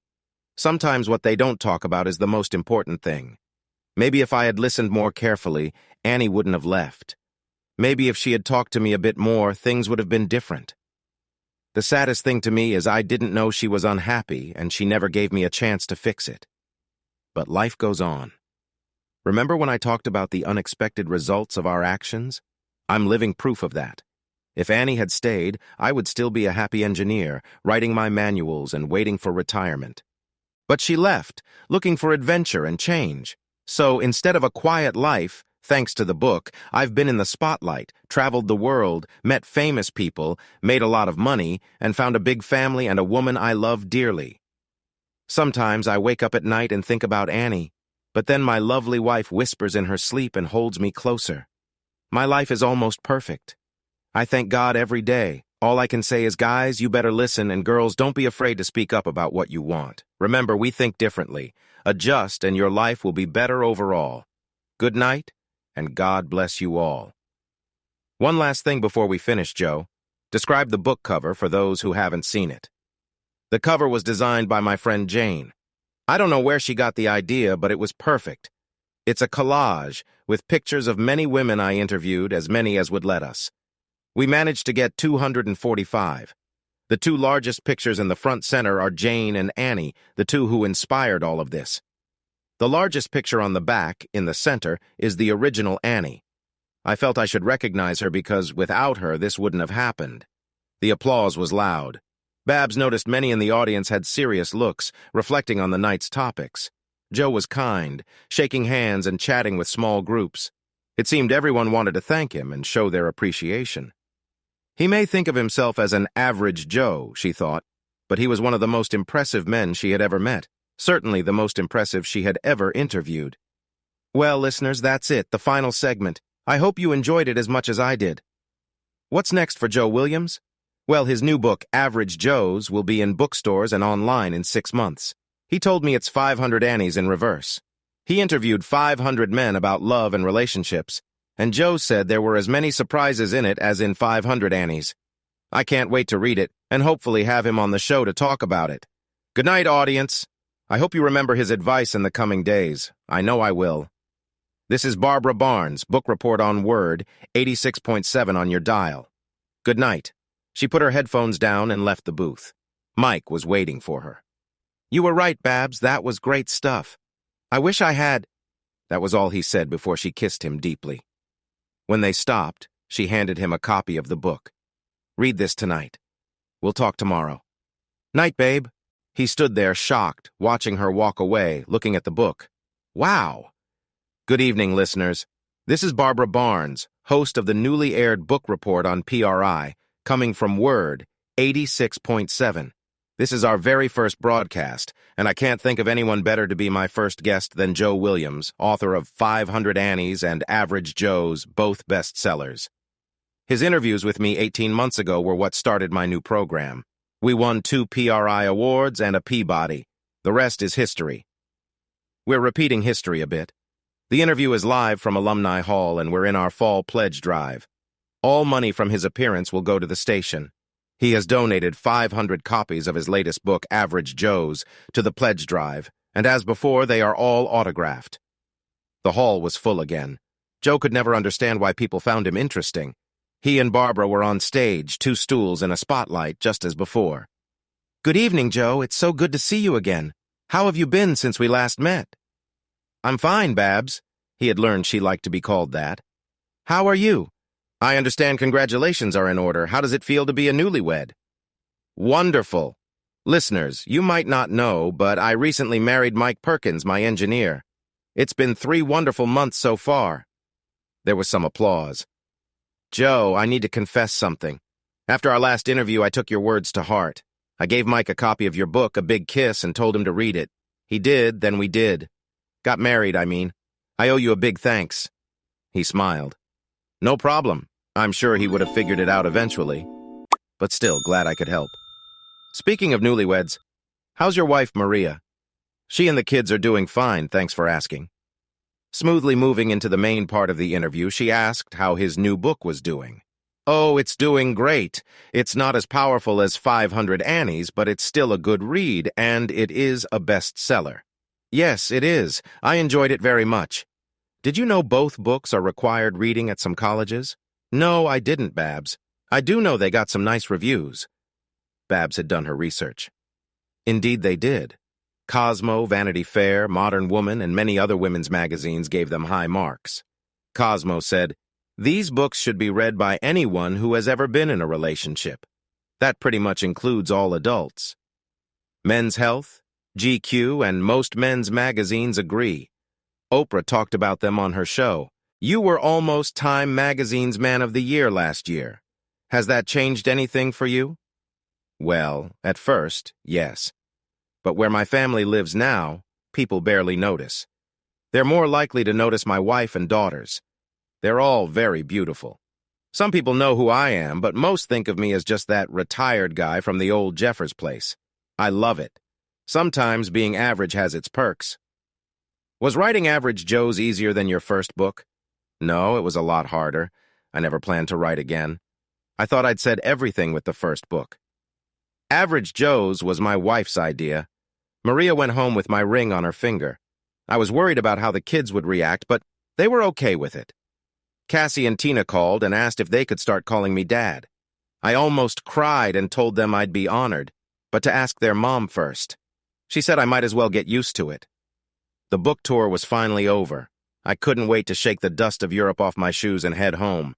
Sometimes what they don't talk about is the most important thing. Maybe if I had listened more carefully, Annie wouldn't have left. Maybe if she had talked to me a bit more, things would have been different. The saddest thing to me is I didn't know she was unhappy, and she never gave me a chance to fix it. But life goes on. Remember when I talked about the unexpected results of our actions? I'm living proof of that. If Annie had stayed, I would still be a happy engineer, writing my manuals and waiting for retirement. But she left, looking for adventure and change. So instead of a quiet life, thanks to the book, I've been in the spotlight, traveled the world, met famous people, made a lot of money, and found a big family and a woman I love dearly. Sometimes I wake up at night and think about Annie, but then my lovely wife whispers in her sleep and holds me closer. My life is almost perfect. I thank God every day. All I can say is, guys, you better listen, and girls, don't be afraid to speak up about what you want. Remember, we think differently. Adjust, and your life will be better overall. Good night, and God bless you all. One last thing before we finish, Joe. Describe the book cover for those who haven't seen it. The cover was designed by my friend Jane. I don't know where she got the idea, but it was perfect. It's a collage with pictures of many women I interviewed, as many as would let us. We managed to get 245. The two largest pictures in the front center are Jane and Annie, the two who inspired all of this. The largest picture on the back, in the center, is the original Annie. I felt I should recognize her because without her, this wouldn't have happened. The applause was loud. Babs noticed many in the audience had serious looks, reflecting on the night's topics. Joe was kind, shaking hands and chatting with small groups. It seemed everyone wanted to thank him and show their appreciation. He may think of himself as an average Joe, she thought, but he was one of the most impressive men she had ever met, certainly the most impressive she had ever interviewed. Well, listeners, that's it, the final segment. I hope you enjoyed it as much as I did. What's next for Joe Williams? Well, his new book, Average Joes, will be in bookstores and online in 6 months. He told me it's 500 Annies in reverse. He interviewed 500 men about love and relationships, and Joe said there were as many surprises in it as in 500 Annies. I can't wait to read it, and hopefully have him on the show to talk about it. Good night, audience. I hope you remember his advice in the coming days. I know I will. This is Barbara Barnes, book report on Word, 86.7 on your dial. Good night. She put her headphones down and left the booth. Mike was waiting for her. You were right, Babs. That was great stuff. I wish I had... That was all he said before she kissed him deeply. When they stopped, she handed him a copy of the book. Read this tonight. We'll talk tomorrow. Night, babe. He stood there shocked, watching her walk away, looking at the book. Wow. Good evening, listeners. This is Barbara Barnes, host of the newly aired book report on PRI, coming from Word, 86.7. This is our very first broadcast, and I can't think of anyone better to be my first guest than Joe Williams, author of 500 Annies and Average Joes, both bestsellers. His interviews with me 18 months ago were what started my new program. We won 2 PRI awards and a Peabody. The rest is history. We're repeating history a bit. The interview is live from Alumni Hall, and we're in our fall pledge drive. All money from his appearance will go to the station. He has donated 500 copies of his latest book, Average Joes, to the pledge drive, and as before, they are all autographed. The hall was full again. Joe could never understand why people found him interesting. He and Barbara were on stage, 2 stools and a spotlight, just as before. Good evening, Joe. It's so good to see you again. How have you been since we last met? I'm fine, Babs. He had learned she liked to be called that. How are you? I understand congratulations are in order. How does it feel to be a newlywed? Wonderful. Listeners, you might not know, but I recently married Mike Perkins, my engineer. It's been 3 wonderful months so far. There was some applause. Joe, I need to confess something. After our last interview, I took your words to heart. I gave Mike a copy of your book, a big kiss, and told him to read it. He did, then we did. Got married, I mean. I owe you a big thanks. He smiled. No problem. I'm sure he would have figured it out eventually. But still, glad I could help. Speaking of newlyweds, how's your wife, Maria? She and the kids are doing fine, thanks for asking. Smoothly moving into the main part of the interview, she asked how his new book was doing. Oh, it's doing great. It's not as powerful as 500 Annies, but it's still a good read, and it is a bestseller. Yes, it is. I enjoyed it very much. Did you know both books are required reading at some colleges? No, I didn't, Babs. I do know they got some nice reviews. Babs had done her research. Indeed, they did. Cosmo, Vanity Fair, Modern Woman, and many other women's magazines gave them high marks. Cosmo said, These books should be read by anyone who has ever been in a relationship. That pretty much includes all adults. Men's Health, GQ, and most men's magazines agree. Oprah talked about them on her show. You were almost Time Magazine's Man of the Year last year. Has that changed anything for you? Well, at first, yes. But where my family lives now, people barely notice. They're more likely to notice my wife and daughters. They're all very beautiful. Some people know who I am, but most think of me as just that retired guy from the old Jeffers place. I love it. Sometimes being average has its perks. Was writing Average Joe's easier than your first book? No, it was a lot harder. I never planned to write again. I thought I'd said everything with the first book. Average Joe's was my wife's idea. Maria went home with my ring on her finger. I was worried about how the kids would react, but they were okay with it. Cassie and Tina called and asked if they could start calling me Dad. I almost cried and told them I'd be honored, but to ask their mom first. She said I might as well get used to it. The book tour was finally over. I couldn't wait to shake the dust of Europe off my shoes and head home.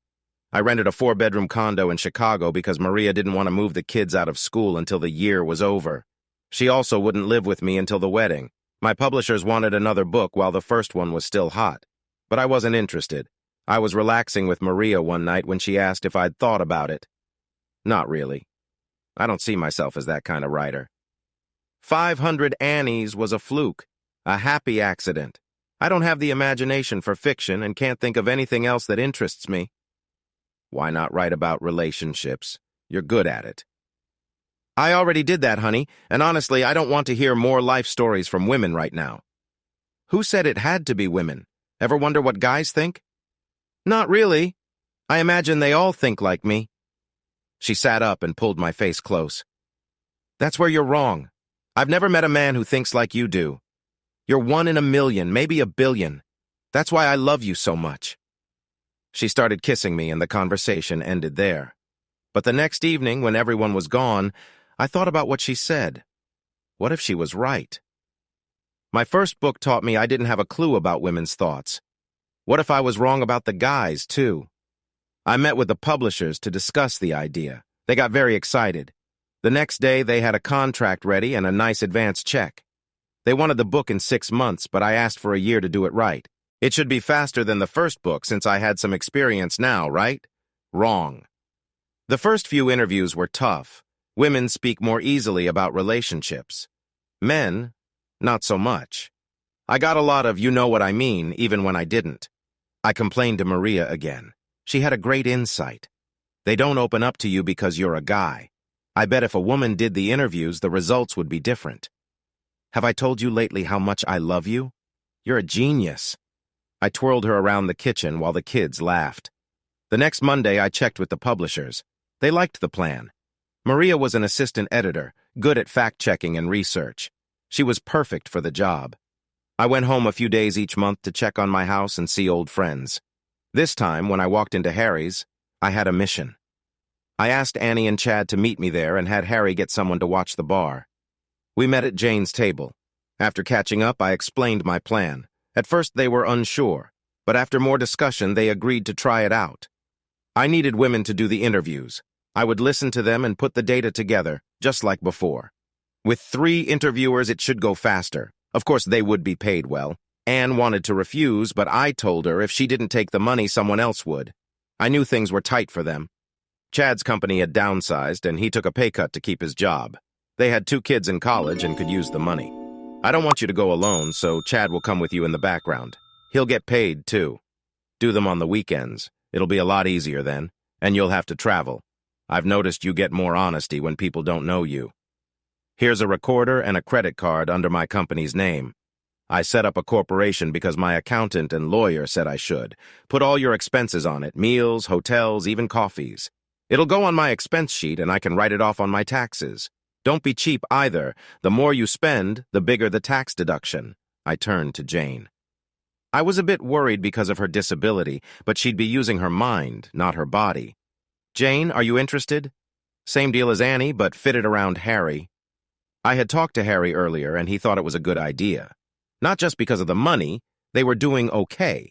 I rented a 4-bedroom condo in Chicago because Maria didn't want to move the kids out of school until the year was over. She also wouldn't live with me until the wedding. My publishers wanted another book while the first one was still hot. But I wasn't interested. I was relaxing with Maria one night when she asked if I'd thought about it. Not really. I don't see myself as that kind of writer. 500 Annies was a fluke, a happy accident. I don't have the imagination for fiction and can't think of anything else that interests me. Why not write about relationships? You're good at it. I already did that, honey, and honestly, I don't want to hear more life stories from women right now. Who said it had to be women? Ever wonder what guys think? Not really. I imagine they all think like me. She sat up and pulled my face close. That's where you're wrong. I've never met a man who thinks like you do. You're 1 in a million, maybe a billion. That's why I love you so much. She started kissing me and the conversation ended there. But the next evening, when everyone was gone, I thought about what she said. What if she was right? My first book taught me I didn't have a clue about women's thoughts. What if I was wrong about the guys, too? I met with the publishers to discuss the idea. They got very excited. The next day, they had a contract ready and a nice advance check. They wanted the book in 6 months, but I asked for a year to do it right. It should be faster than the first book since I had some experience now, right? Wrong. The first few interviews were tough. Women speak more easily about relationships. Men, not so much. I got a lot of you know what I mean, even when I didn't. I complained to Maria again. She had a great insight. They don't open up to you because you're a guy. I bet if a woman did the interviews, the results would be different. Have I told you lately how much I love you? You're a genius. I twirled her around the kitchen while the kids laughed. The next Monday, I checked with the publishers. They liked the plan. Maria was an assistant editor, good at fact-checking and research. She was perfect for the job. I went home a few days each month to check on my house and see old friends. This time, when I walked into Harry's, I had a mission. I asked Annie and Chad to meet me there and had Harry get someone to watch the bar. We met at Jane's table. After catching up, I explained my plan. At first, they were unsure, but after more discussion, they agreed to try it out. I needed women to do the interviews. I would listen to them and put the data together, just like before. With 3 interviewers, it should go faster. Of course, they would be paid well. Anne wanted to refuse, but I told her if she didn't take the money, someone else would. I knew things were tight for them. Chad's company had downsized, and he took a pay cut to keep his job. They had 2 kids in college and could use the money. I don't want you to go alone, so Chad will come with you in the background. He'll get paid, too. Do them on the weekends. It'll be a lot easier then, and you'll have to travel. I've noticed you get more honesty when people don't know you. Here's a recorder and a credit card under my company's name. I set up a corporation because my accountant and lawyer said I should. Put all your expenses on it, meals, hotels, even coffees. It'll go on my expense sheet and I can write it off on my taxes. Don't be cheap either. The more you spend, the bigger the tax deduction. I turned to Jane. I was a bit worried because of her disability, but she'd be using her mind, not her body. Jane, are you interested? Same deal as Annie, but fitted around Harry. I had talked to Harry earlier, and he thought it was a good idea. Not just because of the money, they were doing okay.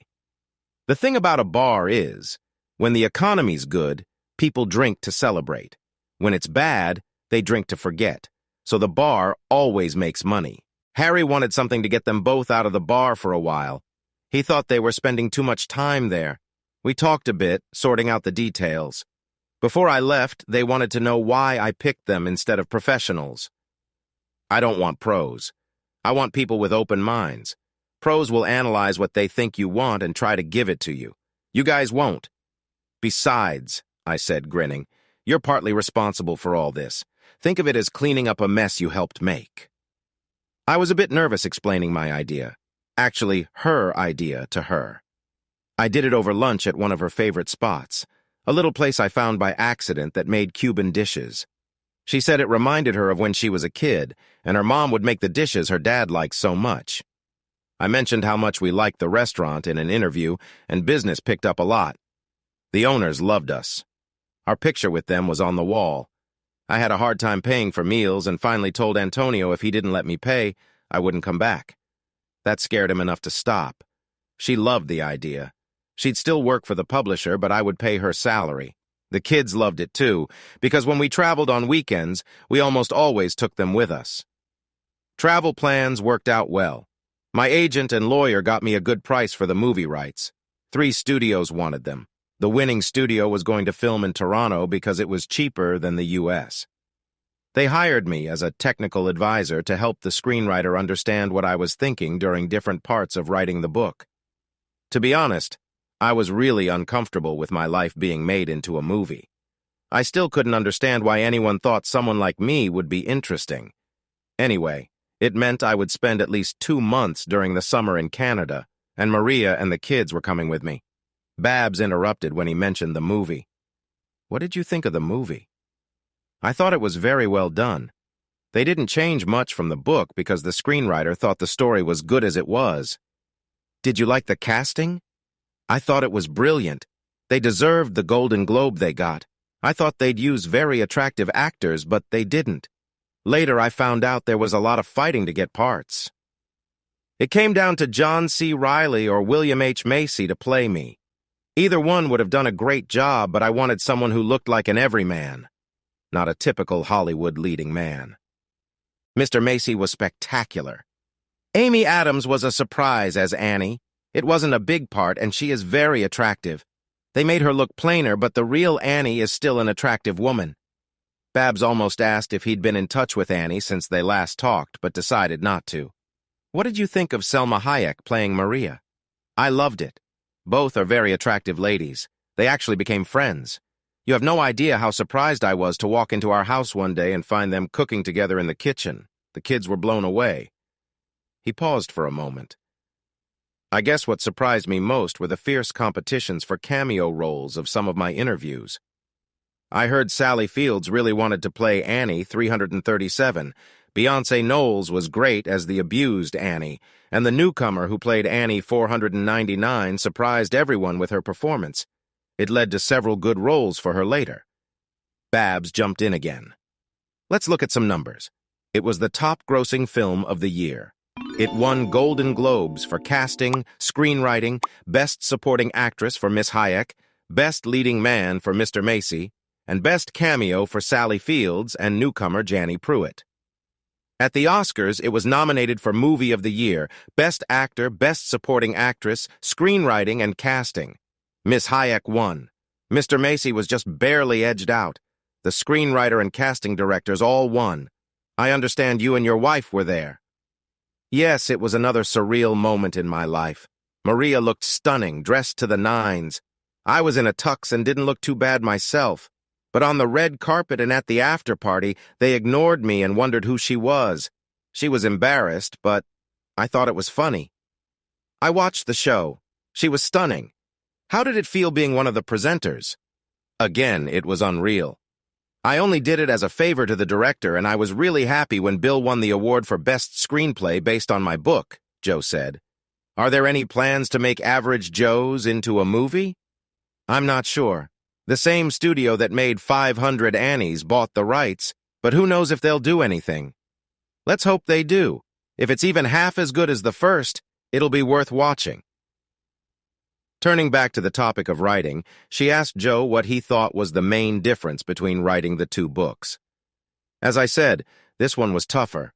The thing about a bar is, When the economy's good, people drink to celebrate. When it's bad, they drink to forget. So the bar always makes money. Harry wanted something to get them both out of the bar for a while. He thought they were spending too much time there. We talked a bit, sorting out the details. Before I left, they wanted to know why I picked them instead of professionals. I don't want pros. I want people with open minds. Pros will analyze what they think you want and try to give it to you. You guys won't. Besides, I said, grinning, you're partly responsible for all this. Think of it as cleaning up a mess you helped make. I was a bit nervous explaining my idea. Actually, her idea to her. I did it over lunch at one of her favorite spots, a little place I found by accident that made Cuban dishes. She said it reminded her of when she was a kid, and her mom would make the dishes her dad liked so much. I mentioned how much we liked the restaurant in an interview, and business picked up a lot. The owners loved us. Our picture with them was on the wall. I had a hard time paying for meals and finally told Antonio if he didn't let me pay, I wouldn't come back. That scared him enough to stop. She loved the idea. She'd still work for the publisher, but I would pay her salary. The kids loved it too, because when we traveled on weekends, we almost always took them with us. Travel plans worked out well. My agent and lawyer got me a good price for the movie rights. 3 studios wanted them. The winning studio was going to film in Toronto because it was cheaper than the U.S. They hired me as a technical advisor to help the screenwriter understand what I was thinking during different parts of writing the book. To be honest, I was really uncomfortable with my life being made into a movie. I still couldn't understand why anyone thought someone like me would be interesting. Anyway, it meant I would spend at least 2 months during the summer in Canada, and Maria and the kids were coming with me. Babs interrupted when he mentioned the movie. What did you think of the movie? I thought it was very well done. They didn't change much from the book because the screenwriter thought the story was good as it was. Did you like the casting? I thought it was brilliant. They deserved the Golden Globe they got. I thought they'd use very attractive actors, but they didn't. Later, I found out there was a lot of fighting to get parts. It came down to John C. Reilly or William H. Macy to play me. Either one would have done a great job, but I wanted someone who looked like an everyman, not a typical Hollywood leading man. Mr. Macy was spectacular. Amy Adams was a surprise as Annie. It wasn't a big part, and she is very attractive. They made her look plainer, but the real Annie is still an attractive woman. Babs almost asked if he'd been in touch with Annie since they last talked, but decided not to. What did you think of Selma Hayek playing Maria? I loved it. Both are very attractive ladies. They actually became friends. You have no idea how surprised I was to walk into our house one day and find them cooking together in the kitchen. The kids were blown away. He paused for a moment. I guess what surprised me most were the fierce competitions for cameo roles of some of my interviews. I heard Sally Fields really wanted to play Annie 337. Beyonce Knowles was great as the abused Annie, and the newcomer who played Annie 499 surprised everyone with her performance. It led to several good roles for her later. Babs jumped in again. Let's look at some numbers. It was the top-grossing film of the year. It won Golden Globes for casting, screenwriting, Best Supporting Actress for Miss Hayek, Best Leading Man for Mr. Macy, and Best Cameo for Sally Fields and newcomer Janny Pruitt. At the Oscars, it was nominated for Movie of the Year, Best Actor, Best Supporting Actress, Screenwriting, and Casting. Miss Hayek won. Mr. Macy was just barely edged out. The screenwriter and casting directors all won. I understand you and your wife were there. Yes, it was another surreal moment in my life. Maria looked stunning, dressed to the nines. I was in a tux and didn't look too bad myself. But on the red carpet and at the after-party, they ignored me and wondered who she was. She was embarrassed, but I thought it was funny. I watched the show. She was stunning. How did it feel being one of the presenters? Again, it was unreal. I only did it as a favor to the director, and I was really happy when Bill won the award for Best Screenplay based on my book, Joe said. Are there any plans to make Average Joes into a movie? I'm not sure. The same studio that made 500 Annies bought the rights, but who knows if they'll do anything. Let's hope they do. If it's even half as good as the first, it'll be worth watching. Turning back to the topic of writing, she asked Joe what he thought was the main difference between writing the two books. As I said, this one was tougher.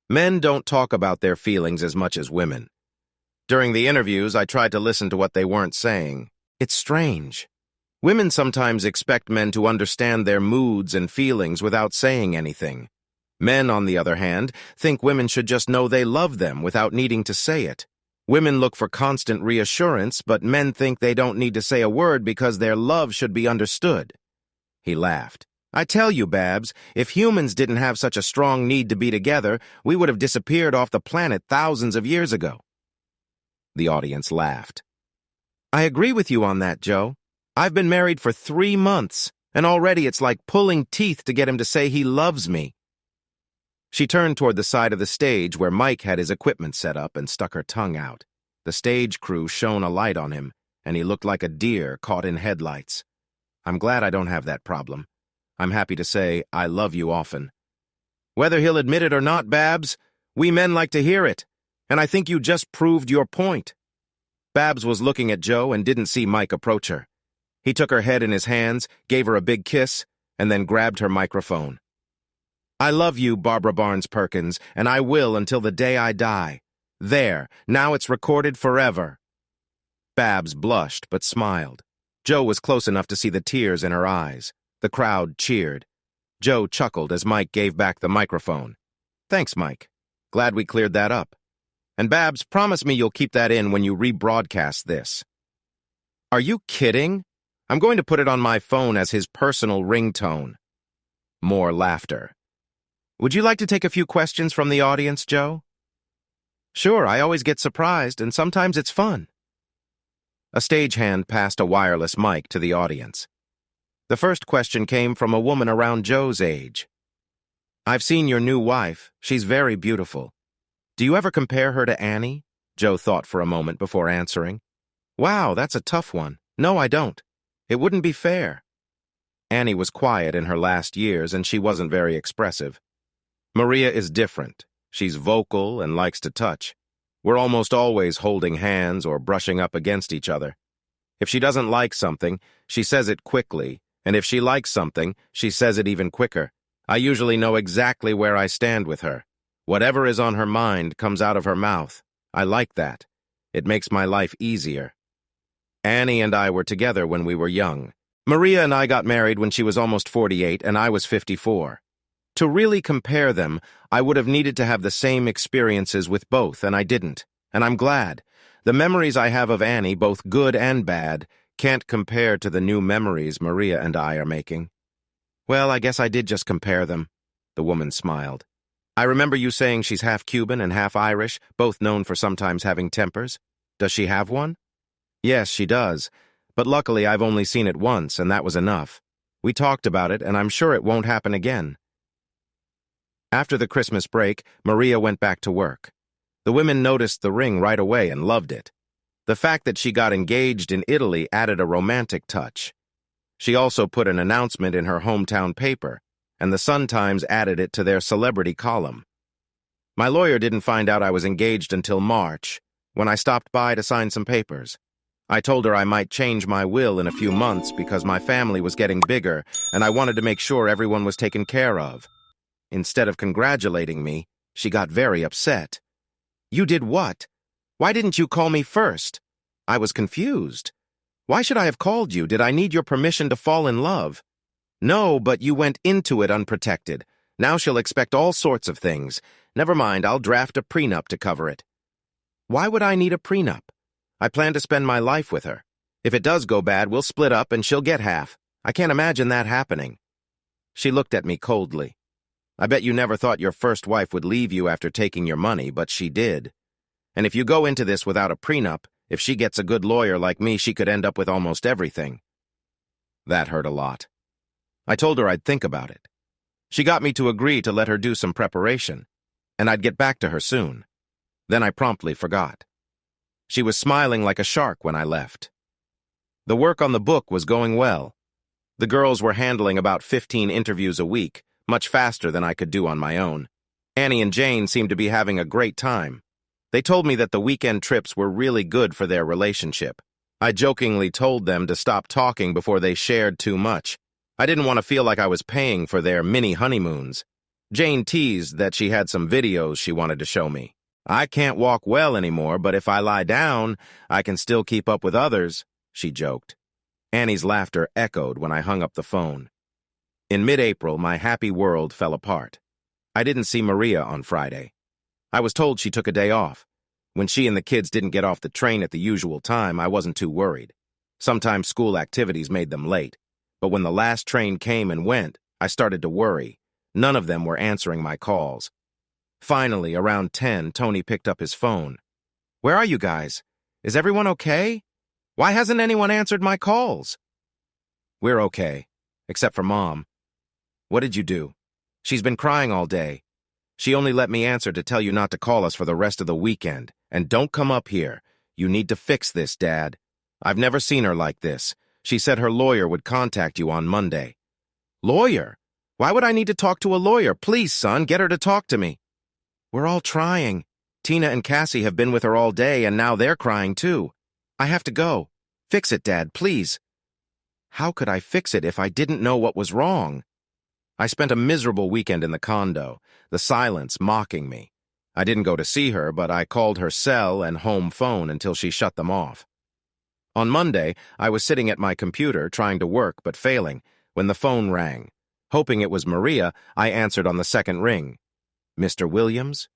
Men don't talk about their feelings as much as women. During the interviews, I tried to listen to what they weren't saying. It's strange. Women sometimes expect men to understand their moods and feelings without saying anything. Men, on the other hand, think women should just know they love them without needing to say it. Women look for constant reassurance, but men think they don't need to say a word because their love should be understood. He laughed. I tell you, Babs, if humans didn't have such a strong need to be together, we would have disappeared off the planet thousands of years ago. The audience laughed. I agree with you on that, Joe. I've been married for 3 months, and already it's like pulling teeth to get him to say he loves me. She turned toward the side of the stage where Mike had his equipment set up and stuck her tongue out. The stage crew shone a light on him, and he looked like a deer caught in headlights. I'm glad I don't have that problem. I'm happy to say I love you often. Whether he'll admit it or not, Babs, we men like to hear it, and I think you just proved your point. Babs was looking at Joe and didn't see Mike approach her. He took her head in his hands, gave her a big kiss, and then grabbed her microphone. I love you, Barbara Barnes Perkins, and I will until the day I die. There, now it's recorded forever. Babs blushed but smiled. Joe was close enough to see the tears in her eyes. The crowd cheered. Joe chuckled as Mike gave back the microphone. Thanks, Mike. Glad we cleared that up. And Babs, promise me you'll keep that in when you rebroadcast this. Are you kidding? I'm going to put it on my phone as his personal ringtone. More laughter. Would you like to take a few questions from the audience, Joe? Sure, I always get surprised, and sometimes it's fun. A stagehand passed a wireless mic to the audience. The first question came from a woman around Joe's age. I've seen your new wife. She's very beautiful. Do you ever compare her to Annie? Joe thought for a moment before answering. Wow, that's a tough one. No, I don't. It wouldn't be fair. Annie was quiet in her last years, and she wasn't very expressive. Maria is different. She's vocal and likes to touch. We're almost always holding hands or brushing up against each other. If she doesn't like something, she says it quickly, and if she likes something, she says it even quicker. I usually know exactly where I stand with her. Whatever is on her mind comes out of her mouth. I like that. It makes my life easier. Annie and I were together when we were young. Maria and I got married when she was almost 48 and I was 54. To really compare them, I would have needed to have the same experiences with both, and I didn't. And I'm glad. The memories I have of Annie, both good and bad, can't compare to the new memories Maria and I are making. Well, I guess I did just compare them. The woman smiled. I remember you saying she's half Cuban and half Irish, both known for sometimes having tempers. Does she have one? Yes, she does. But luckily I've only seen it once, and that was enough. We talked about it, and I'm sure it won't happen again. After the Christmas break, Maria went back to work. The women noticed the ring right away and loved it. The fact that she got engaged in Italy added a romantic touch. She also put an announcement in her hometown paper, and the Sun-Times added it to their celebrity column. My lawyer didn't find out I was engaged until March, when I stopped by to sign some papers. I told her I might change my will in a few months because my family was getting bigger, and I wanted to make sure everyone was taken care of. Instead of congratulating me, she got very upset. You did what? Why didn't you call me first? I was confused. Why should I have called you? Did I need your permission to fall in love? No, but you went into it unprotected. Now she'll expect all sorts of things. Never mind, I'll draft a prenup to cover it. Why would I need a prenup? I plan to spend my life with her. If it does go bad, we'll split up and she'll get half. I can't imagine that happening. She looked at me coldly. I bet you never thought your first wife would leave you after taking your money, but she did. And if you go into this without a prenup, if she gets a good lawyer like me, she could end up with almost everything. That hurt a lot. I told her I'd think about it. She got me to agree to let her do some preparation, and I'd get back to her soon. Then I promptly forgot. She was smiling like a shark when I left. The work on the book was going well. The girls were handling about 15 interviews a week, much faster than I could do on my own. Annie and Jane seemed to be having a great time. They told me that the weekend trips were really good for their relationship. I jokingly told them to stop talking before they shared too much. I didn't want to feel like I was paying for their mini honeymoons. Jane teased that she had some videos she wanted to show me. I can't walk well anymore, but if I lie down, I can still keep up with others, she joked. Annie's laughter echoed when I hung up the phone. In mid-April, my happy world fell apart. I didn't see Maria on Friday. I was told she took a day off. When she and the kids didn't get off the train at the usual time, I wasn't too worried. Sometimes school activities made them late. But when the last train came and went, I started to worry. None of them were answering my calls. Finally, around 10, Tony picked up his phone. "Where are you guys? Is everyone okay? Why hasn't anyone answered my calls?" "We're okay, except for Mom." "What did you do?" "She's been crying all day. She only let me answer to tell you not to call us for the rest of the weekend. And don't come up here. You need to fix this, Dad. I've never seen her like this. She said her lawyer would contact you on Monday." "Lawyer? Why would I need to talk to a lawyer? Please, son, get her to talk to me." "We're all trying. Tina and Cassie have been with her all day, and now they're crying too. I have to go. Fix it, Dad, please." How could I fix it if I didn't know what was wrong? I spent a miserable weekend in the condo, the silence mocking me. I didn't go to see her, but I called her cell and home phone until she shut them off. On Monday, I was sitting at my computer trying to work but failing when the phone rang. Hoping it was Maria, I answered on the second ring. "Mr. Williams?"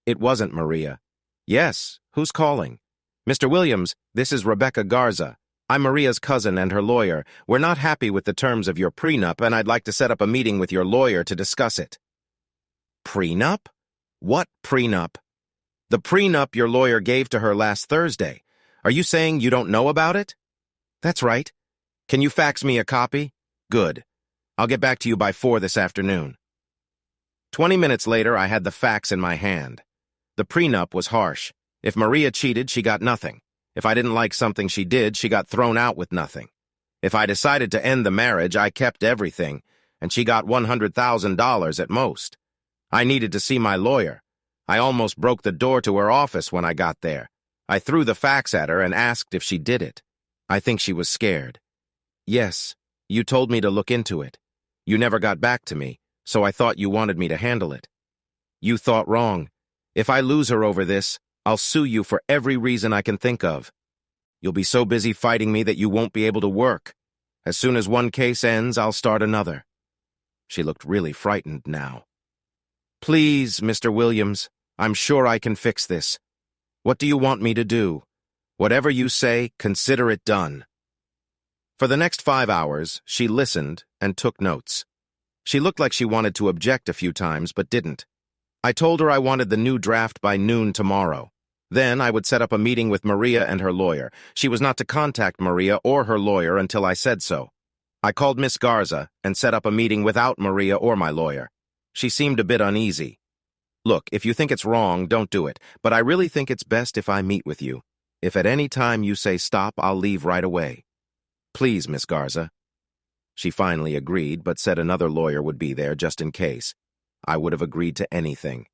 It wasn't Maria. "Yes, who's calling?" "Mr. Williams, this is Rebecca Garza. I'm Maria's cousin and her lawyer. We're not happy with the terms of your prenup, and I'd like to set up a meeting with your lawyer to discuss it." "Prenup? What prenup?" "The prenup your lawyer gave to her last Thursday. Are you saying you don't know about it?" "That's right. Can you fax me a copy?" "Good. I'll get back to you by 4 this afternoon." 20 minutes later, I had the fax in my hand. The prenup was harsh. If Maria cheated, she got nothing. If I didn't like something she did, she got thrown out with nothing. If I decided to end the marriage, I kept everything, and she got $100,000 at most. I needed to see my lawyer. I almost broke the door to her office when I got there. I threw the fax at her and asked if she did it. I think she was scared. "Yes, you told me to look into it. You never got back to me, so I thought you wanted me to handle it." "You thought wrong. If I lose her over this, I'll sue you for every reason I can think of. You'll be so busy fighting me that you won't be able to work. As soon as one case ends, I'll start another." She looked really frightened now. "Please, Mr. Williams, I'm sure I can fix this. What do you want me to do? Whatever you say, consider it done." For the next 5 hours, she listened and took notes. She looked like she wanted to object a few times, but didn't. I told her I wanted the new draft by noon tomorrow. Then I would set up a meeting with Maria and her lawyer. She was not to contact Maria or her lawyer until I said so. I called Miss Garza and set up a meeting without Maria or my lawyer. She seemed a bit uneasy. "Look, if you think it's wrong, don't do it, but I really think it's best if I meet with you. If at any time you say stop, I'll leave right away. Please, Miss Garza." She finally agreed, but said another lawyer would be there just in case. I would have agreed to anything.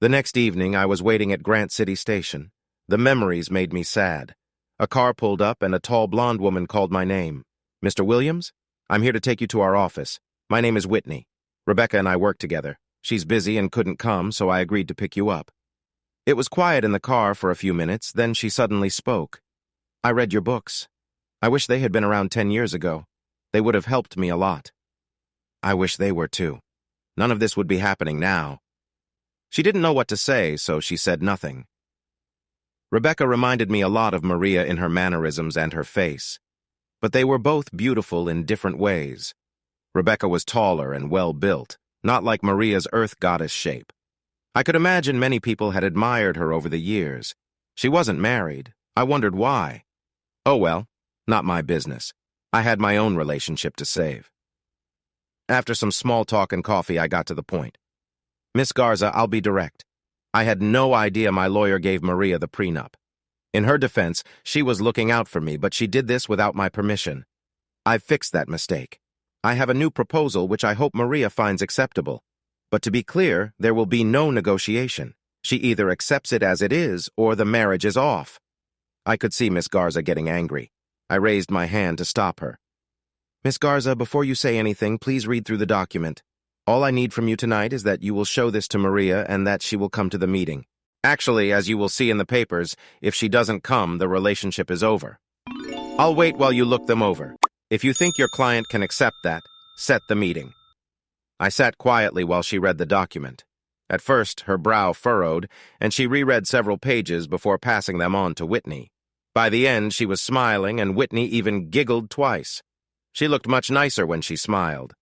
The next evening, I was waiting at Grant City Station. The memories made me sad. A car pulled up and a tall blonde woman called my name. "Mr. Williams? I'm here to take you to our office. My name is Whitney. Rebecca and I work together. She's busy and couldn't come, so I agreed to pick you up." It was quiet in the car for a few minutes, then she suddenly spoke. "I read your books. I wish they had been around 10 years ago. They would have helped me a lot." "I wish they were too. None of this would be happening now." She didn't know what to say, so she said nothing. Rebecca reminded me a lot of Maria in her mannerisms and her face. But they were both beautiful in different ways. Rebecca was taller and well-built, not like Maria's earth goddess shape. I could imagine many people had admired her over the years. She wasn't married. I wondered why. Oh well, not my business. I had my own relationship to save. After some small talk and coffee, I got to the point. "Miss Garza, I'll be direct. I had no idea my lawyer gave Maria the prenup. In her defense, she was looking out for me, but she did this without my permission. I've fixed that mistake. I have a new proposal which I hope Maria finds acceptable. But to be clear, there will be no negotiation. She either accepts it as it is, or the marriage is off." I could see Miss Garza getting angry. I raised my hand to stop her. Miss Garza, before you say anything, please read through the document. All I need from you tonight is that you will show this to Maria and that she will come to the meeting. Actually, as you will see in the papers, if she doesn't come, the relationship is over. I'll wait while you look them over. If you think your client can accept that, set the meeting. I sat quietly while she read the document. At first, her brow furrowed, and she reread several pages before passing them on to Whitney. By the end, she was smiling, and Whitney even giggled twice. She looked much nicer when she smiled.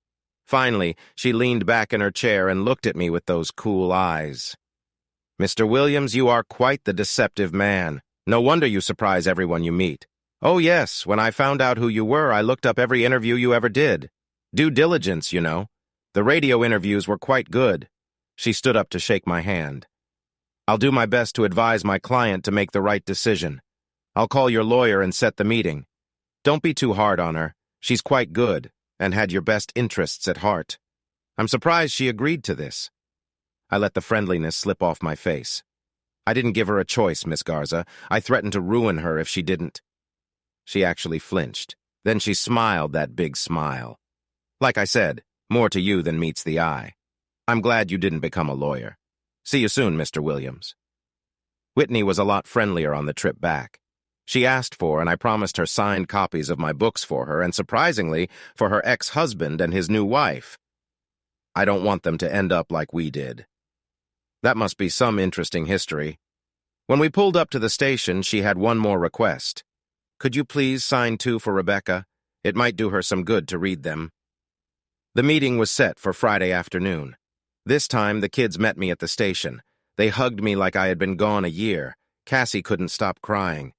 Finally, she leaned back in her chair and looked at me with those cool eyes. Mr. Williams, you are quite the deceptive man. No wonder you surprise everyone you meet. Oh yes, when I found out who you were, I looked up every interview you ever did. Due diligence, you know. The radio interviews were quite good. She stood up to shake my hand. I'll do my best to advise my client to make the right decision. I'll call your lawyer and set the meeting. Don't be too hard on her. She's quite good, and had your best interests at heart. I'm surprised she agreed to this. I let the friendliness slip off my face. I didn't give her a choice, Miss Garza. I threatened to ruin her if she didn't. She actually flinched. Then she smiled that big smile. Like I said, more to you than meets the eye. I'm glad you didn't become a lawyer. See you soon, Mr. Williams. Whitney was a lot friendlier on the trip back. She asked for, and I promised her signed copies of my books for her, and surprisingly, for her ex-husband and his new wife. I don't want them to end up like we did. That must be some interesting history. When we pulled up to the station, she had one more request. Could you please sign 2 for Rebecca? It might do her some good to read them. The meeting was set for Friday afternoon. This time, the kids met me at the station. They hugged me like I had been gone a year. Cassie couldn't stop crying.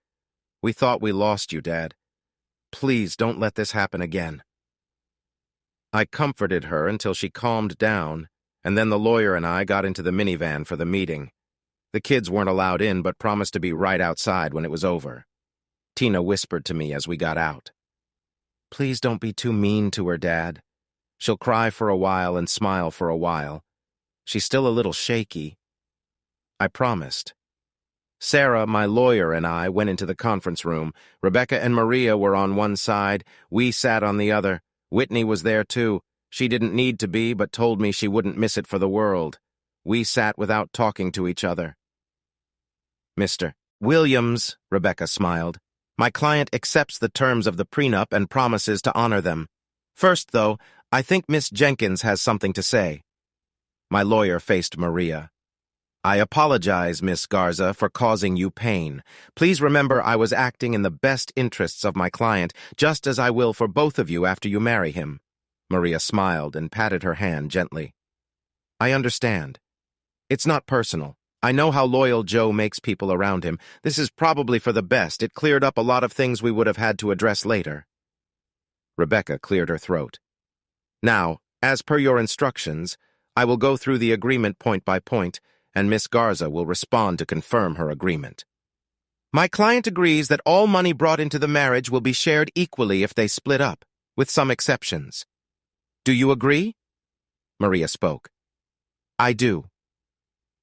We thought we lost you, Dad. Please don't let this happen again. I comforted her until she calmed down, and then the lawyer and I got into the minivan for the meeting. The kids weren't allowed in but promised to be right outside when it was over. Tina whispered to me as we got out. Please don't be too mean to her, Dad. She'll cry for a while and smile for a while. She's still a little shaky. I promised. Sarah, my lawyer, and I went into the conference room. Rebecca and Maria were on one side. We sat on the other. Whitney was there, too. She didn't need to be, but told me she wouldn't miss it for the world. We sat without talking to each other. Mr. Williams, Rebecca smiled. My client accepts the terms of the prenup and promises to honor them. First, though, I think Miss Jenkins has something to say. My lawyer faced Maria. I apologize, Miss Garza, for causing you pain. Please remember I was acting in the best interests of my client, just as I will for both of you after you marry him. Maria smiled and patted her hand gently. I understand. It's not personal. I know how loyal Joe makes people around him. This is probably for the best. It cleared up a lot of things we would have had to address later. Rebecca cleared her throat. Now, as per your instructions, I will go through the agreement point by point, and Miss Garza will respond to confirm her agreement. My client agrees that all money brought into the marriage will be shared equally if they split up, with some exceptions. Do you agree? Maria spoke. I do.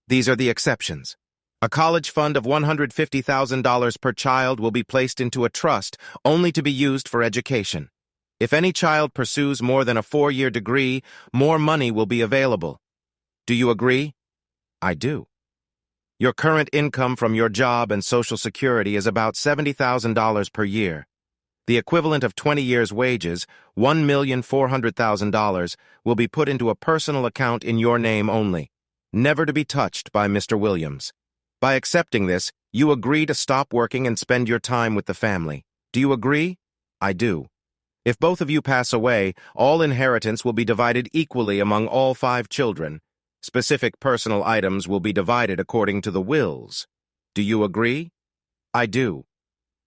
These are the exceptions. A college fund of $150,000 per child will be placed into a trust only to be used for education. If any child pursues more than a 4-year degree, more money will be available. Do you agree? I do. Your current income from your job and Social Security is about $70,000 per year. The equivalent of 20 years' wages, $1,400,000, will be put into a personal account in your name only, never to be touched by Mr. Williams. By accepting this, you agree to stop working and spend your time with the family. Do you agree? I do. If both of you pass away, all inheritance will be divided equally among all 5 children. Specific personal items will be divided according to the wills. Do you agree? I do.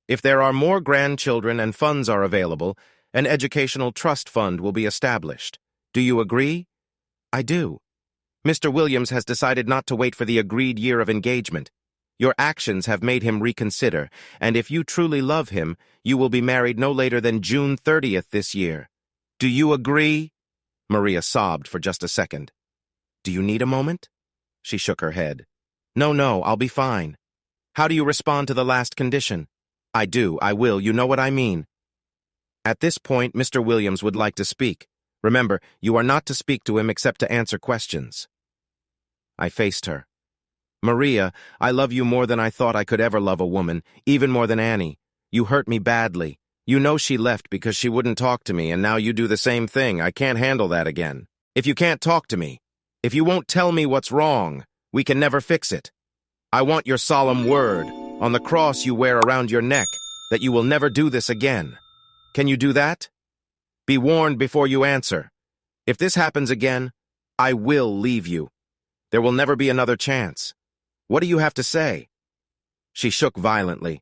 If there are more grandchildren and funds are available, an educational trust fund will be established. Do you agree? I do. Mr. Williams has decided not to wait for the agreed year of engagement. Your actions have made him reconsider, and if you truly love him, you will be married no later than June 30th this year. Do you agree? Maria sobbed for just a second. Do you need a moment? She shook her head. No, I'll be fine. How do you respond to the last condition? I do, I will, you know what I mean. At this point, Mr. Williams would like to speak. Remember, you are not to speak to him except to answer questions. I faced her. Maria, I love you more than I thought I could ever love a woman, even more than Annie. You hurt me badly. You know she left because she wouldn't talk to me, and now you do the same thing. I can't handle that again. If you can't talk to me, if you won't tell me what's wrong, we can never fix it. I want your solemn word, on the cross you wear around your neck, that you will never do this again. Can you do that? Be warned before you answer. If this happens again, I will leave you. There will never be another chance. What do you have to say? She shook violently.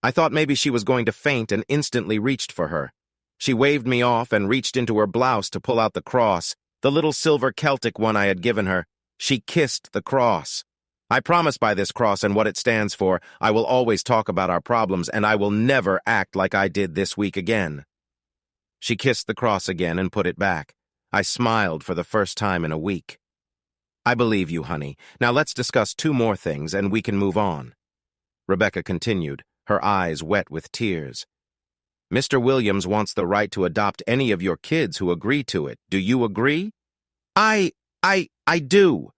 I thought maybe she was going to faint and instantly reached for her. She waved me off and reached into her blouse to pull out the cross, the little silver Celtic one I had given her. She kissed the cross. I promise by this cross and what it stands for, I will always talk about our problems, and I will never act like I did this week again. She kissed the cross again and put it back. I smiled for the first time in a week. I believe you, honey. Now let's discuss 2 more things and we can move on. Rebecca continued, her eyes wet with tears. Mr. Williams wants the right to adopt any of your kids who agree to it. Do you agree? I do.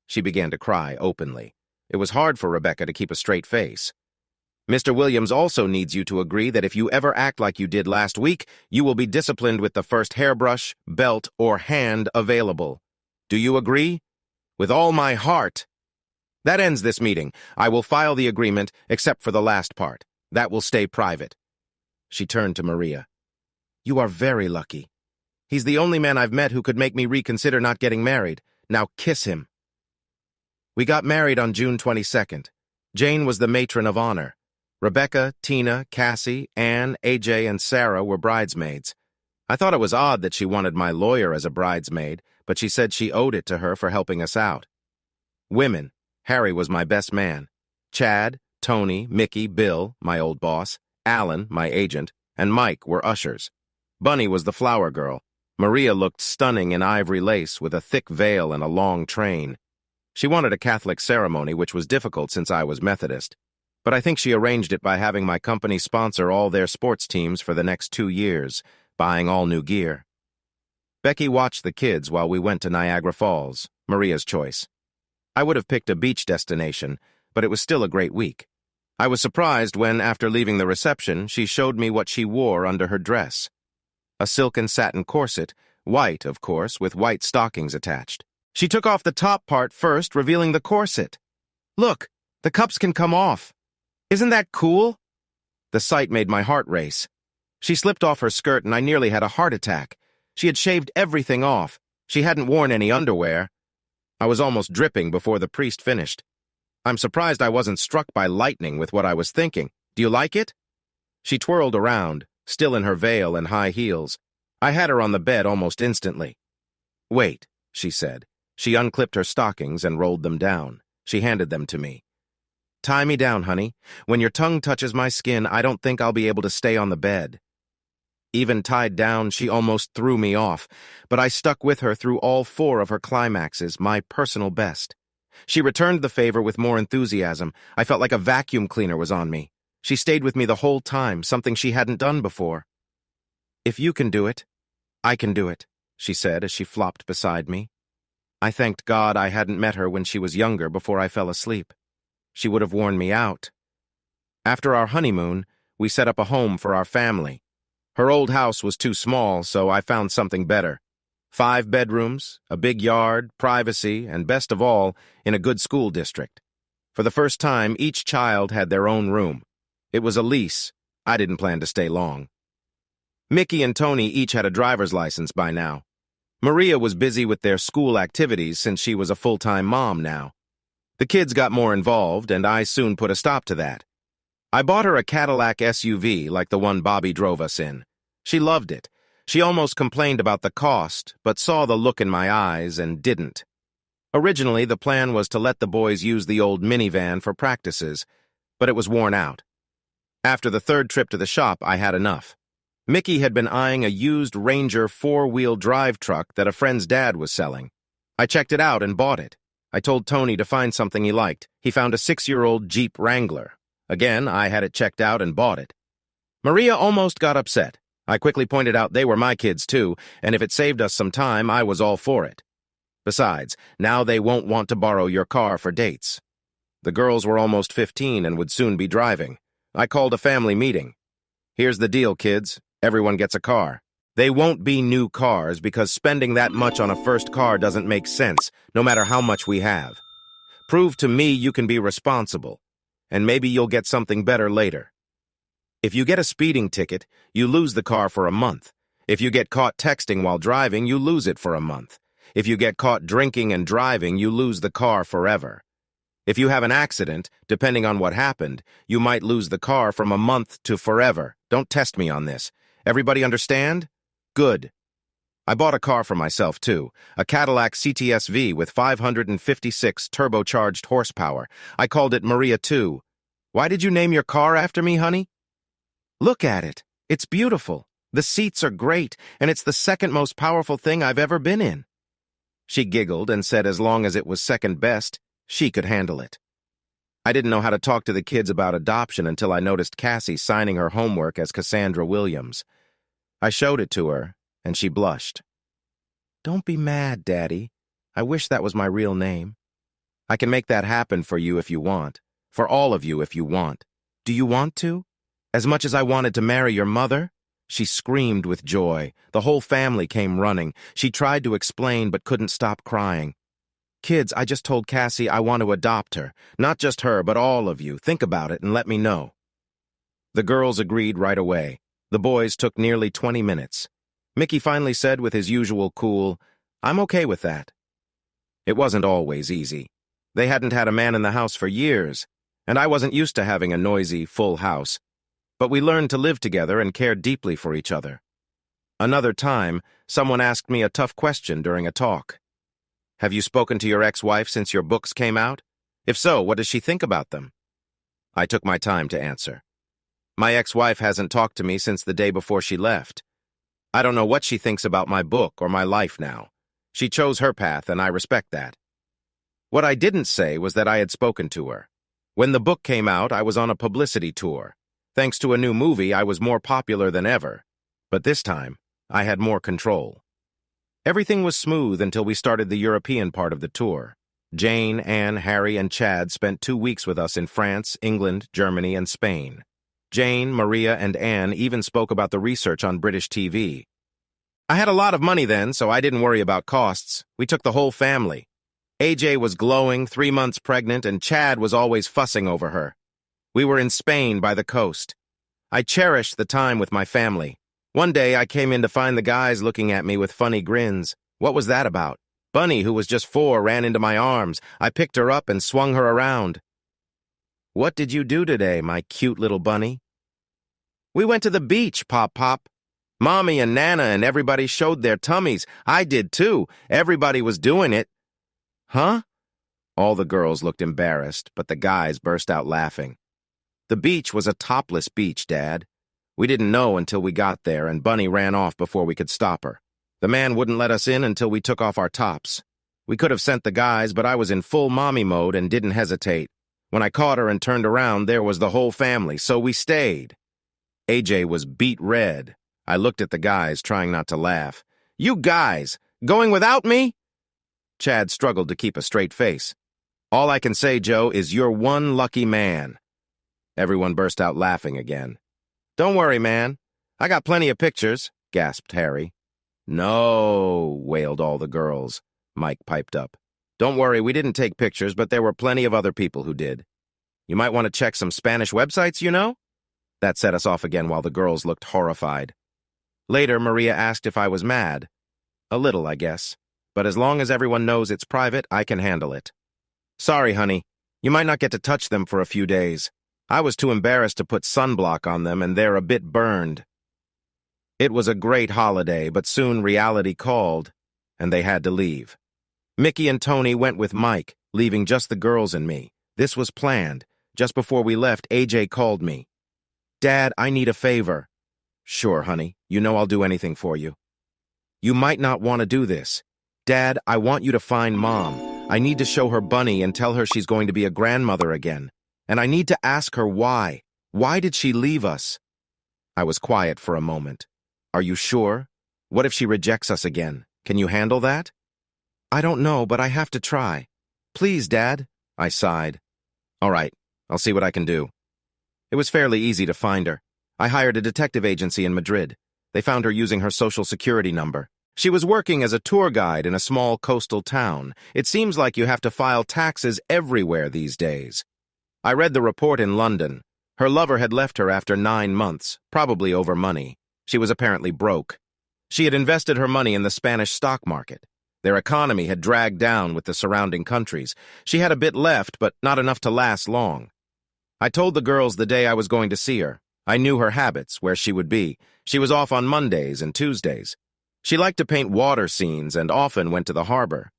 She began to cry openly. It was hard for Rebecca to keep a straight face. Mr. Williams also needs you to agree that if you ever act like you did last week, you will be disciplined with the first hairbrush, belt, or hand available. Do you agree? With all my heart. That ends this meeting. I will file the agreement, except for the last part. That will stay private. She turned to Maria. You are very lucky. He's the only man I've met who could make me reconsider not getting married. Now kiss him. We got married on June 22nd. Jane was the matron of honor. Rebecca, Tina, Cassie, Anne, AJ, and Sarah were bridesmaids. I thought it was odd that she wanted my lawyer as a bridesmaid, but she said she owed it to her for helping us out. Women. Harry was my best man. Chad, Tony, Mickey, Bill, my old boss, Alan, my agent, and Mike were ushers. Bunny was the flower girl. Maria looked stunning in ivory lace with a thick veil and a long train. She wanted a Catholic ceremony, which was difficult since I was Methodist. But I think she arranged it by having my company sponsor all their sports teams for the next 2 years, buying all new gear. Becky watched the kids while we went to Niagara Falls, Maria's choice. I would have picked a beach destination, but it was still a great week. I was surprised when, after leaving the reception, she showed me what she wore under her dress. A silk and satin corset, white, of course, with white stockings attached. She took off the top part first, revealing the corset. Look, the cups can come off. Isn't that cool? The sight made my heart race. She slipped off her skirt and I nearly had a heart attack. She had shaved everything off. She hadn't worn any underwear. I was almost dripping before the priest finished. I'm surprised I wasn't struck by lightning with what I was thinking. Do you like it? She twirled around, still in her veil and high heels. I had her on the bed almost instantly. Wait, she said. She unclipped her stockings and rolled them down. She handed them to me. Tie me down, honey. When your tongue touches my skin, I don't think I'll be able to stay on the bed. Even tied down, she almost threw me off, but I stuck with her through all 4 of her climaxes, my personal best. She returned the favor with more enthusiasm. I felt like a vacuum cleaner was on me. She stayed with me the whole time, something she hadn't done before. If you can do it, I can do it, she said as she flopped beside me. I thanked God I hadn't met her when she was younger before I fell asleep. She would have worn me out. After our honeymoon, we set up a home for our family. Her old house was too small, so I found something better. 5 bedrooms, a big yard, privacy, and best of all, in a good school district. For the first time, each child had their own room. It was a lease. I didn't plan to stay long. Mickey and Tony each had a driver's license by now. Maria was busy with their school activities since she was a full-time mom now. The kids got more involved, and I soon put a stop to that. I bought her a Cadillac SUV like the one Bobby drove us in. She loved it. She almost complained about the cost, but saw the look in my eyes and didn't. Originally, the plan was to let the boys use the old minivan for practices, but it was worn out. After the 3rd trip to the shop, I had enough. Mickey had been eyeing a used Ranger 4-wheel drive truck that a friend's dad was selling. I checked it out and bought it. I told Tony to find something he liked. He found a 6-year-old Jeep Wrangler. Again, I had it checked out and bought it. Maria almost got upset. I quickly pointed out they were my kids too, and if it saved us some time, I was all for it. Besides, now they won't want to borrow your car for dates. The girls were almost 15 and would soon be driving. I called a family meeting. Here's the deal, kids. Everyone gets a car. They won't be new cars because spending that much on a first car doesn't make sense, no matter how much we have. Prove to me you can be responsible, and maybe you'll get something better later. If you get a speeding ticket, you lose the car for a month. If you get caught texting while driving, you lose it for a month. If you get caught drinking and driving, you lose the car forever. If you have an accident, depending on what happened, you might lose the car from a month to forever. Don't test me on this. Everybody understand? Good. I bought a car for myself, too. A Cadillac CTS-V with 556 turbocharged horsepower. I called it Maria 2. Why did you name your car after me, honey? Look at it. It's beautiful. The seats are great, and it's the second most powerful thing I've ever been in. She giggled and said as long as it was second best, she could handle it. I didn't know how to talk to the kids about adoption until I noticed Cassie signing her homework as Cassandra Williams. I showed it to her, and she blushed. Don't be mad, Daddy. I wish that was my real name. I can make that happen for you if you want. For all of you if you want. Do you want to? As much as I wanted to marry your mother? She screamed with joy. The whole family came running. She tried to explain but couldn't stop crying. Kids, I just told Cassie I want to adopt her. Not just her, but all of you. Think about it and let me know. The girls agreed right away. The boys took nearly 20 minutes. Mickey finally said with his usual cool, I'm okay with that. It wasn't always easy. They hadn't had a man in the house for years, and I wasn't used to having a noisy, full house. But we learned to live together and care deeply for each other. Another time, someone asked me a tough question during a talk. Have you spoken to your ex-wife since your books came out? If so, what does she think about them? I took my time to answer. My ex-wife hasn't talked to me since the day before she left. I don't know what she thinks about my book or my life now. She chose her path, and I respect that. What I didn't say was that I had spoken to her. When the book came out, I was on a publicity tour. Thanks to a new movie, I was more popular than ever. But this time, I had more control. Everything was smooth until we started the European part of the tour. Jane, Anne, Harry, and Chad spent 2 weeks with us in France, England, Germany, and Spain. Jane, Maria, and Anne even spoke about the research on British TV. I had a lot of money then, so I didn't worry about costs. We took the whole family. AJ was glowing, 3 months pregnant, and Chad was always fussing over her. We were in Spain by the coast. I cherished the time with my family. One day I came in to find the guys looking at me with funny grins. What was that about? Bunny, who was just 4, ran into my arms. I picked her up and swung her around. What did you do today, my cute little bunny? We went to the beach, Pop. Mommy and Nana and everybody showed their tummies. I did too. Everybody was doing it. Huh? All the girls looked embarrassed, but the guys burst out laughing. The beach was a topless beach, Dad. We didn't know until we got there, and Bunny ran off before we could stop her. The man wouldn't let us in until we took off our tops. We could have sent the guys, but I was in full mommy mode and didn't hesitate. When I caught her and turned around, there was the whole family, so we stayed. AJ was beet red. I looked at the guys, trying not to laugh. You guys, going without me? Chad struggled to keep a straight face. All I can say, Joe, is you're one lucky man. Everyone burst out laughing again. Don't worry, man. I got plenty of pictures, gasped Harry. No, wailed all the girls. Mike piped up. Don't worry, we didn't take pictures, but there were plenty of other people who did. You might want to check some Spanish websites, you know? That set us off again while the girls looked horrified. Later, Maria asked if I was mad. A little, I guess. But as long as everyone knows it's private, I can handle it. Sorry, honey. You might not get to touch them for a few days. I was too embarrassed to put sunblock on them, and they're a bit burned. It was a great holiday, but soon reality called, and they had to leave. Mickey and Tony went with Mike, leaving just the girls and me. This was planned. Just before we left, AJ called me. Dad, I need a favor. Sure, honey. You know I'll do anything for you. You might not want to do this. Dad, I want you to find Mom. I need to show her Bunny and tell her she's going to be a grandmother again. And I need to ask her why. Why did she leave us? I was quiet for a moment. Are you sure? What if she rejects us again? Can you handle that? I don't know, but I have to try. Please, Dad, I sighed. All right, I'll see what I can do. It was fairly easy to find her. I hired a detective agency in Madrid. They found her using her social security number. She was working as a tour guide in a small coastal town. It seems like you have to file taxes everywhere these days. I read the report in London. Her lover had left her after 9 months, probably over money. She was apparently broke. She had invested her money in the Spanish stock market. Their economy had dragged down with the surrounding countries. She had a bit left, but not enough to last long. I told the girls the day I was going to see her. I knew her habits, where she would be. She was off on Mondays and Tuesdays. She liked to paint water scenes and often went to the harbor.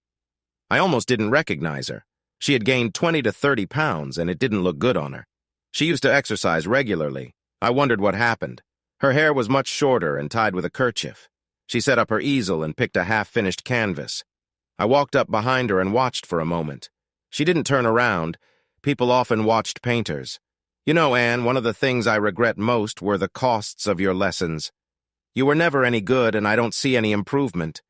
I almost didn't recognize her. She had gained 20 to 30 pounds, and it didn't look good on her. She used to exercise regularly. I wondered what happened. Her hair was much shorter and tied with a kerchief. She set up her easel and picked a half-finished canvas. I walked up behind her and watched for a moment. She didn't turn around. People often watched painters. You know, Anne, one of the things I regret most were the costs of your lessons. You were never any good, and I don't see any improvement.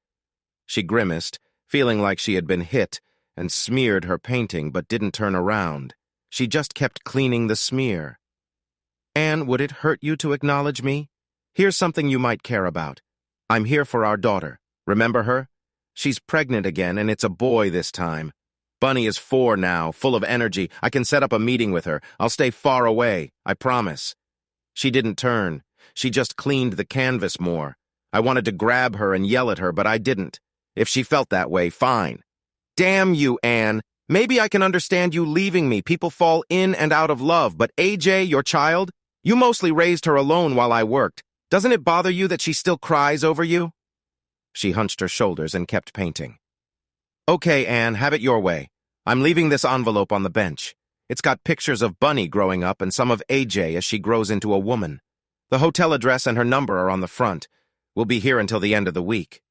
She grimaced, feeling like she had been hit, and smeared her painting but didn't turn around. She just kept cleaning the smear. Anne, would it hurt you to acknowledge me? Here's something you might care about. I'm here for our daughter. Remember her? She's pregnant again, and it's a boy this time. Bunny is 4 now, full of energy. I can set up a meeting with her. I'll stay far away, I promise. She didn't turn. She just cleaned the canvas more. I wanted to grab her and yell at her, but I didn't. If she felt that way, fine. Damn you, Anne. Maybe I can understand you leaving me. People fall in and out of love, but AJ, your child, you mostly raised her alone while I worked. Doesn't it bother you that she still cries over you? She hunched her shoulders and kept painting. Okay, Anne, have it your way. I'm leaving this envelope on the bench. It's got pictures of Bunny growing up and some of AJ as she grows into a woman. The hotel address and her number are on the front. We'll be here until the end of the week.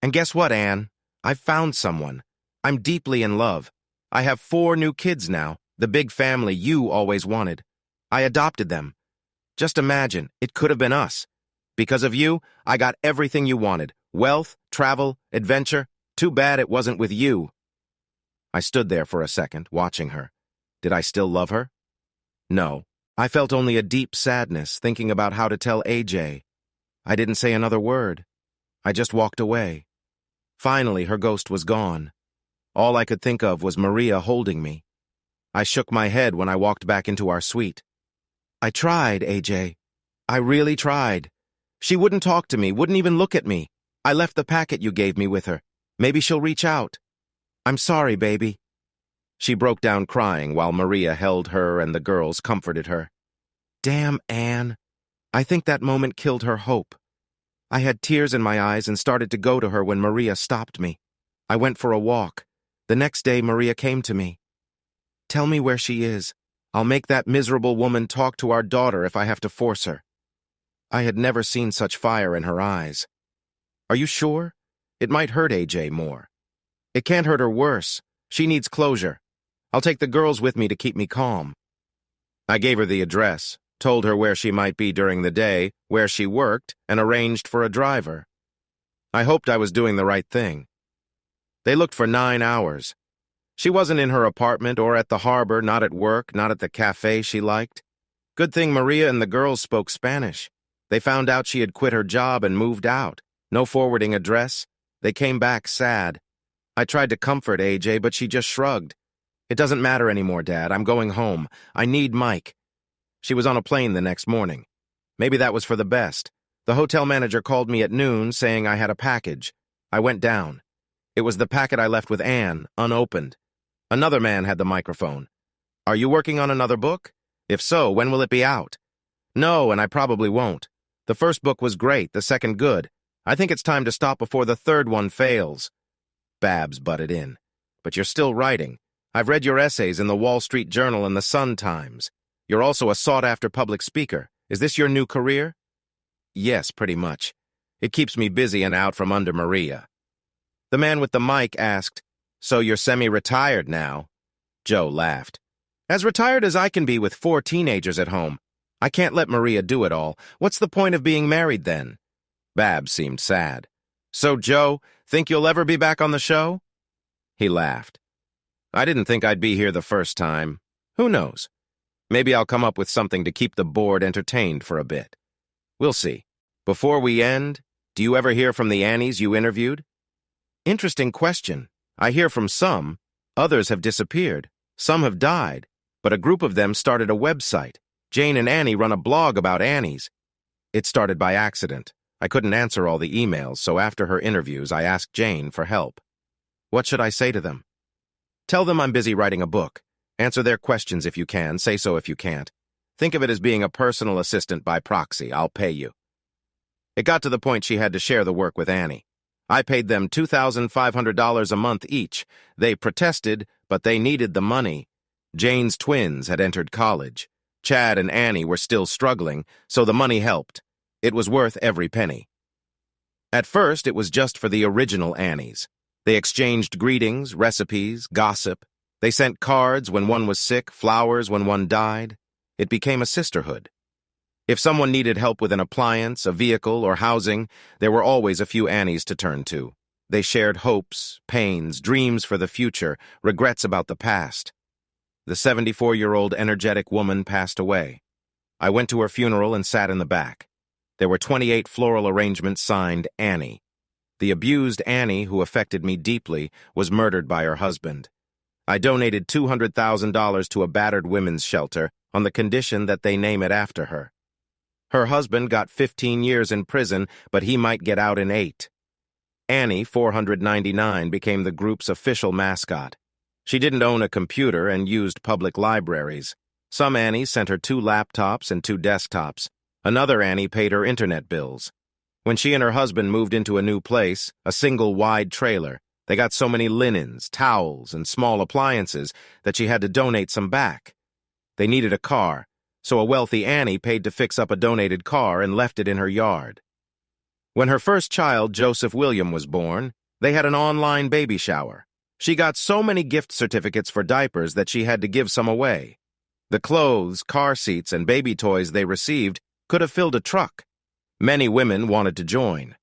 And guess what, Anne? I've found someone. I'm deeply in love. I have 4 new kids now, the big family you always wanted. I adopted them. Just imagine, it could have been us. Because of you, I got everything you wanted. Wealth, travel, adventure. Too bad it wasn't with you. I stood there for a second, watching her. Did I still love her? No. I felt only a deep sadness, thinking about how to tell AJ. I didn't say another word. I just walked away. Finally, her ghost was gone. All I could think of was Maria holding me. I shook my head when I walked back into our suite. I tried, AJ. I really tried. She wouldn't talk to me, wouldn't even look at me. I left the packet you gave me with her. Maybe she'll reach out. I'm sorry, baby. She broke down crying while Maria held her and the girls comforted her. Damn, Anne. I think that moment killed her hope. I had tears in my eyes and started to go to her when Maria stopped me. I went for a walk. The next day, Maria came to me. Tell me where she is. I'll make that miserable woman talk to our daughter if I have to force her. I had never seen such fire in her eyes. Are you sure? It might hurt AJ more. It can't hurt her worse. She needs closure. I'll take the girls with me to keep me calm. I gave her the address, told her where she might be during the day, where she worked, and arranged for a driver. I hoped I was doing the right thing. They looked for 9 hours. She wasn't in her apartment or at the harbor, not at work, not at the cafe she liked. Good thing Maria and the girls spoke Spanish. They found out she had quit her job and moved out. No forwarding address. They came back sad. I tried to comfort AJ, but she just shrugged. It doesn't matter anymore, Dad. I'm going home. I need Mike. She was on a plane the next morning. Maybe that was for the best. The hotel manager called me at noon saying I had a package. I went down. It was the packet I left with Anne, unopened. Another man had the microphone. Are you working on another book? If so, when will it be out? No, and I probably won't. The first book was great, the second good. I think it's time to stop before the third one fails. Babs butted in. But you're still writing. I've read your essays in the Wall Street Journal and the Sun-Times. You're also a sought-after public speaker. Is this your new career? Yes, pretty much. It keeps me busy and out from under Maria. The man with the mic asked, So you're semi-retired now? Joe laughed. As retired as I can be with 4 teenagers at home, I can't let Maria do it all. What's the point of being married then? Babs seemed sad. So, Joe, think you'll ever be back on the show? He laughed. I didn't think I'd be here the first time. Who knows? Maybe I'll come up with something to keep the board entertained for a bit. We'll see. Before we end, do you ever hear from the Annies you interviewed? Interesting question. I hear from some. Others have disappeared. Some have died. But a group of them started a website. Jane and Annie run a blog about Annies. It started by accident. I couldn't answer all the emails, so after her interviews, I asked Jane for help. What should I say to them? Tell them I'm busy writing a book. Answer their questions if you can, say so if you can't. Think of it as being a personal assistant by proxy. I'll pay you. It got to the point she had to share the work with Annie. I paid them $2,500 a month each. They protested, but they needed the money. Jane's twins had entered college. Chad and Annie were still struggling, so the money helped. It was worth every penny. At first, it was just for the original Annies. They exchanged greetings, recipes, gossip. They sent cards when one was sick, flowers when one died. It became a sisterhood. If someone needed help with an appliance, a vehicle, or housing, there were always a few Annies to turn to. They shared hopes, pains, dreams for the future, regrets about the past. The 74-year-old energetic woman passed away. I went to her funeral and sat in the back. There were 28 floral arrangements signed Annie. The abused Annie, who affected me deeply, was murdered by her husband. I donated $200,000 to a battered women's shelter on the condition that they name it after her. Her husband got 15 years in prison, but he might get out in 8. Annie, 499, became the group's official mascot. She didn't own a computer and used public libraries. Some Annies sent her 2 laptops and 2 desktops. Another Annie paid her internet bills. When she and her husband moved into a new place, a single wide trailer, they got so many linens, towels, and small appliances that she had to donate some back. They needed a car, so a wealthy Annie paid to fix up a donated car and left it in her yard. When her first child, Joseph William, was born, they had an online baby shower. She got so many gift certificates for diapers that she had to give some away. The clothes, car seats, and baby toys they received could have filled a truck. Many women wanted to join.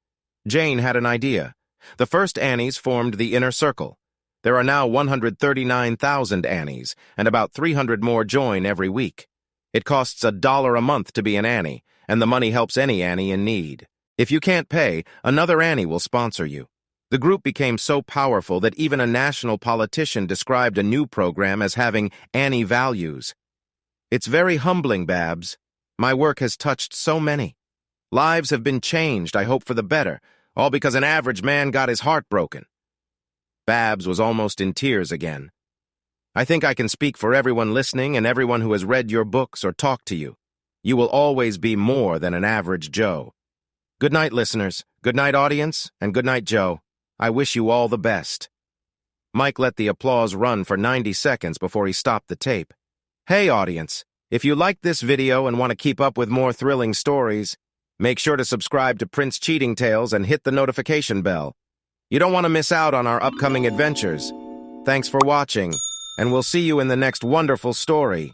Jane had an idea. The first Annies formed the Inner Circle. There are now 139,000 Annies, and about 300 more join every week. It costs $1 a month to be an Annie, and the money helps any Annie in need. If you can't pay, another Annie will sponsor you. The group became so powerful that even a national politician described a new program as having Annie values. It's very humbling, Babs. My work has touched so many. Lives have been changed, I hope for the better, all because an average man got his heart broken. Babs was almost in tears again. I think I can speak for everyone listening and everyone who has read your books or talked to you. You will always be more than an average Joe. Good night, listeners. Good night, audience. And good night, Joe. I wish you all the best. Mike let the applause run for 90 seconds before he stopped the tape. Hey, audience. If you liked this video and want to keep up with more thrilling stories, make sure to subscribe to Prince Cheating Tales and hit the notification bell. You don't want to miss out on our upcoming adventures. Thanks for watching, and we'll see you in the next wonderful story.